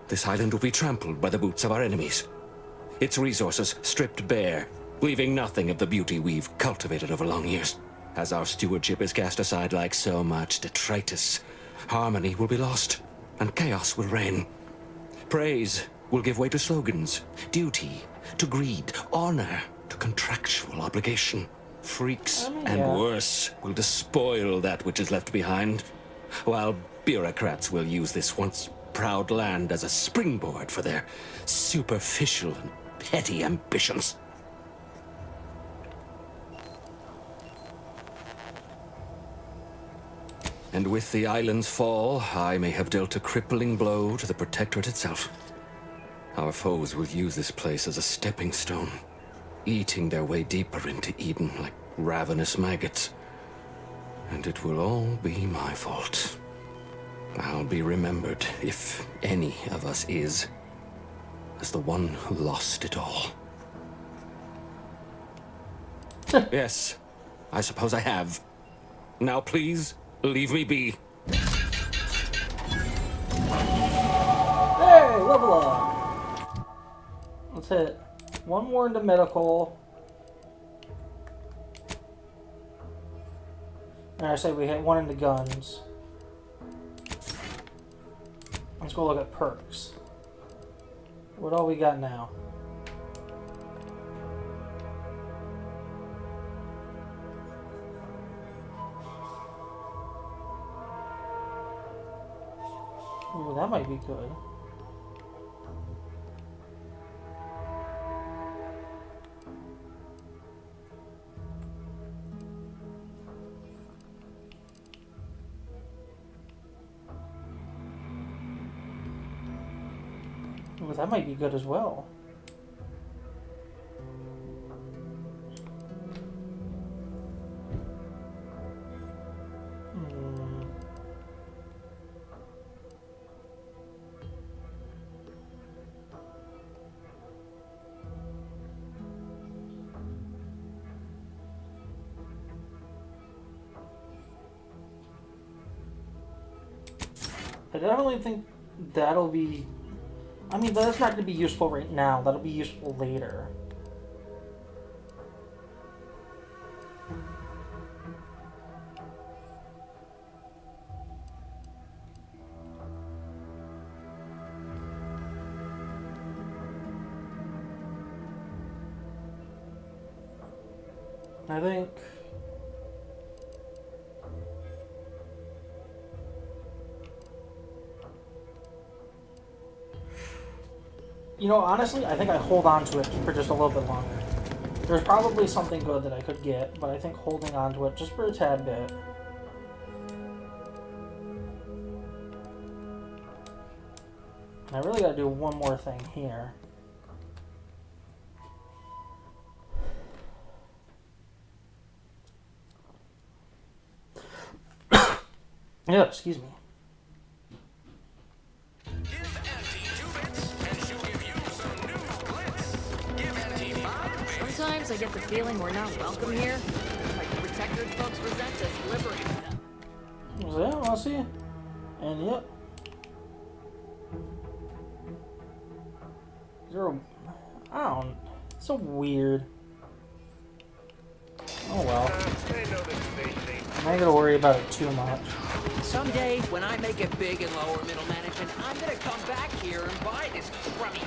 this island will be trampled by the boots of our enemies. Its resources stripped bare, leaving nothing of the beauty we've cultivated over long years. As our stewardship is cast aside like so much detritus, harmony will be lost, and chaos will reign. Praise will give way to slogans, duty to greed, honor to contractual obligation. Freaks and worse will despoil that which is left behind, while bureaucrats will use this once proud land as a springboard for their superficial and petty ambitions. And with the island's fall, I may have dealt a crippling blow to the Protectorate itself. Our foes will use this place as a stepping stone, eating their way deeper into Eden like ravenous maggots. And it will all be my fault. I'll be remembered, if any of us is, as the one who lost it all. Yes, I suppose I have. Now please, leave me be. Hey, level up! Let's hit one more into medical. And I say we hit one into guns. Let's go look at perks. What all we got now? Ooh, that might be good. Ooh, that might be good as well. I definitely think that'll be... I mean, that's not going to be useful right now. That'll be useful later. I think... You know, honestly, I think I hold on to it for just a little bit longer. There's probably something good that I could get, but I think holding on to it just for a tad bit. I really gotta do one more thing here. Yeah, excuse me. Sometimes I get the feeling we're not welcome here. Like the Protectorate folks resent us liberating them. Was that? I'll see. And yep. Zero. I don't. It's so weird. Oh well. I ain't gonna worry about it too much. Someday, when I make it big in lower middle management, I'm gonna come back here and buy this crummy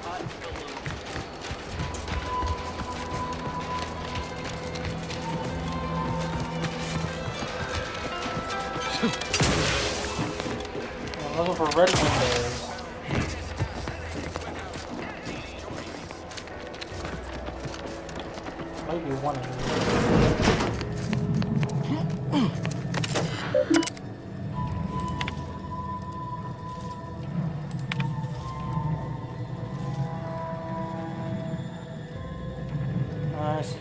hut balloon. I'm looking for red windows. Might be one of these. Nice.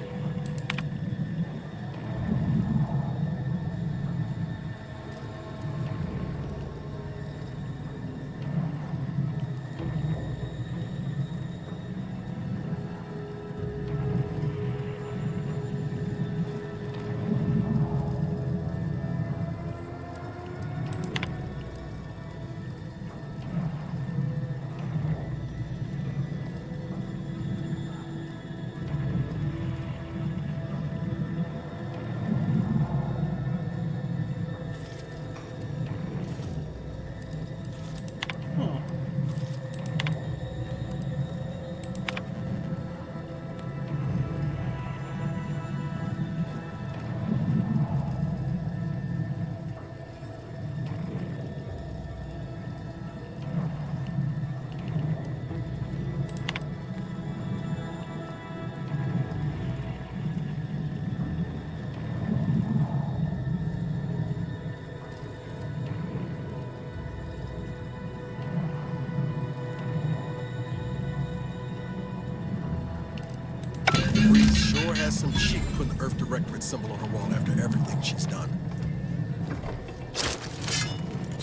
Sure has some cheek putting the Earth Directorate symbol on her wall after everything she's done.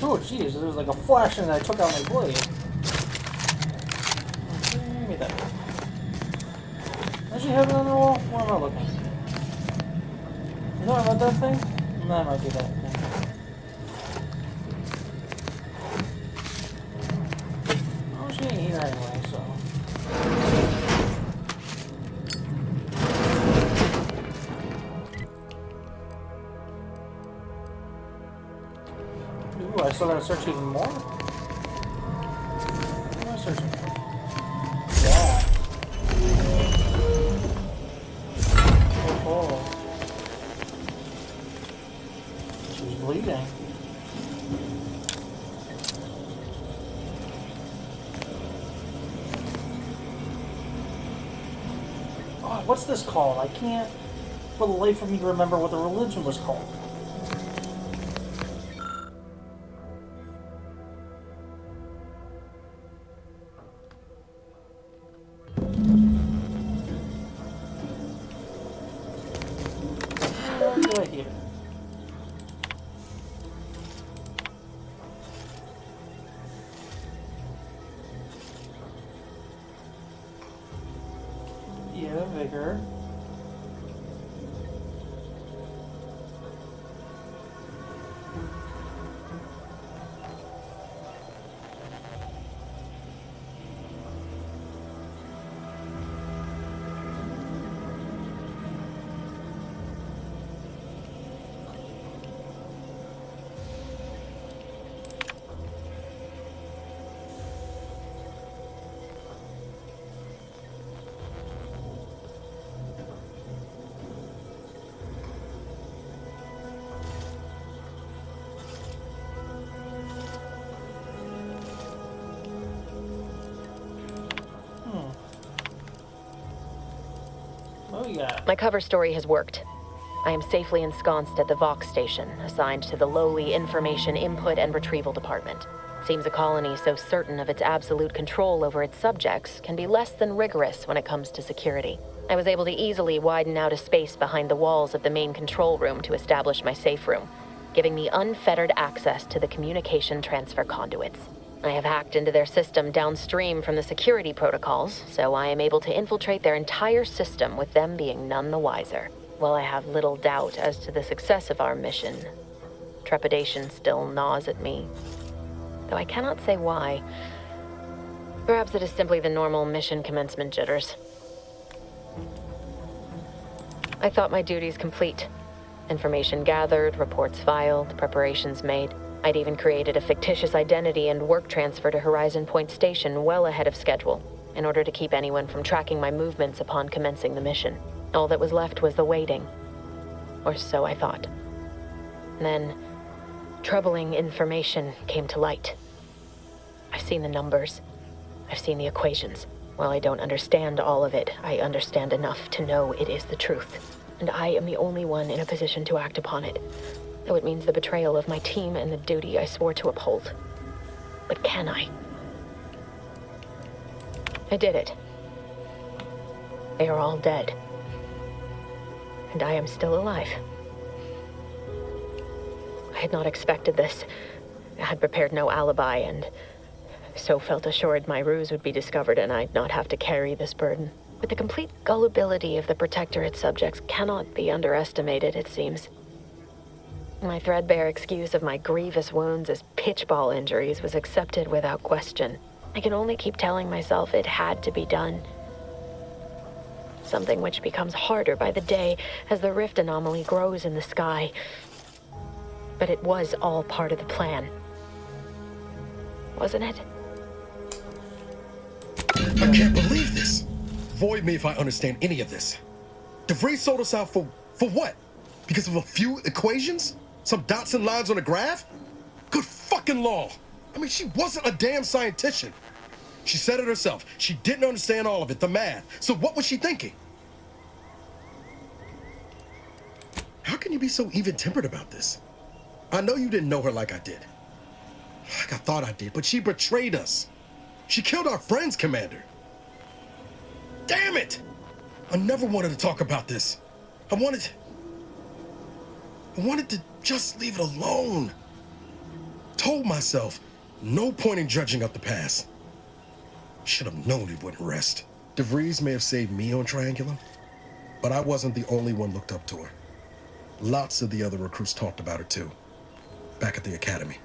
Oh jeez, there was like a flash and I took out my blade. Give me that. Does she have it on the wall? Where am I looking? You know about that thing? That might be that thing. Oh, she ain't here anyway, so. Ooh, I still gotta search even more? Oh. She's bleeding. Oh, what's this called? I can't for the life of me remember what the religion was called. Right here. Yeah, vigor. Oh yeah. My cover story has worked. I am safely ensconced at the Vox station, assigned to the lowly Information Input and Retrieval Department. Seems a colony so certain of its absolute control over its subjects can be less than rigorous when it comes to security. I was able to easily widen out a space behind the walls of the main control room to establish my safe room, giving me unfettered access to the communication transfer conduits. I have hacked into their system downstream from the security protocols, so I am able to infiltrate their entire system with them being none the wiser. While I have little doubt as to the success of our mission, trepidation still gnaws at me, though I cannot say why. Perhaps it is simply the normal mission commencement jitters. I thought my duties complete. Information gathered, reports filed, preparations made. I'd even created a fictitious identity and work transfer to Horizon Point Station well ahead of schedule, in order to keep anyone from tracking my movements upon commencing the mission. All that was left was the waiting. Or so I thought. Then, troubling information came to light. I've seen the numbers. I've seen the equations. While I don't understand all of it, I understand enough to know it is the truth. And I am the only one in a position to act upon it. Though it means the betrayal of my team and the duty I swore to uphold. But can I? I did it. They are all dead. And I am still alive. I had not expected this. I had prepared no alibi, and so felt assured my ruse would be discovered and I'd not have to carry this burden. But the complete gullibility of the Protectorate subjects cannot be underestimated, it seems. My threadbare excuse of my grievous wounds as pitchball injuries was accepted without question. I can only keep telling myself it had to be done. Something which becomes harder by the day as the rift anomaly grows in the sky. But it was all part of the plan. Wasn't it? I can't believe this. Void me if I understand any of this. DeVries sold us out for what? Because of a few equations? Some dots and lines on a graph? Good fucking law. I mean, she wasn't a damn scientist. She said it herself. She didn't understand all of it, the math. So what was she thinking? How can you be so even-tempered about this? I know you didn't know her like I did. Like I thought I did, but she betrayed us. She killed our friends, Commander. Damn it! I never wanted to talk about this. I wanted to just leave it alone. Told myself, no point in dredging up the past. Should have known it wouldn't rest. DeVries may have saved me on Triangulum, but I wasn't the only one looked up to her. Lots of the other recruits talked about her too, back at the academy.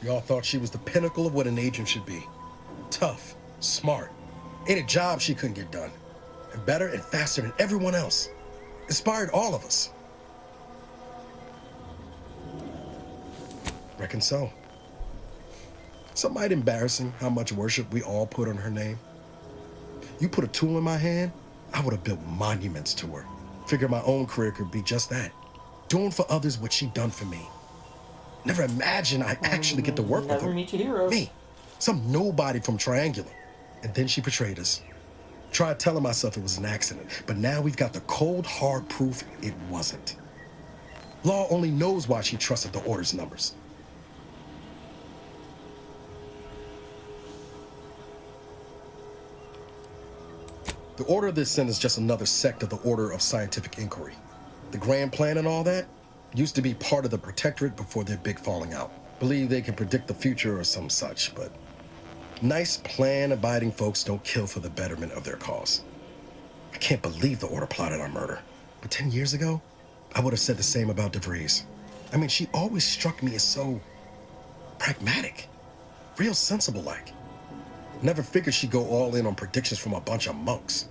Y'all thought she was the pinnacle of what an agent should be. Tough, smart, ain't a job she couldn't get done. And better and faster than everyone else. Inspired all of us. Reckon so. Somewhat embarrassing how much worship we all put on her name. You put a tool in my hand, I would have built monuments to her. Figure my own career could be just that. Doing for others what she done for me. Never imagined I'd actually get to work with her. Never meet your heroes. Me, some nobody from Triangular. And then she betrayed us. Tried telling myself it was an accident, but now we've got the cold, hard proof it wasn't. Law only knows why she trusted the Order's numbers. The Order of this Sin is just another sect of the Order of Scientific Inquiry. The grand plan and all that used to be part of the Protectorate before their big falling out. Believe they can predict the future or some such, but nice plan-abiding folks don't kill for the betterment of their cause. I can't believe the Order plotted our murder. But 10 years ago, I would have said the same about DeVries. I mean, she always struck me as so pragmatic, real sensible-like. Never figured she'd go all in on predictions from a bunch of monks.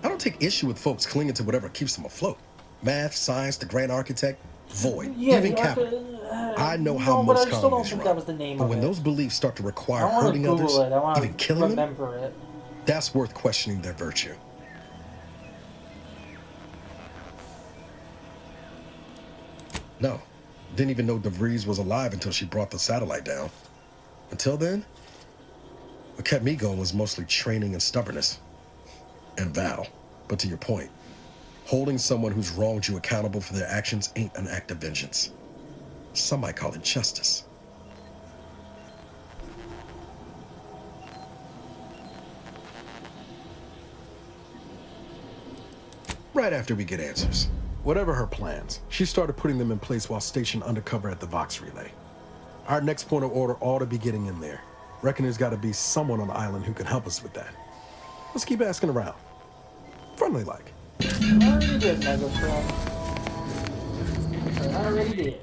I don't take issue with folks clinging to whatever keeps them afloat. Math, science, the grand architect, void, Yeah, even capital. I know how but most I still don't colonies think run. that was the name But of when it. those beliefs start to require I want to hurting others, Google it. I want even to killing them, remember it. that's worth questioning their virtue. No, didn't even know DeVries was alive until she brought the satellite down. Until then, what kept me going was mostly training and stubbornness. And Val. But to your point, holding someone who's wronged you accountable for their actions ain't an act of vengeance. Some might call it justice. Right after we get answers. Whatever her plans, she started putting them in place while stationed undercover at the Vox Relay. Our next point of order ought to be getting in there. Reckon there's got to be someone on the island who can help us with that. Let's keep asking around. Friendly like. I already did, Mega Friend. I already did.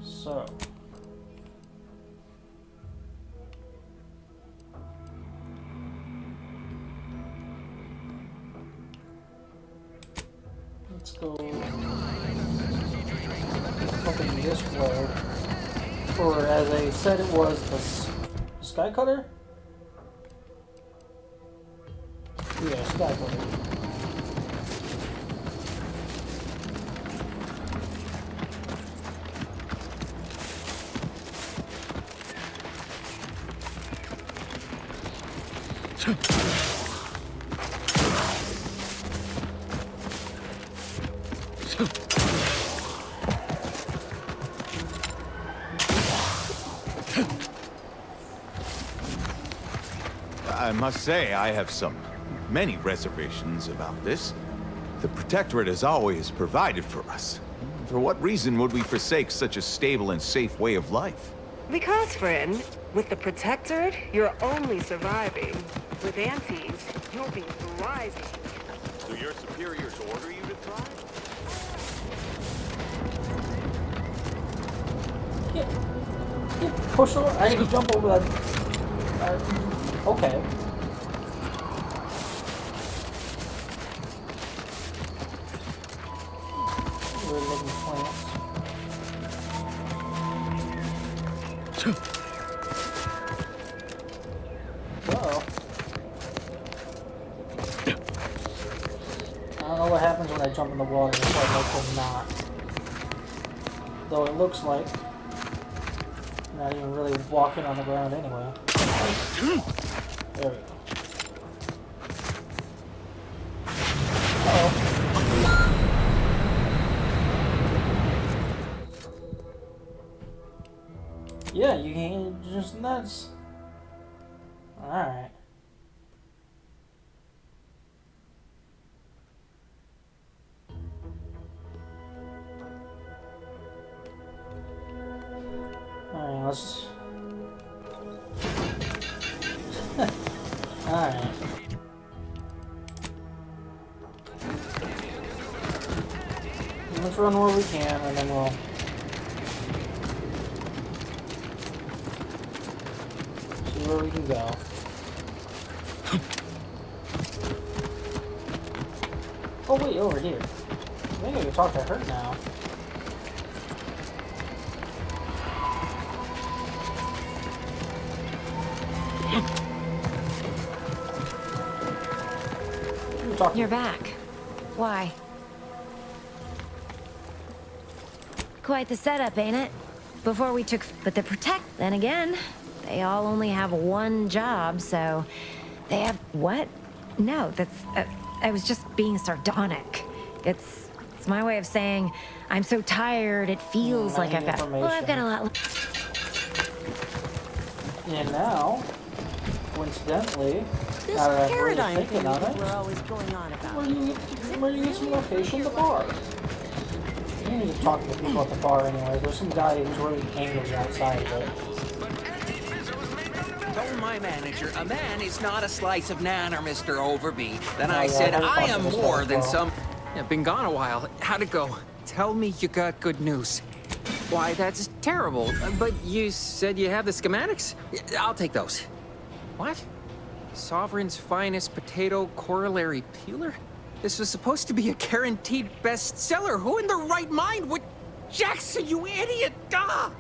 So. Let's go up in this way. Or as I said, it was the Sky Cutter? Yeah, Sky Cutter. I must say, I have many reservations about this. The Protectorate has always provided for us. For what reason would we forsake such a stable and safe way of life? Because, friend, with the Protectorate, you're only surviving. With Antes, you'll be thriving. Do your superiors order you to thrive? Push over. I need to jump over that. Okay. We're looking plants. Uh-oh. I don't know what happens when I jump in the water. It's like not. Though it looks like I'm not even really walking on the ground anyway. There we go. Yeah, you can just nuts. Alright. Alright, let's... Alright. Let's run where we can, and then we'll... see where we can go. Oh wait, over here. Maybe I can talk to her now. You're back. Why? Quite the setup, ain't it? Before we took... But the Protect... Then again, they all only have one job, so... They have... What? No, that's... I was just being sardonic. It's my way of saying, I'm so tired, it feels like I've got... Well, I've got a lot... And now, coincidentally... This paradigm thing we're always going on about. Where do you get some location? The bar. You need to talk to the people at the bar anyway. There's some guy who's really angry outside of it. Told my manager, a man is not a slice of nanner, Mr. Overby. Then I said, I am more than some... Yeah, been gone a while. How'd it go? Tell me you got good news. Why, that's terrible. But you said you have the schematics? I'll take those. What? Sovereign's finest potato corollary peeler? This was supposed to be a guaranteed bestseller. Who in their right mind would... Jackson, you idiot! Ah!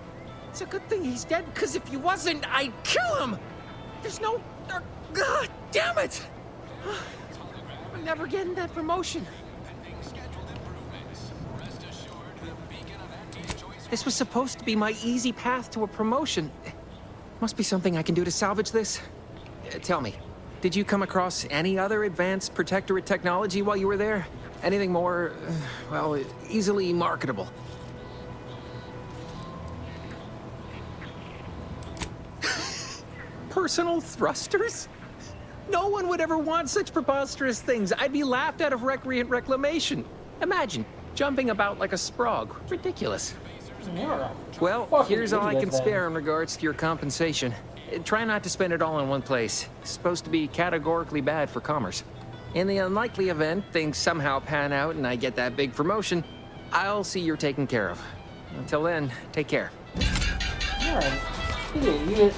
It's a good thing he's dead, because if he wasn't, I'd kill him! There's no... God damn it! I'm never getting that promotion. This was supposed to be my easy path to a promotion. Must be something I can do to salvage this. Tell me, did you come across any other advanced protectorate technology while you were there? Anything more, well, easily marketable? Personal thrusters? No one would ever want such preposterous things. I'd be laughed out of recreant reclamation. Imagine, jumping about like a sprog. Ridiculous. Well, here's all I can spare in regards to your compensation. Try not to spend it all in one place. It's supposed to be categorically bad for commerce. In the unlikely event things somehow pan out and I get that big promotion, I'll see you're taken care of. Until then, take care. Alright. You get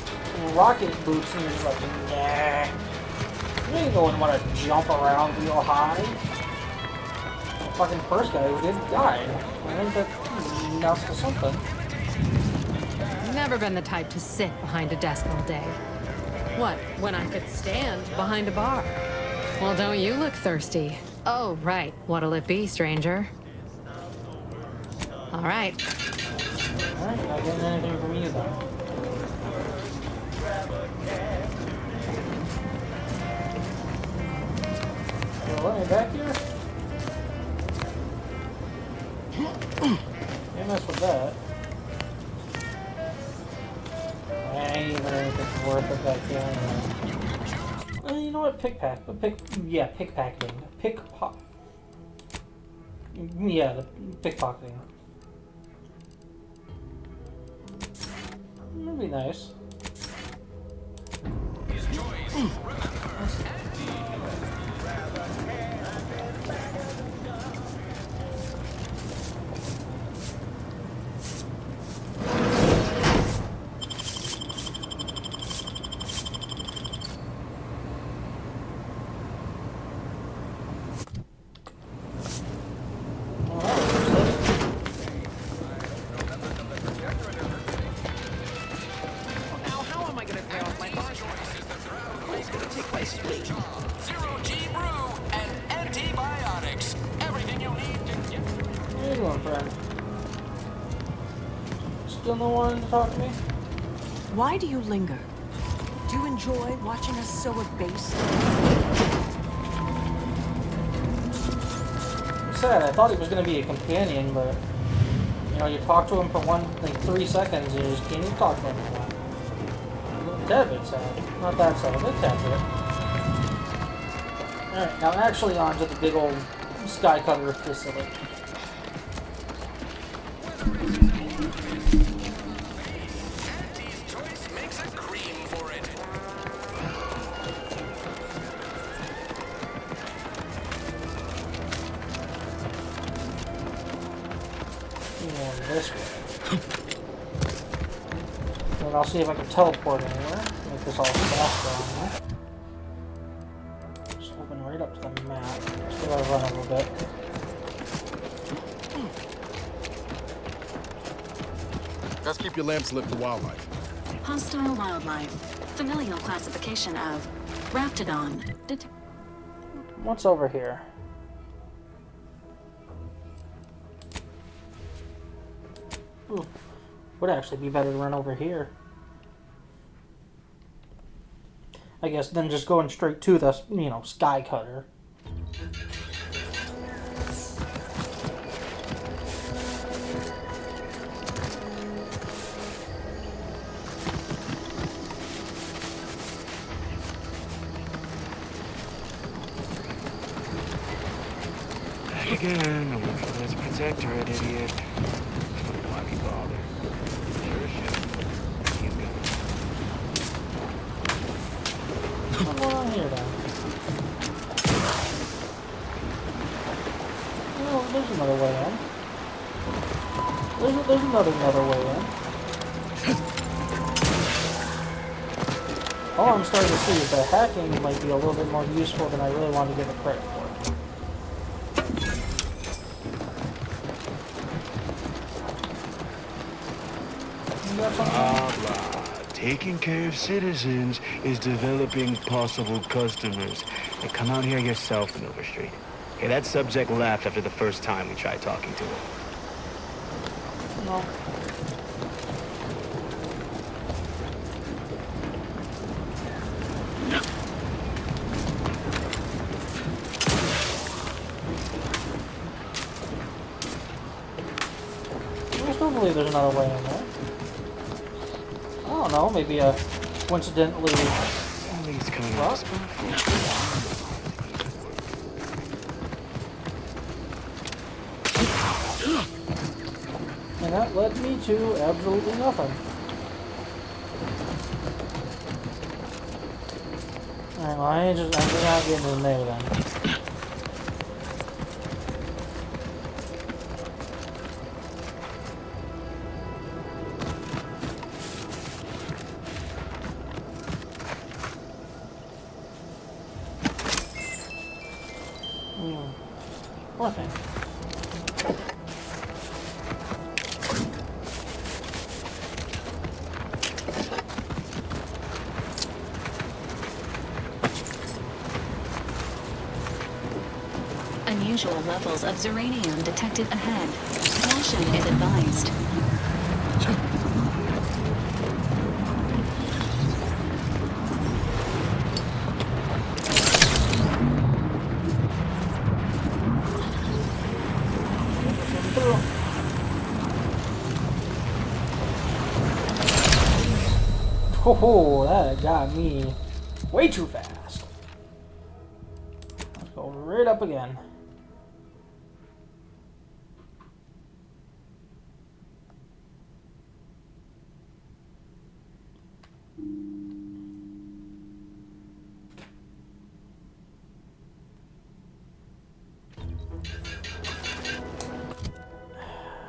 rocket boots and you're just like, nah. You ain't going to want to jump around real high. The fucking first guy who did died. I think that amounts to something. Never been the type to sit behind a desk all day. What, when I could stand behind a bar? Well, don't you look thirsty. Oh, right. What'll it be, stranger? All right. All right, not getting anything from you, though. Let me back here? Can't mess with that. I ain't even anything worth it back there. You know what? Pickpocketing. Yeah, the pickpocketing. That'd be nice. Still no one to talk to me? Why do you linger? Do you enjoy watching us so abased? Sad. I thought he was going to be a companion, but you know, you talk to him for 3 seconds, and you just can't even talk to him anymore. A tad bit sad. Not that sad, but a tad bit. Alright, now actually on to the big old sky cutter facility. This way. And I'll see if I can teleport anywhere. Make this all faster on there. Just open right up to the map. Still gotta run a little bit. Let's keep your lamps lit for wildlife. Hostile wildlife. Familial classification of Raptidon. What's over here? Ooh, would actually be better to run over here. I guess then just going straight to the, you know, sky cutter. Again, I'm looking for this protectorate, idiot. Why be bothered? Sure as shit. He's gone. What's going on here, then? Oh, there's another way in. There's another way in. All I'm starting to see is that hacking might be a little bit more useful than I really want to give it credit for. Blah, blah. Taking care of citizens is developing possible customers. Hey, come out here yourself, Milver Street. Hey, that subject left after the first time we tried talking to him. No. I still believe there's another way in there. I don't know, maybe coincidentally. Somebody's coming up. And that led me to absolutely nothing. Alright, well, I'm just not getting in there then. Poor thing. Unusual levels of Zeranium detected ahead. Caution is advised. Oh, that got me way too fast. Let's go right up again.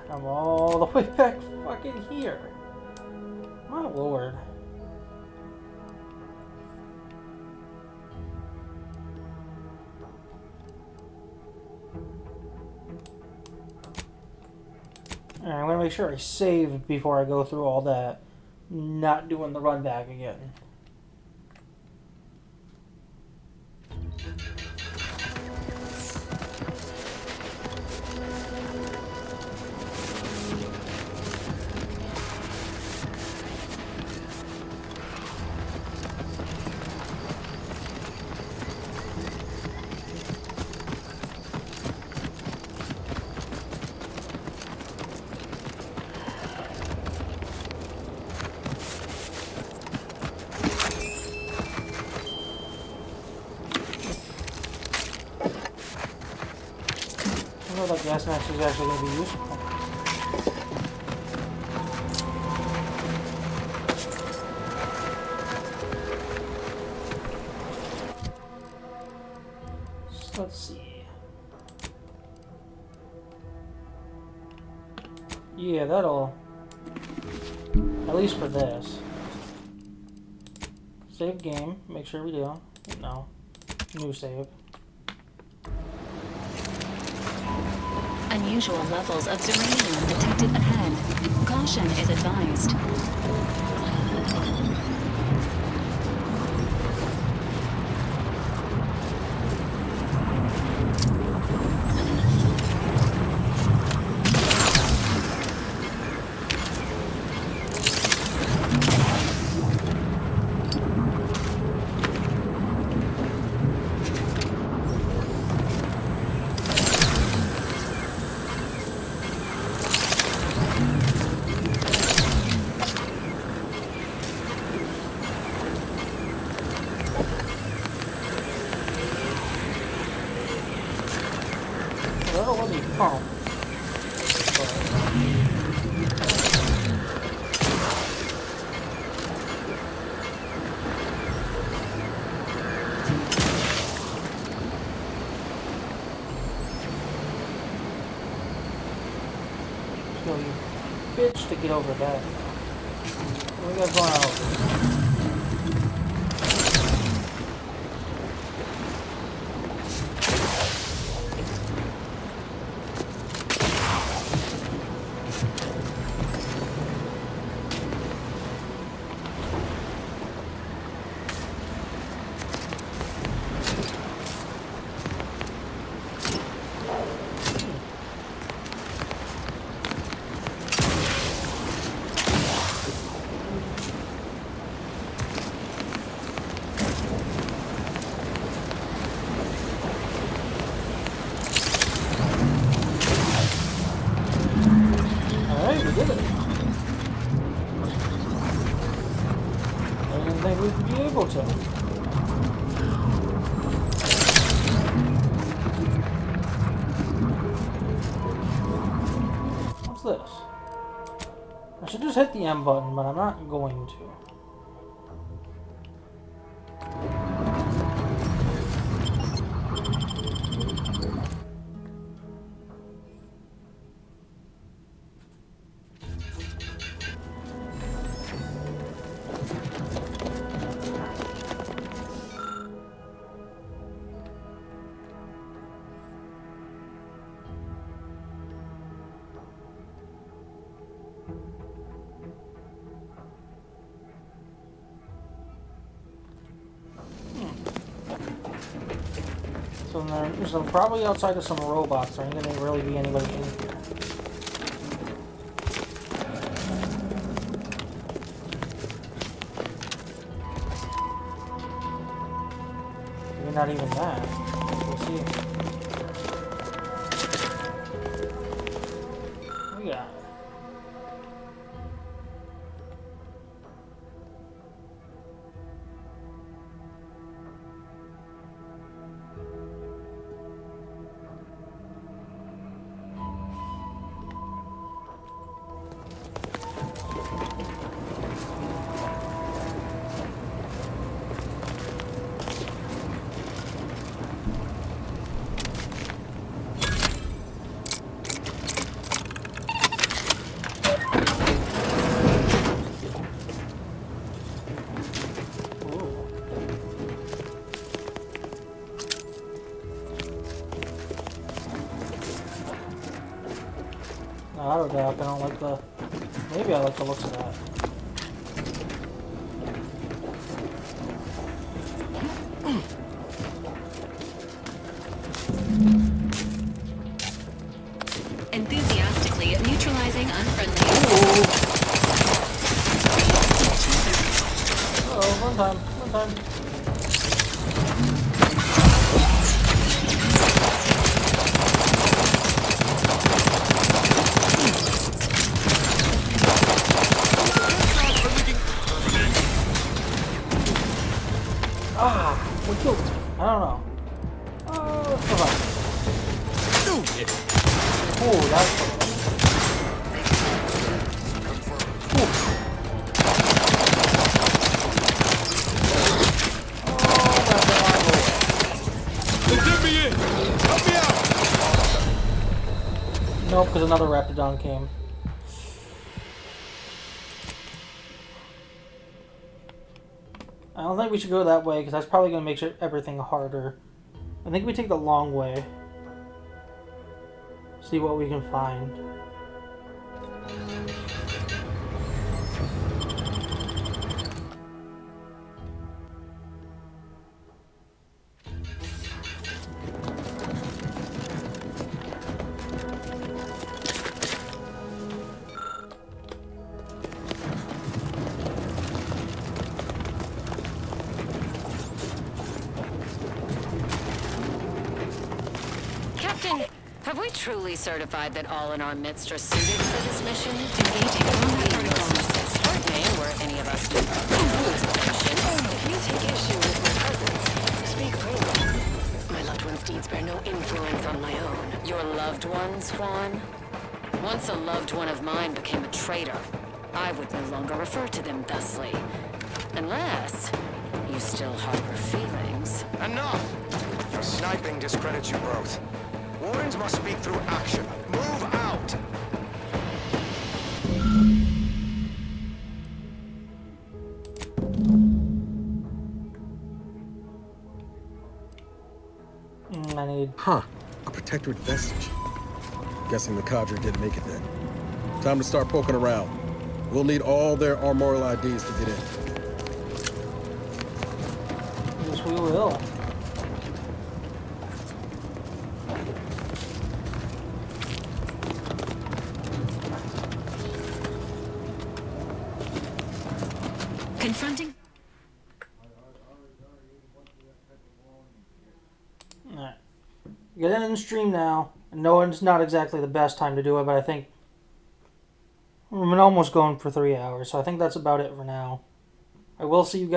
I'm all the way back fucking here. My lord. Alright, I'm gonna make sure I save before I go through all that. Not doing the run back again. I know that gas mask is actually going to be useful. So let's see. Yeah, that'll... At least for this. Save game. Make sure we do. No. New save. unusual levels of uranium detected ahead. Caution is advised. Bitch to get over that. What do we got going on over here? What's this? I should just hit the M button, but I'm not going to. So probably outside of some robots, there ain't gonna really be anybody in here. Maybe not even that. We'll see. What we got? I don't like the... Maybe I like the looks of that. Enthusiastically neutralizing unfriendly. Uh-oh, one time, one time. What killed me? I don't know. Let's go back. Oh, that's Get me in! Help me out! nope, because another Raptidon came. I don't think we should go that way, because that's probably going to make everything harder. I think we take the long way. See what we can find. Captain, have we truly certified that all in our midst are suited for this mission? Engaging combat protocols. Pardon me, were any of us to if you take issue with my presence, speak freely. My loved one's deeds bear no influence on my own. Your loved ones, Juan? Once a loved one of mine became a traitor, I would no longer refer to them thusly. Unless you still harbor feelings. Enough! Your sniping discredits you both. Wardens must speak through action. Move out! I need... Huh. A protectorate vestige. Guessing the cadre didn't make it then. Time to start poking around. We'll need all their armorial IDs to get in. Yes, we will. Confronting. Alright. Get in the stream now. I know it's not exactly the best time to do it, but I think I'm almost going for 3 hours, so I think that's about it for now. I will see you guys.